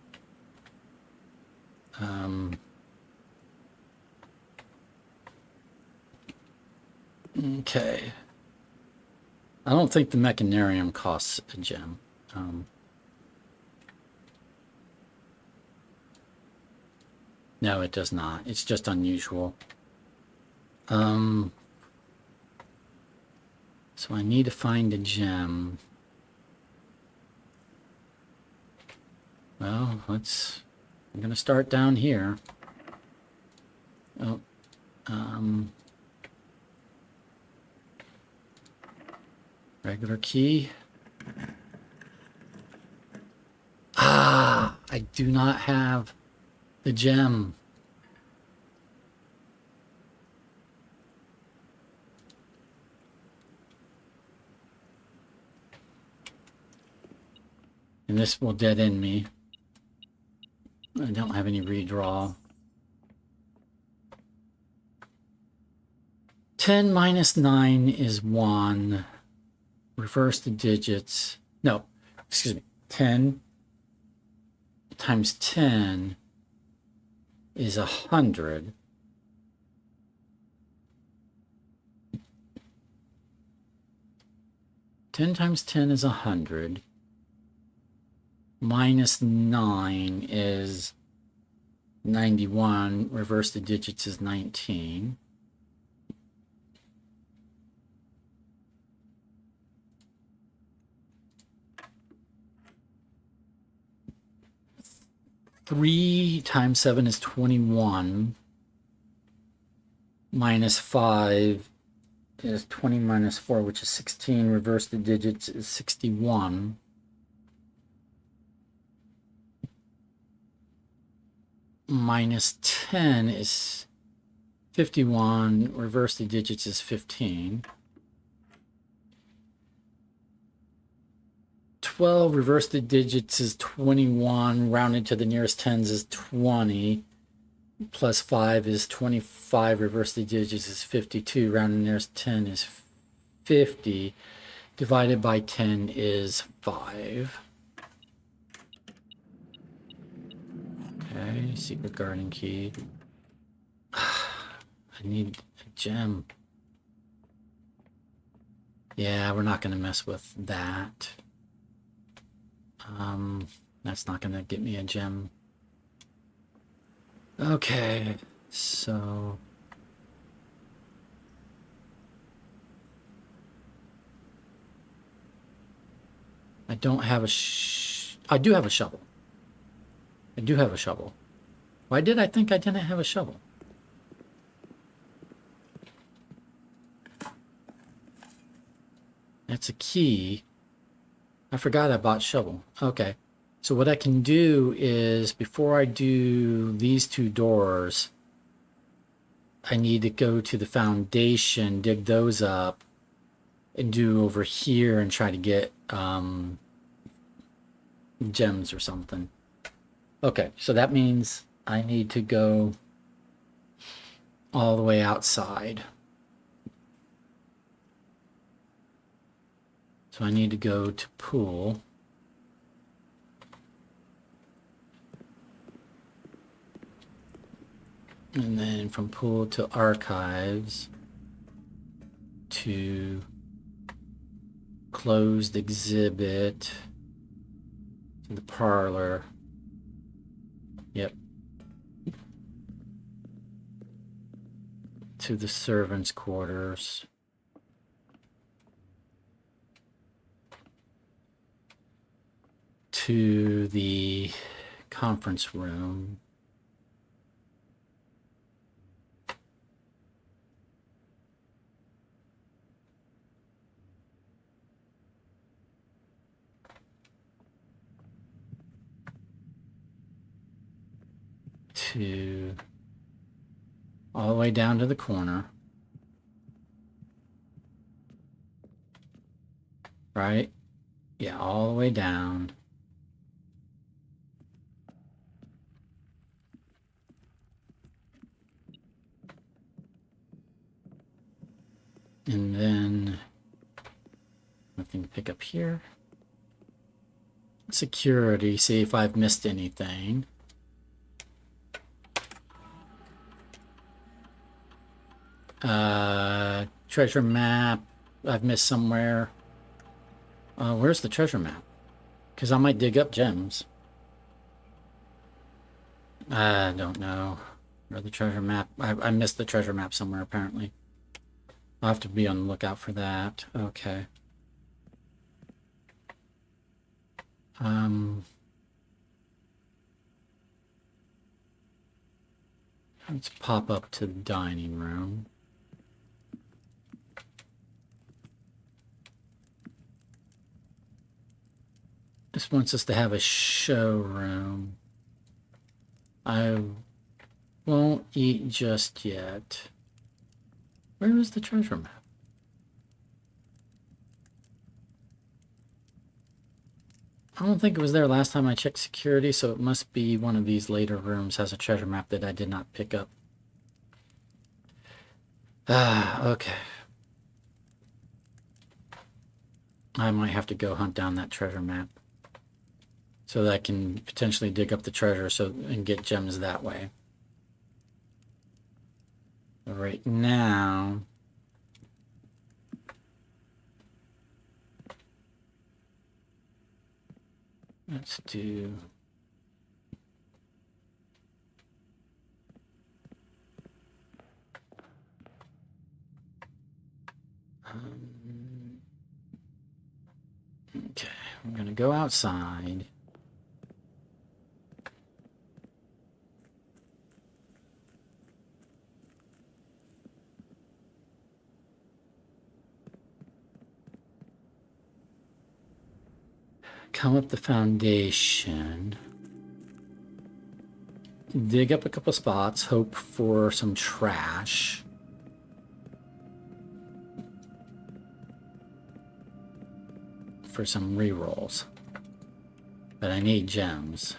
[SPEAKER 1] Okay. I don't think the mechanarium costs a gem. No, it does not. It's just unusual. So I need to find a gem. Well, I'm gonna start down here. Oh, regular key. Ah, I do not have the gem. And this will dead end me. I don't have any redraw. 10 minus 9 is 1. Reverse the digits. No, excuse me. 10 times 10 is 100. Ten times 10 is 100. Minus 9 is 91. Reverse the digits is 19. Three times 7 is 21. Minus 5 is 20 minus 4, which is 16. Reverse the digits is 61. Minus 10 is 51. Reverse the digits is 15. 12. Reverse the digits is 21. Rounded to the nearest tens is 20. Plus 5 is 25. Reverse the digits is 52. Rounded to the nearest 10 is 50. Divided by 10 is 5. Okay, secret garden key. I need a gem. Yeah, we're not going to mess with that. That's not going to get me a gem. Okay, so... I don't have a I do have a shovel. I do have a shovel. Why did I think I didn't have a shovel? That's a key. I forgot I bought shovel. Okay. So what I can do is, before I do these two doors, I need to go to the foundation, dig those up, and do over here and try to get gems or something. Okay, so that means I need to go all the way outside. So I need to go to pool. And then from pool to archives to closed exhibit. To the parlor. Yep. To the servants' quarters. To the conference room. To all the way down to the corner. Right? Yeah, all the way down. And then nothing to pick up here. Security, see if I've missed anything. Treasure map, I've missed somewhere. Where's the treasure map? Because I might dig up gems. I don't know. Where the treasure map? I missed the treasure map somewhere apparently. I'll have to be on the lookout for that. Okay. Let's pop up to the dining room. This wants us to have a showroom. I won't eat just yet. Where is the treasure map? I don't think it was there last time I checked security, so it must be one of these later rooms has a treasure map that I did not pick up. Okay. I might have to go hunt down that treasure map so that I can potentially dig up the treasure and get gems that way. But right now, let's do okay, I'm gonna go outside. Come up the foundation. Dig up a couple spots, hope for some trash. For some rerolls. But I need gems.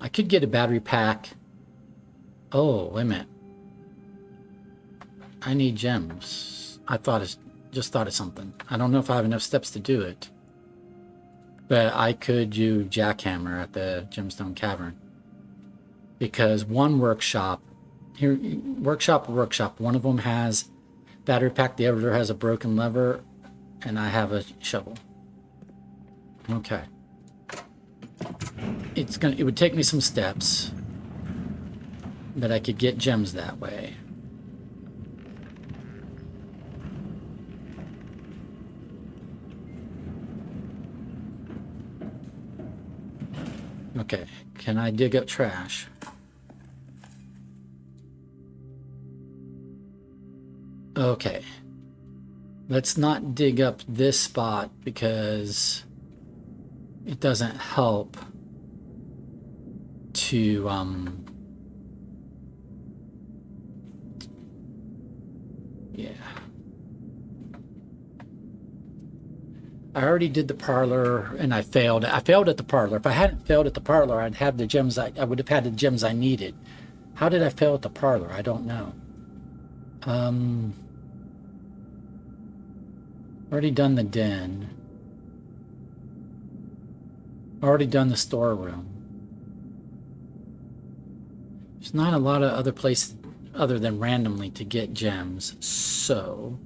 [SPEAKER 1] I could get a battery pack. Oh, wait a minute. I need gems. Just thought of something. I don't know if I have enough steps to do it. But I could do jackhammer at the Gemstone Cavern. Because one workshop, workshop, one of them has battery pack, the other has a broken lever, and I have a shovel. Okay. It would take me some steps, but I could get gems that way. Okay, can I dig up trash? Okay. Let's not dig up this spot because it doesn't help to yeah. I already did the parlor and I failed. I failed at the parlor. If I hadn't failed at the parlor, I'd have the gems. I would have had the gems I needed. How did I fail at the parlor? I don't know. Already done the den. Already done the storeroom. There's not a lot of other places other than randomly to get gems, so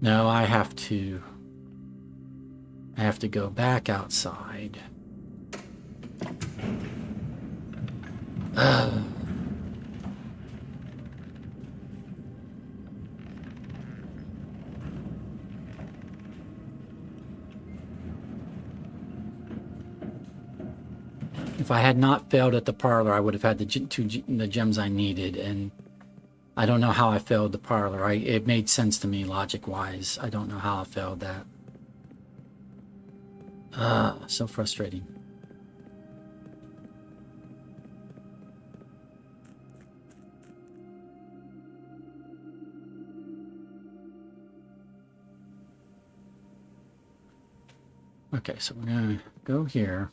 [SPEAKER 1] No, I have to go back outside. If I had not failed at the parlor, I would have had the the gems I needed, and I don't know how I failed the parlor. It made sense to me logic-wise. I don't know how I failed that. So frustrating. Okay, so we're gonna go here.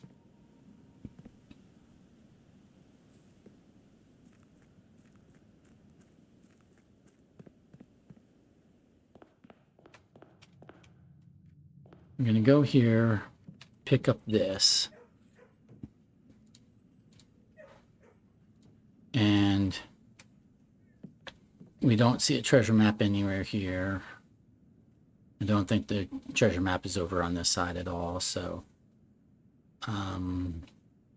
[SPEAKER 1] I'm gonna go here, pick up this. And we don't see a treasure map anywhere here. I don't think the treasure map is over on this side at all, so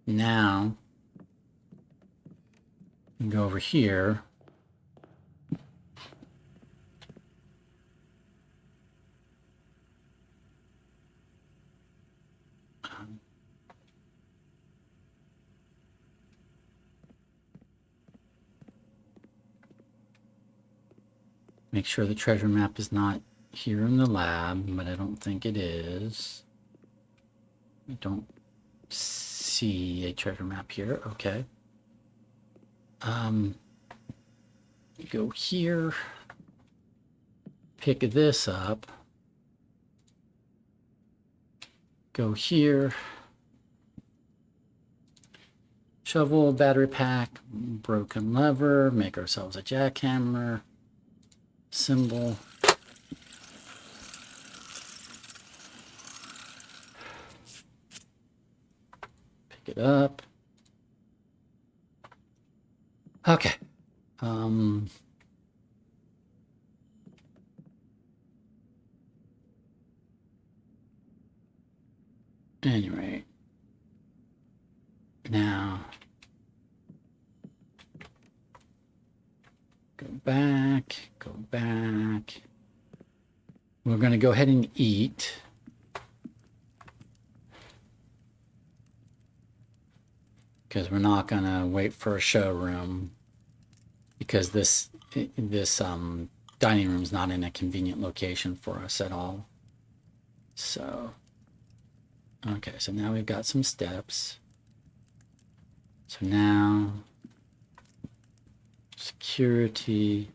[SPEAKER 1] now we can go over here. Make sure the treasure map is not here in the lab, but I don't think it is. I don't see a treasure map here. Okay. Go here. Pick this up. Go here. Shovel, battery pack, broken lever, make ourselves a jackhammer. Symbol. Pick it up. Okay. Anyway. Now. Go back, go back. We're going to go ahead and eat. Because we're not going to wait for a showroom. Because this dining room is not in a convenient location for us at all. So, okay, so now we've got some steps. So now, security,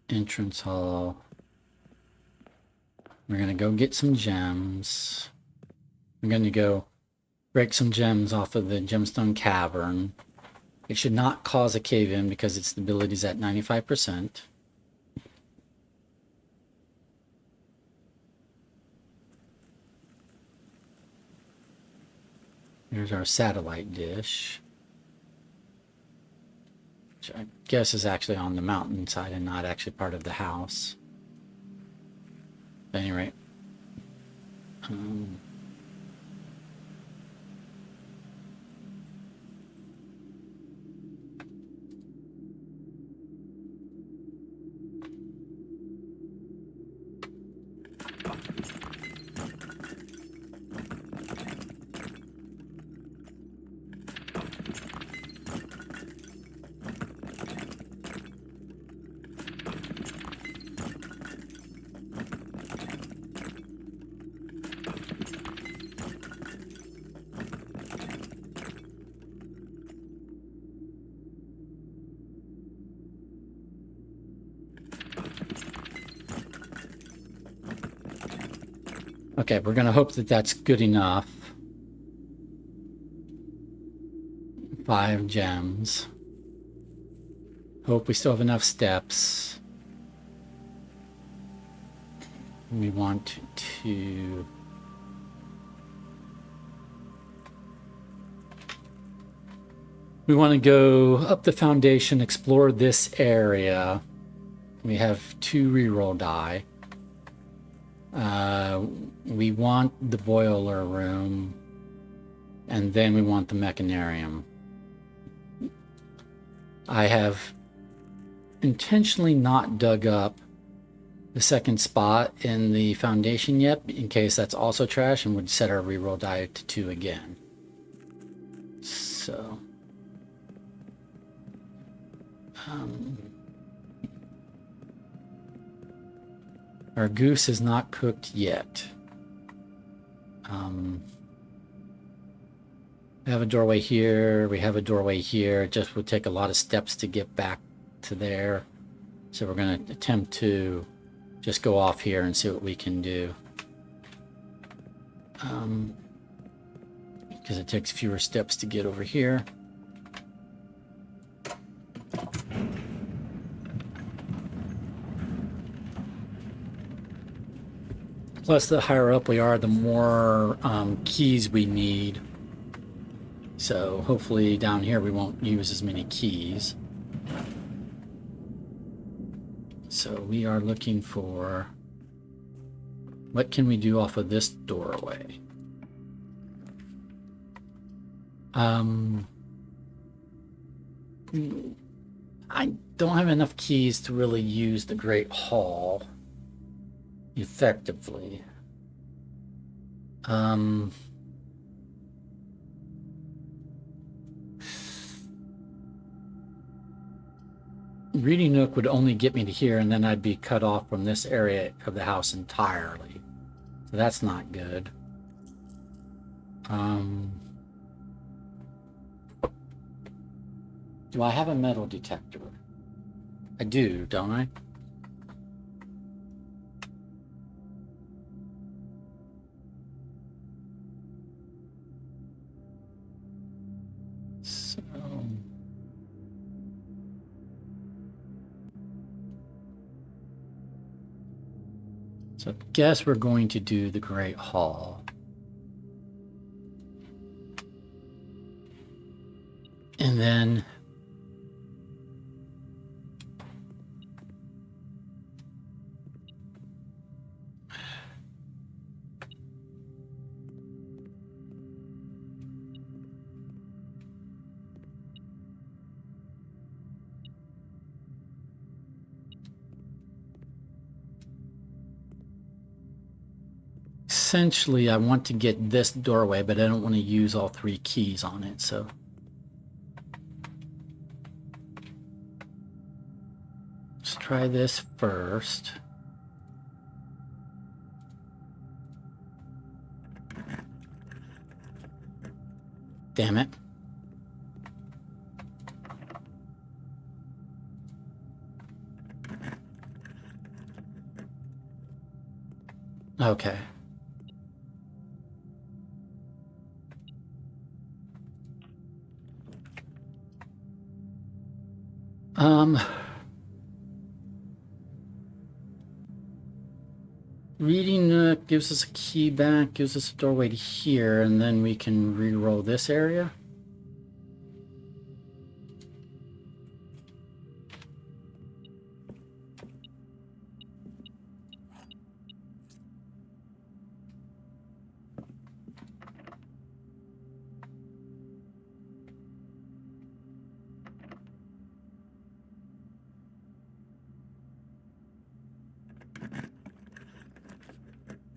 [SPEAKER 1] entrance hall. We're going to go get some gems. I'm going to go break some gems off of the gemstone cavern. It should not cause a cave-in because its stability is at 95%. Here's our satellite dish, which I guess is actually on the mountainside and not actually part of the house. At any rate, okay, we're going to hope that that's good enough. 5 gems. Hope we still have enough steps. We want to... We want to go up the foundation, explore this area. We have 2 reroll die. We want the boiler room, and then we want the mechanarium. I have intentionally not dug up the second spot in the foundation yet, in case that's also trash, and would set our reroll die to 2 again. So... our goose is not cooked yet. We have a doorway here. We have a doorway here. It just would take a lot of steps to get back to there. So we're going to attempt to just go off here and see what we can do. Because it takes fewer steps to get over here. Plus, the higher up we are, the more keys we need. So hopefully down here we won't use as many keys. So we are looking for... what can we do off of this doorway? I don't have enough keys to really use the Great Hall effectively. Reading Nook would only get me to here, and then I'd be cut off from this area of the house entirely. So that's not good. Do I have a metal detector? I do, don't I? So I guess we're going to do the Great Hall. And then essentially, I want to get this doorway, but I don't want to use all 3 keys on it, so... let's try this first. Damn it. Okay. Reading Nook gives us a key back, gives us a doorway to here, and then we can re-roll this area.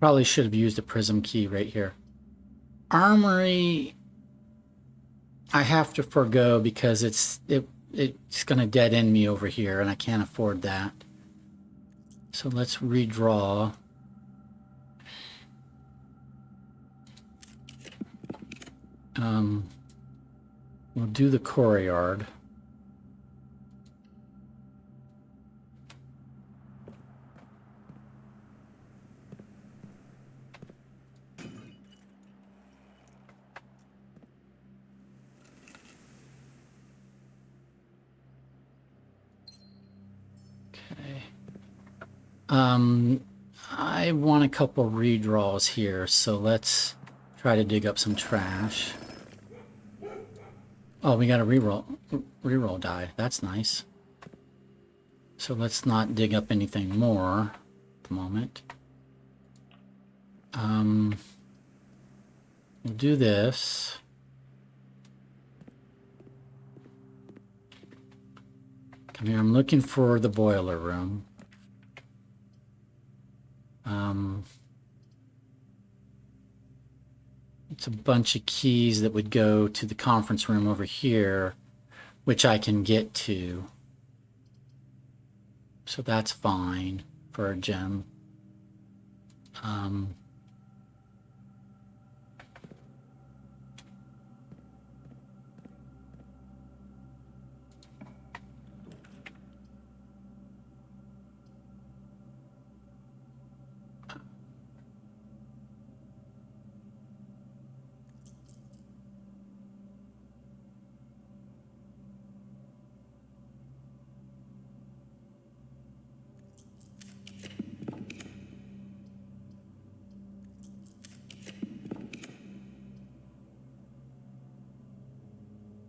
[SPEAKER 1] Probably should have used a prism key right here. Armory, I have to forgo because it's going to dead end me over here, and I can't afford that. So let's redraw. We'll do the courtyard. I want a couple redraws here, so let's try to dig up some trash. Oh, we got a reroll die. That's nice. So let's not dig up anything more at the moment. We'll do this. Come here, I'm looking for the boiler room. It's a bunch of keys that would go to the conference room over here, which I can get to. So that's fine for a gem.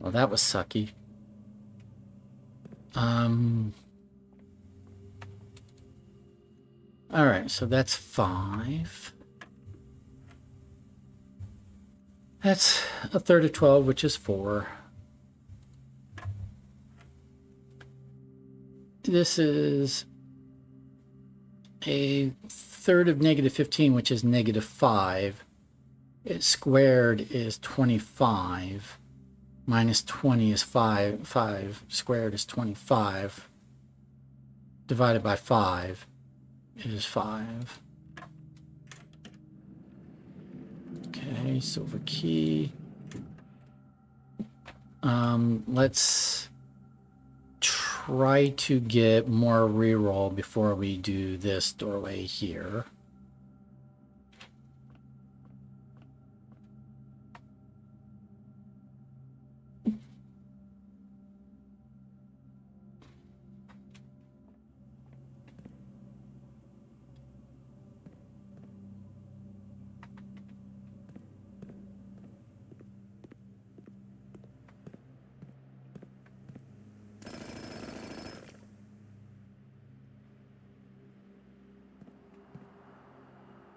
[SPEAKER 1] Well, that was sucky. All right, so that's 5. That's a third of 12, which is 4. This is a third of negative 15, which is negative 5. It squared is 25. Minus 20 is 5. 5 squared is 25. Divided by 5 is 5. Okay, silver key. Let's try to get more reroll before we do this doorway here.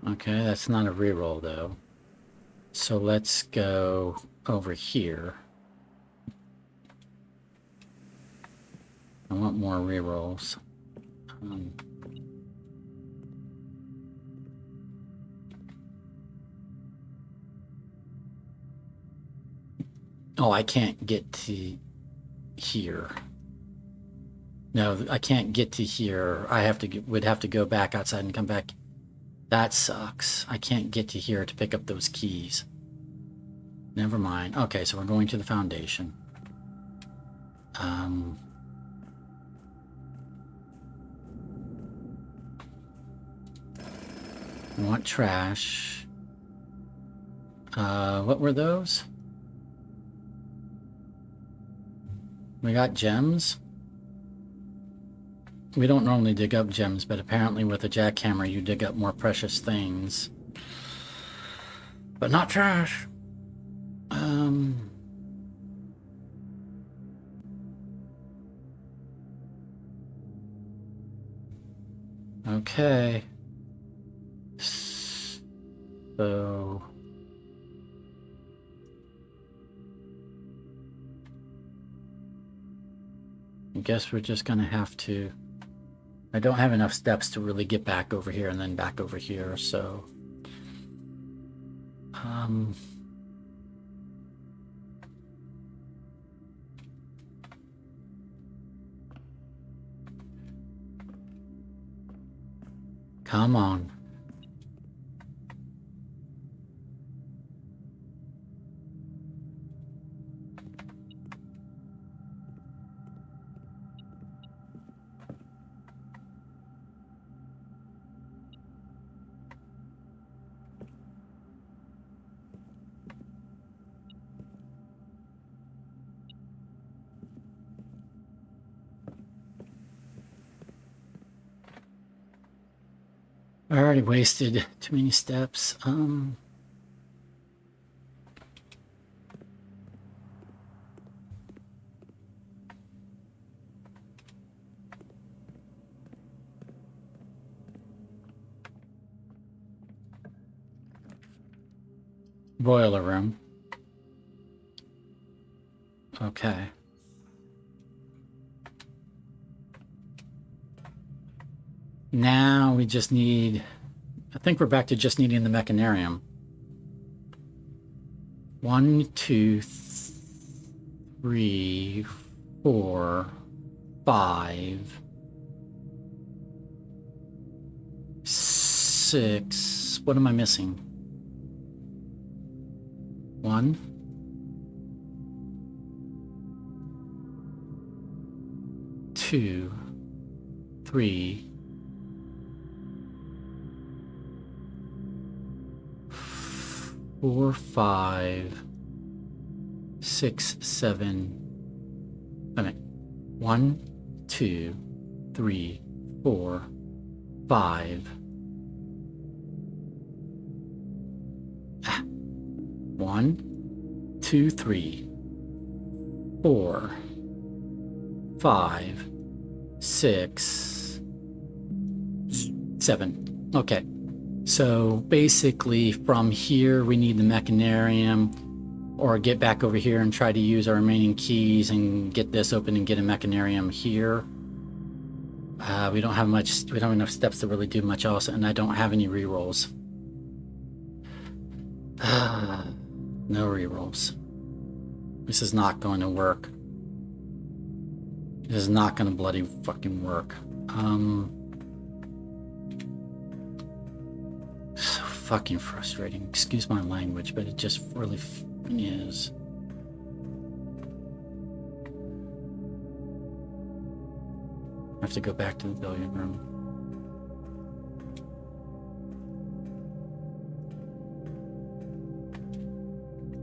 [SPEAKER 1] Okay, that's not a reroll though. So let's go over here. I want more rerolls. Oh, I can't get to here. No, I can't get to here. I would have to go back outside and come back. That sucks. I can't get to here to pick up those keys. Never mind. Okay, so we're going to the foundation. I want trash. What were those? We got gems. We don't normally dig up gems, but apparently with a jackhammer you dig up more precious things. But not trash. Okay. So... I guess we're just gonna have to... I don't have enough steps to really get back over here and then back over here, so... Come on. I already wasted too many steps. Boiler room. Okay. Now we just need, I think we're back to just needing the mechanarium. 1, 2, 3, 4, 5, 6. What am I missing? 1, 2, 3, 4, 5, 6, 7. Wait a minute. 1, 2, 3, 4, 5. 1, 2, 3, 4, 5, 6, 7. Okay. So basically from here we need the mechanarium, or get back over here and try to use our remaining keys and get this open and get a mechanarium here. We don't have enough steps to really do much else, and I don't have any rerolls. No rerolls. This is not going to work. This is not going to bloody fucking work. So fucking frustrating. Excuse my language, but it just really is. I have to go back to the billiard room.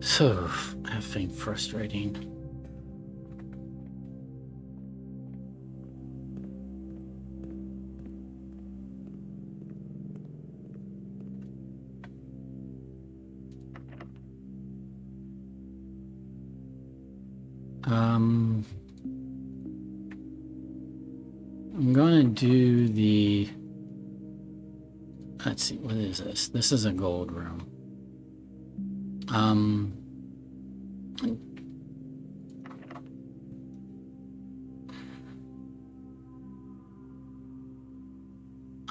[SPEAKER 1] So effing frustrating. I'm gonna do the, let's see, what is this? This is a gold room.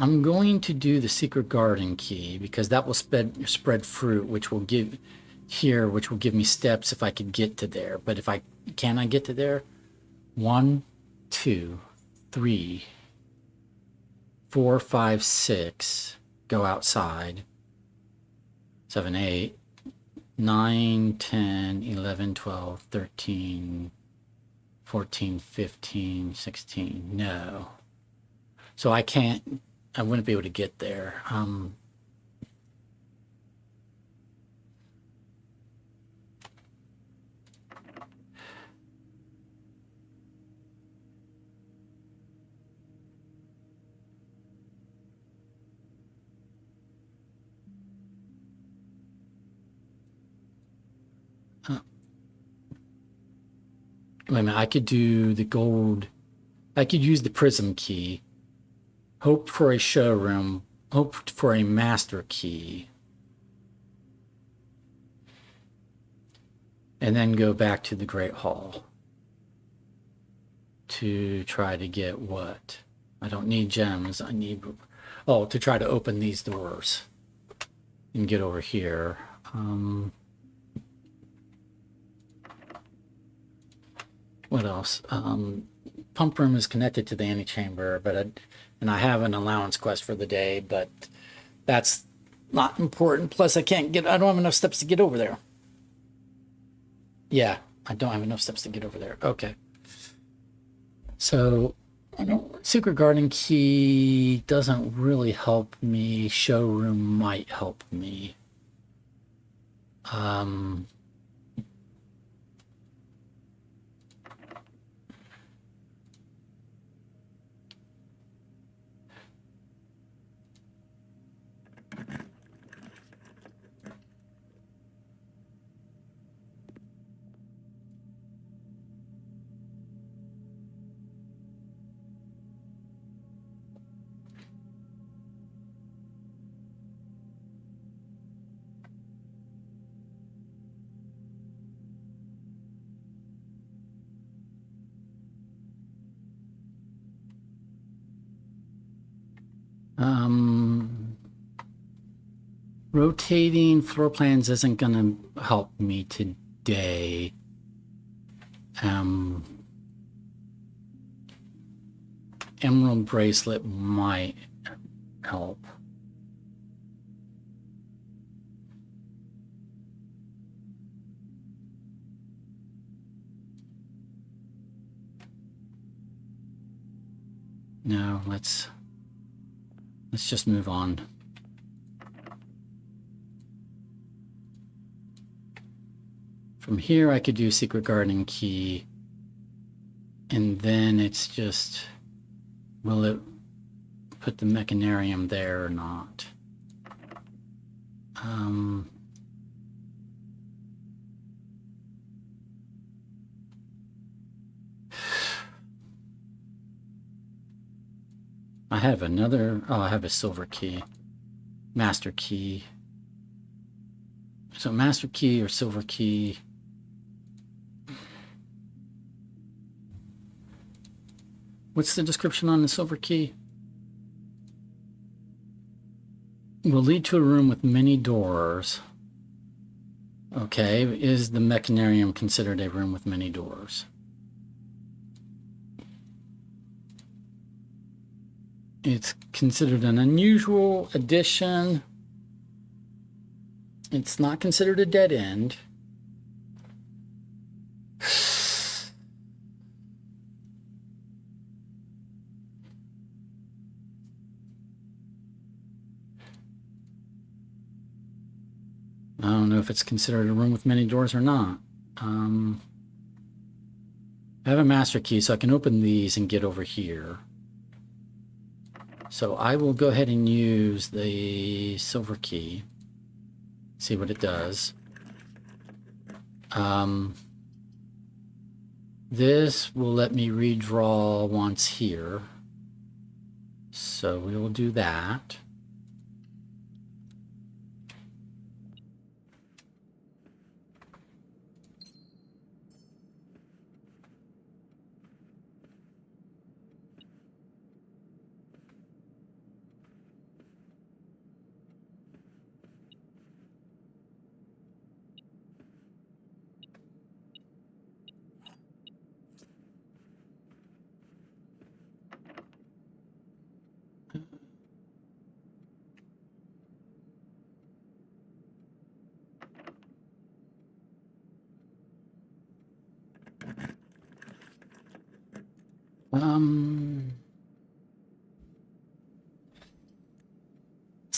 [SPEAKER 1] I'm going to do the secret garden key because that will spread fruit, which will give me steps if I could get to there. But if can I get to there? 1, 2, 3, 4, 5, 6. Go outside. 7, 8, 9, 10, 11, 12, 13, 14, 15, 16. No. So I wouldn't be able to get there. Wait a minute, I could do the gold. I could use the prism key. Hope for a showroom. Hope for a master key. And then go back to the Great Hall. To try to get what? I don't need gems. I need... Oh, to try to open these doors. And get over here. What else? Pump room is connected to the antechamber, but and I have an allowance quest for the day, but that's not important. Plus, I don't have enough steps to get over there. Yeah, I don't have enough steps to get over there. Okay. So, secret garden key doesn't really help me. Showroom might help me. Rotating floor plans isn't gonna help me today. Emerald bracelet might help. No, let's just move on. From here, I could do secret garden key, and then it's just, will it put the mechanarium there or not? I have another, oh, I have a silver key, master key. So master key or silver key. What's the description on the silver key? Will lead to a room with many doors. Okay, is the mechanarium considered a room with many doors? It's considered an unusual addition. It's not considered a dead end. I don't know if it's considered a room with many doors or not. I have a master key, so I can open these and get over here. So I will go ahead and use the silver key. See what it does. This will let me redraw once here. So we will do that.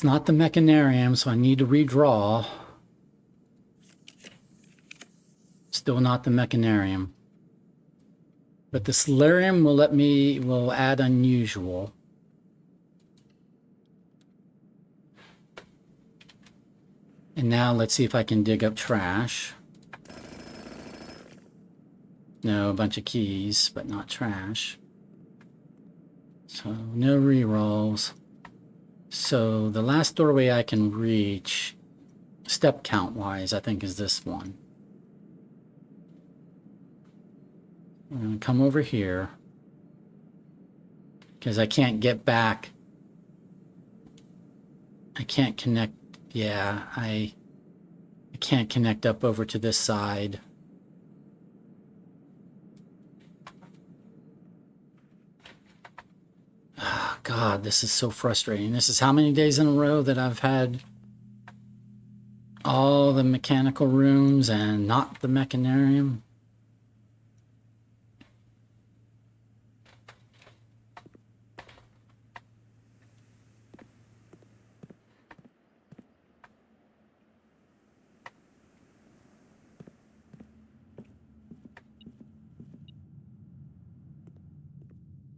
[SPEAKER 1] It's not the mechanarium, so I need to redraw. Still not the mechanarium. But the solarium will add unusual. And now let's see if I can dig up trash. No, a bunch of keys, but not trash. So no rerolls. So the last doorway I can reach, step count wise, I think is this one. I'm going to come over here because I can't get back. I can't connect. Yeah, I can't connect up over to this side. Oh, God, this is so frustrating. This is how many days in a row that I've had all the mechanical rooms and not the mechanarium.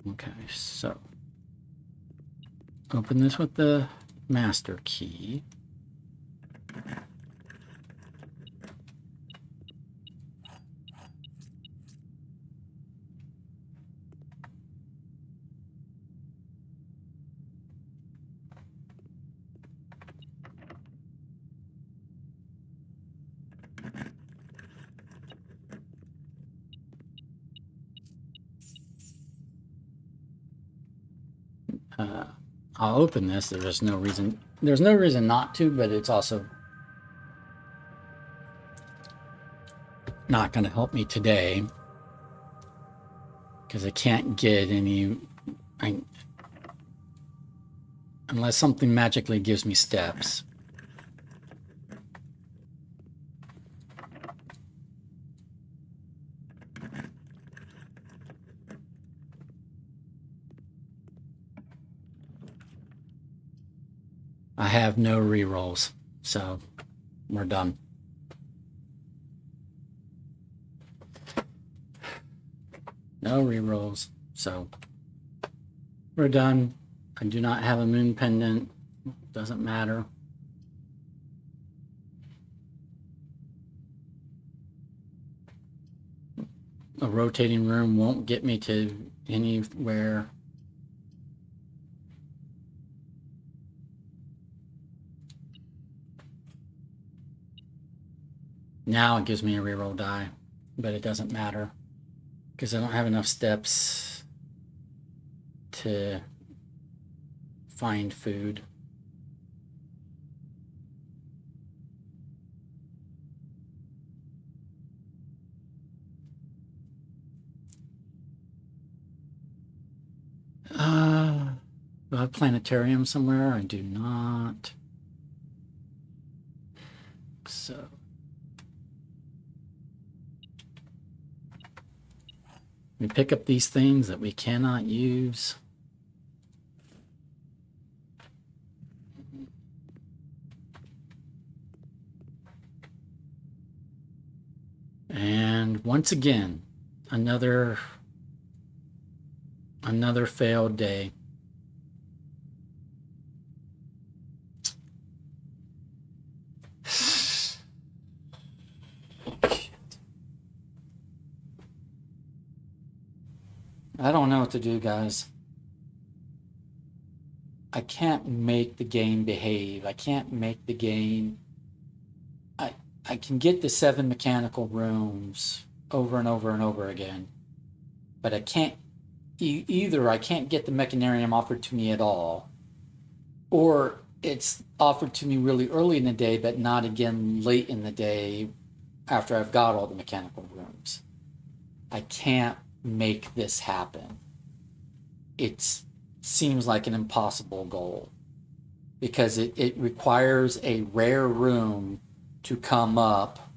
[SPEAKER 1] Okay, so open this with the master key. I'll open this. There's no reason not to, but it's also not going to help me today because I can't get any, unless something magically gives me steps. I have no rerolls, so we're done. No rerolls, so we're done. I do not have a moon pendant. Doesn't matter. A rotating room won't get me to anywhere. Now it gives me a reroll die, but it doesn't matter because I don't have enough steps to find food. Do I have a planetarium somewhere? I do not. So we pick up these things that we cannot use. And once again, another failed day. I don't know what to do, guys. I can't make the game behave. I can't make the game... I can get the 7 mechanical rooms over and over and over again, but I can't... Either I can't get the mechanarium offered to me at all, or it's offered to me really early in the day, but not again late in the day after I've got all the mechanical rooms. I can't make this happen. It seems like an impossible goal because it requires a rare room to come up.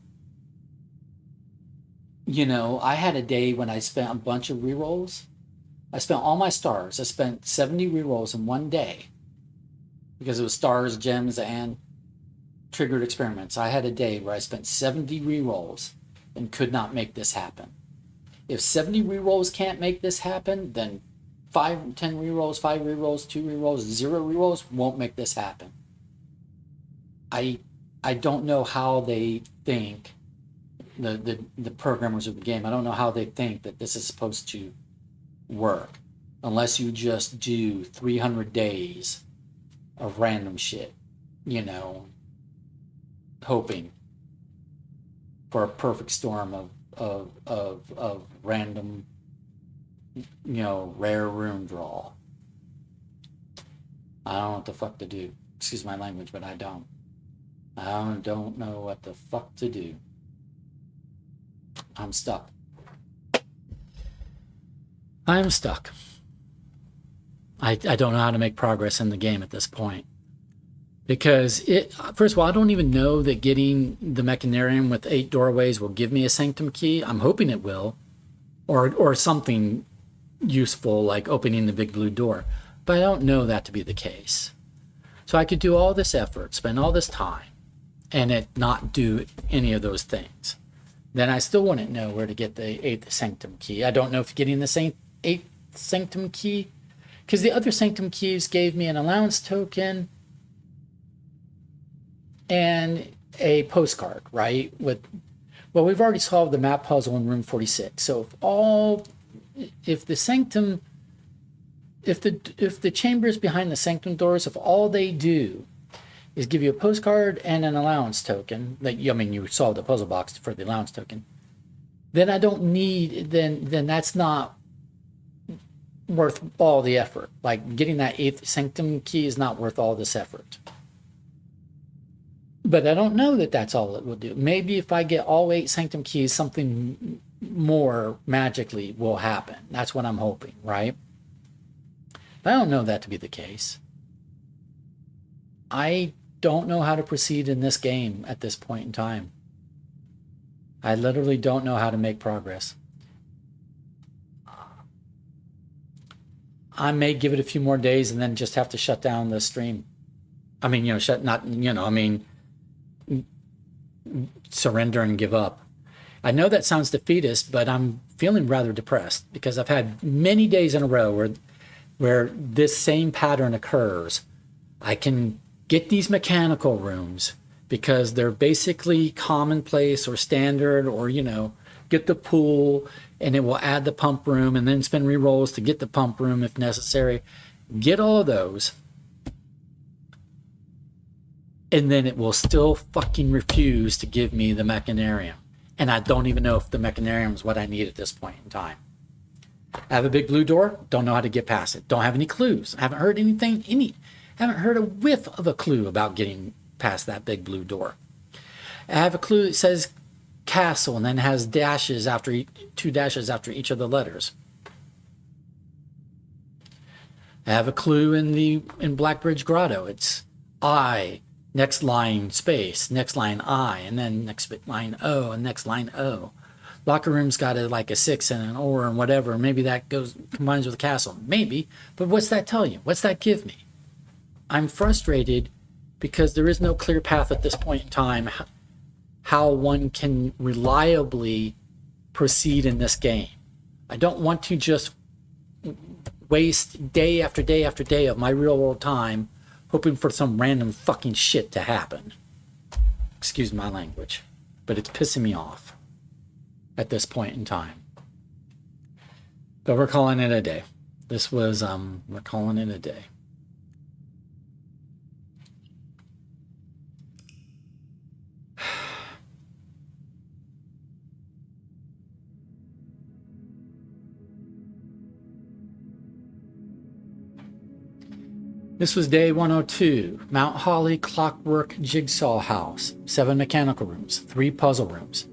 [SPEAKER 1] You know, I had a day when I spent a bunch of rerolls. I spent all my stars. I spent 70 rerolls in one day because it was stars, gems, and triggered experiments. I had a day where I spent 70 rerolls and could not make this happen. If 70 rerolls can't make this happen, then 5, 10 rerolls, 5 rerolls, 2 rerolls, 0 rerolls won't make this happen. I don't know how they think, the programmers of the game, I don't know how they think that this is supposed to work unless you just do 300 days of random shit, you know, hoping for a perfect storm of random, you know, rare room draw. I don't know what the fuck to do. Excuse my language, but I don't know what the fuck to do. I'm stuck. I'm stuck. I don't know how to make progress in the game at this point. Because first of all, I don't even know that getting the mechanarium with 8 doorways will give me a sanctum key. I'm hoping it will. Or something useful like opening the big blue door. But I don't know that to be the case. So I could do all this effort, spend all this time, and it not do any of those things. Then I still wouldn't know where to get the 8th sanctum key. I don't know if getting the 8th sanctum key, because the other sanctum keys gave me an allowance token and a postcard, right? Well, we've already solved the map puzzle in room 46. So if the chambers behind the sanctum doors, if all they do is give you a postcard and an allowance token, you solved the puzzle box for the allowance token, then I don't need, then that's not worth all the effort. Like getting that 8th sanctum key is not worth all this effort. But I don't know that that's all it will do. Maybe if I get all 8 sanctum keys, something more magically will happen. That's what I'm hoping, right? But I don't know that to be the case. I don't know how to proceed in this game at this point in time. I literally don't know how to make progress. I may give it a few more days and then just have to shut down the stream. I mean, surrender and give up. I know that sounds defeatist, but I'm feeling rather depressed because I've had many days in a row where this same pattern occurs. I can get these mechanical rooms because they're basically commonplace or standard, or, get the pool and it will add the pump room and then spend rerolls to get the pump room if necessary. Get all of those. And then it will still fucking refuse to give me the mechanarium. And I don't even know if the mechanarium is what I need at this point in time. I have a big blue door. Don't know how to get past it. Don't have any clues. I haven't heard haven't heard a whiff of a clue about getting past that big blue door. I have a clue that says castle and then has dashes after 2 dashes after each of the letters. I have a clue in Blackbridge Grotto. It's I, next line space, next line I, and then next line O, and next line O. Locker room's got a 6 and an or and whatever. Maybe that combines with a castle. Maybe, but what's that tell you? What's that give me? I'm frustrated because there is no clear path at this point in time how one can reliably proceed in this game. I don't want to just waste day after day after day of my real world time hoping for some random fucking shit to happen. Excuse my language, but it's pissing me off at this point in time. But we're calling it a day. We're calling it a day. This was day 102, Mount Holly Clockwork Jigsaw House, 7 mechanical rooms, 3 puzzle rooms.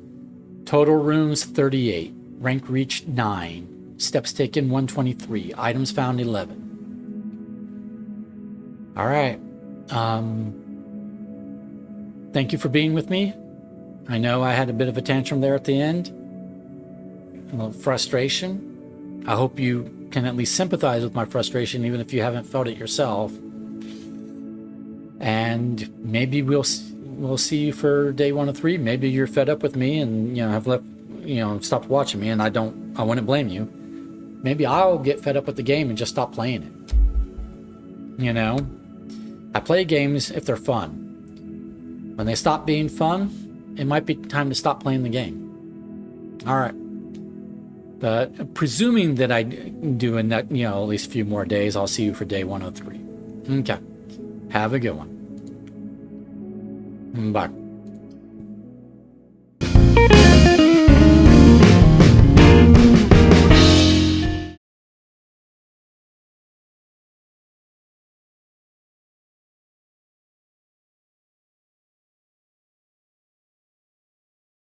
[SPEAKER 1] Total rooms 38, rank reached 9, steps taken 123, items found 11. All right. Thank you for being with me. I know I had a bit of a tantrum there at the end, a little frustration. I hope you can at least sympathize with my frustration, even if you haven't felt it yourself. And maybe we'll see you for day 103. Maybe you're fed up with me and have left, stopped watching me, and I wouldn't blame you. Maybe I'll get fed up with the game and just stop playing it. I play games if they're fun. When they stop being fun, it might be time to stop playing the game. All right. But presuming that I do in that, at least a few more days, I'll see you for day 103. Okay. Have a good one. Bye.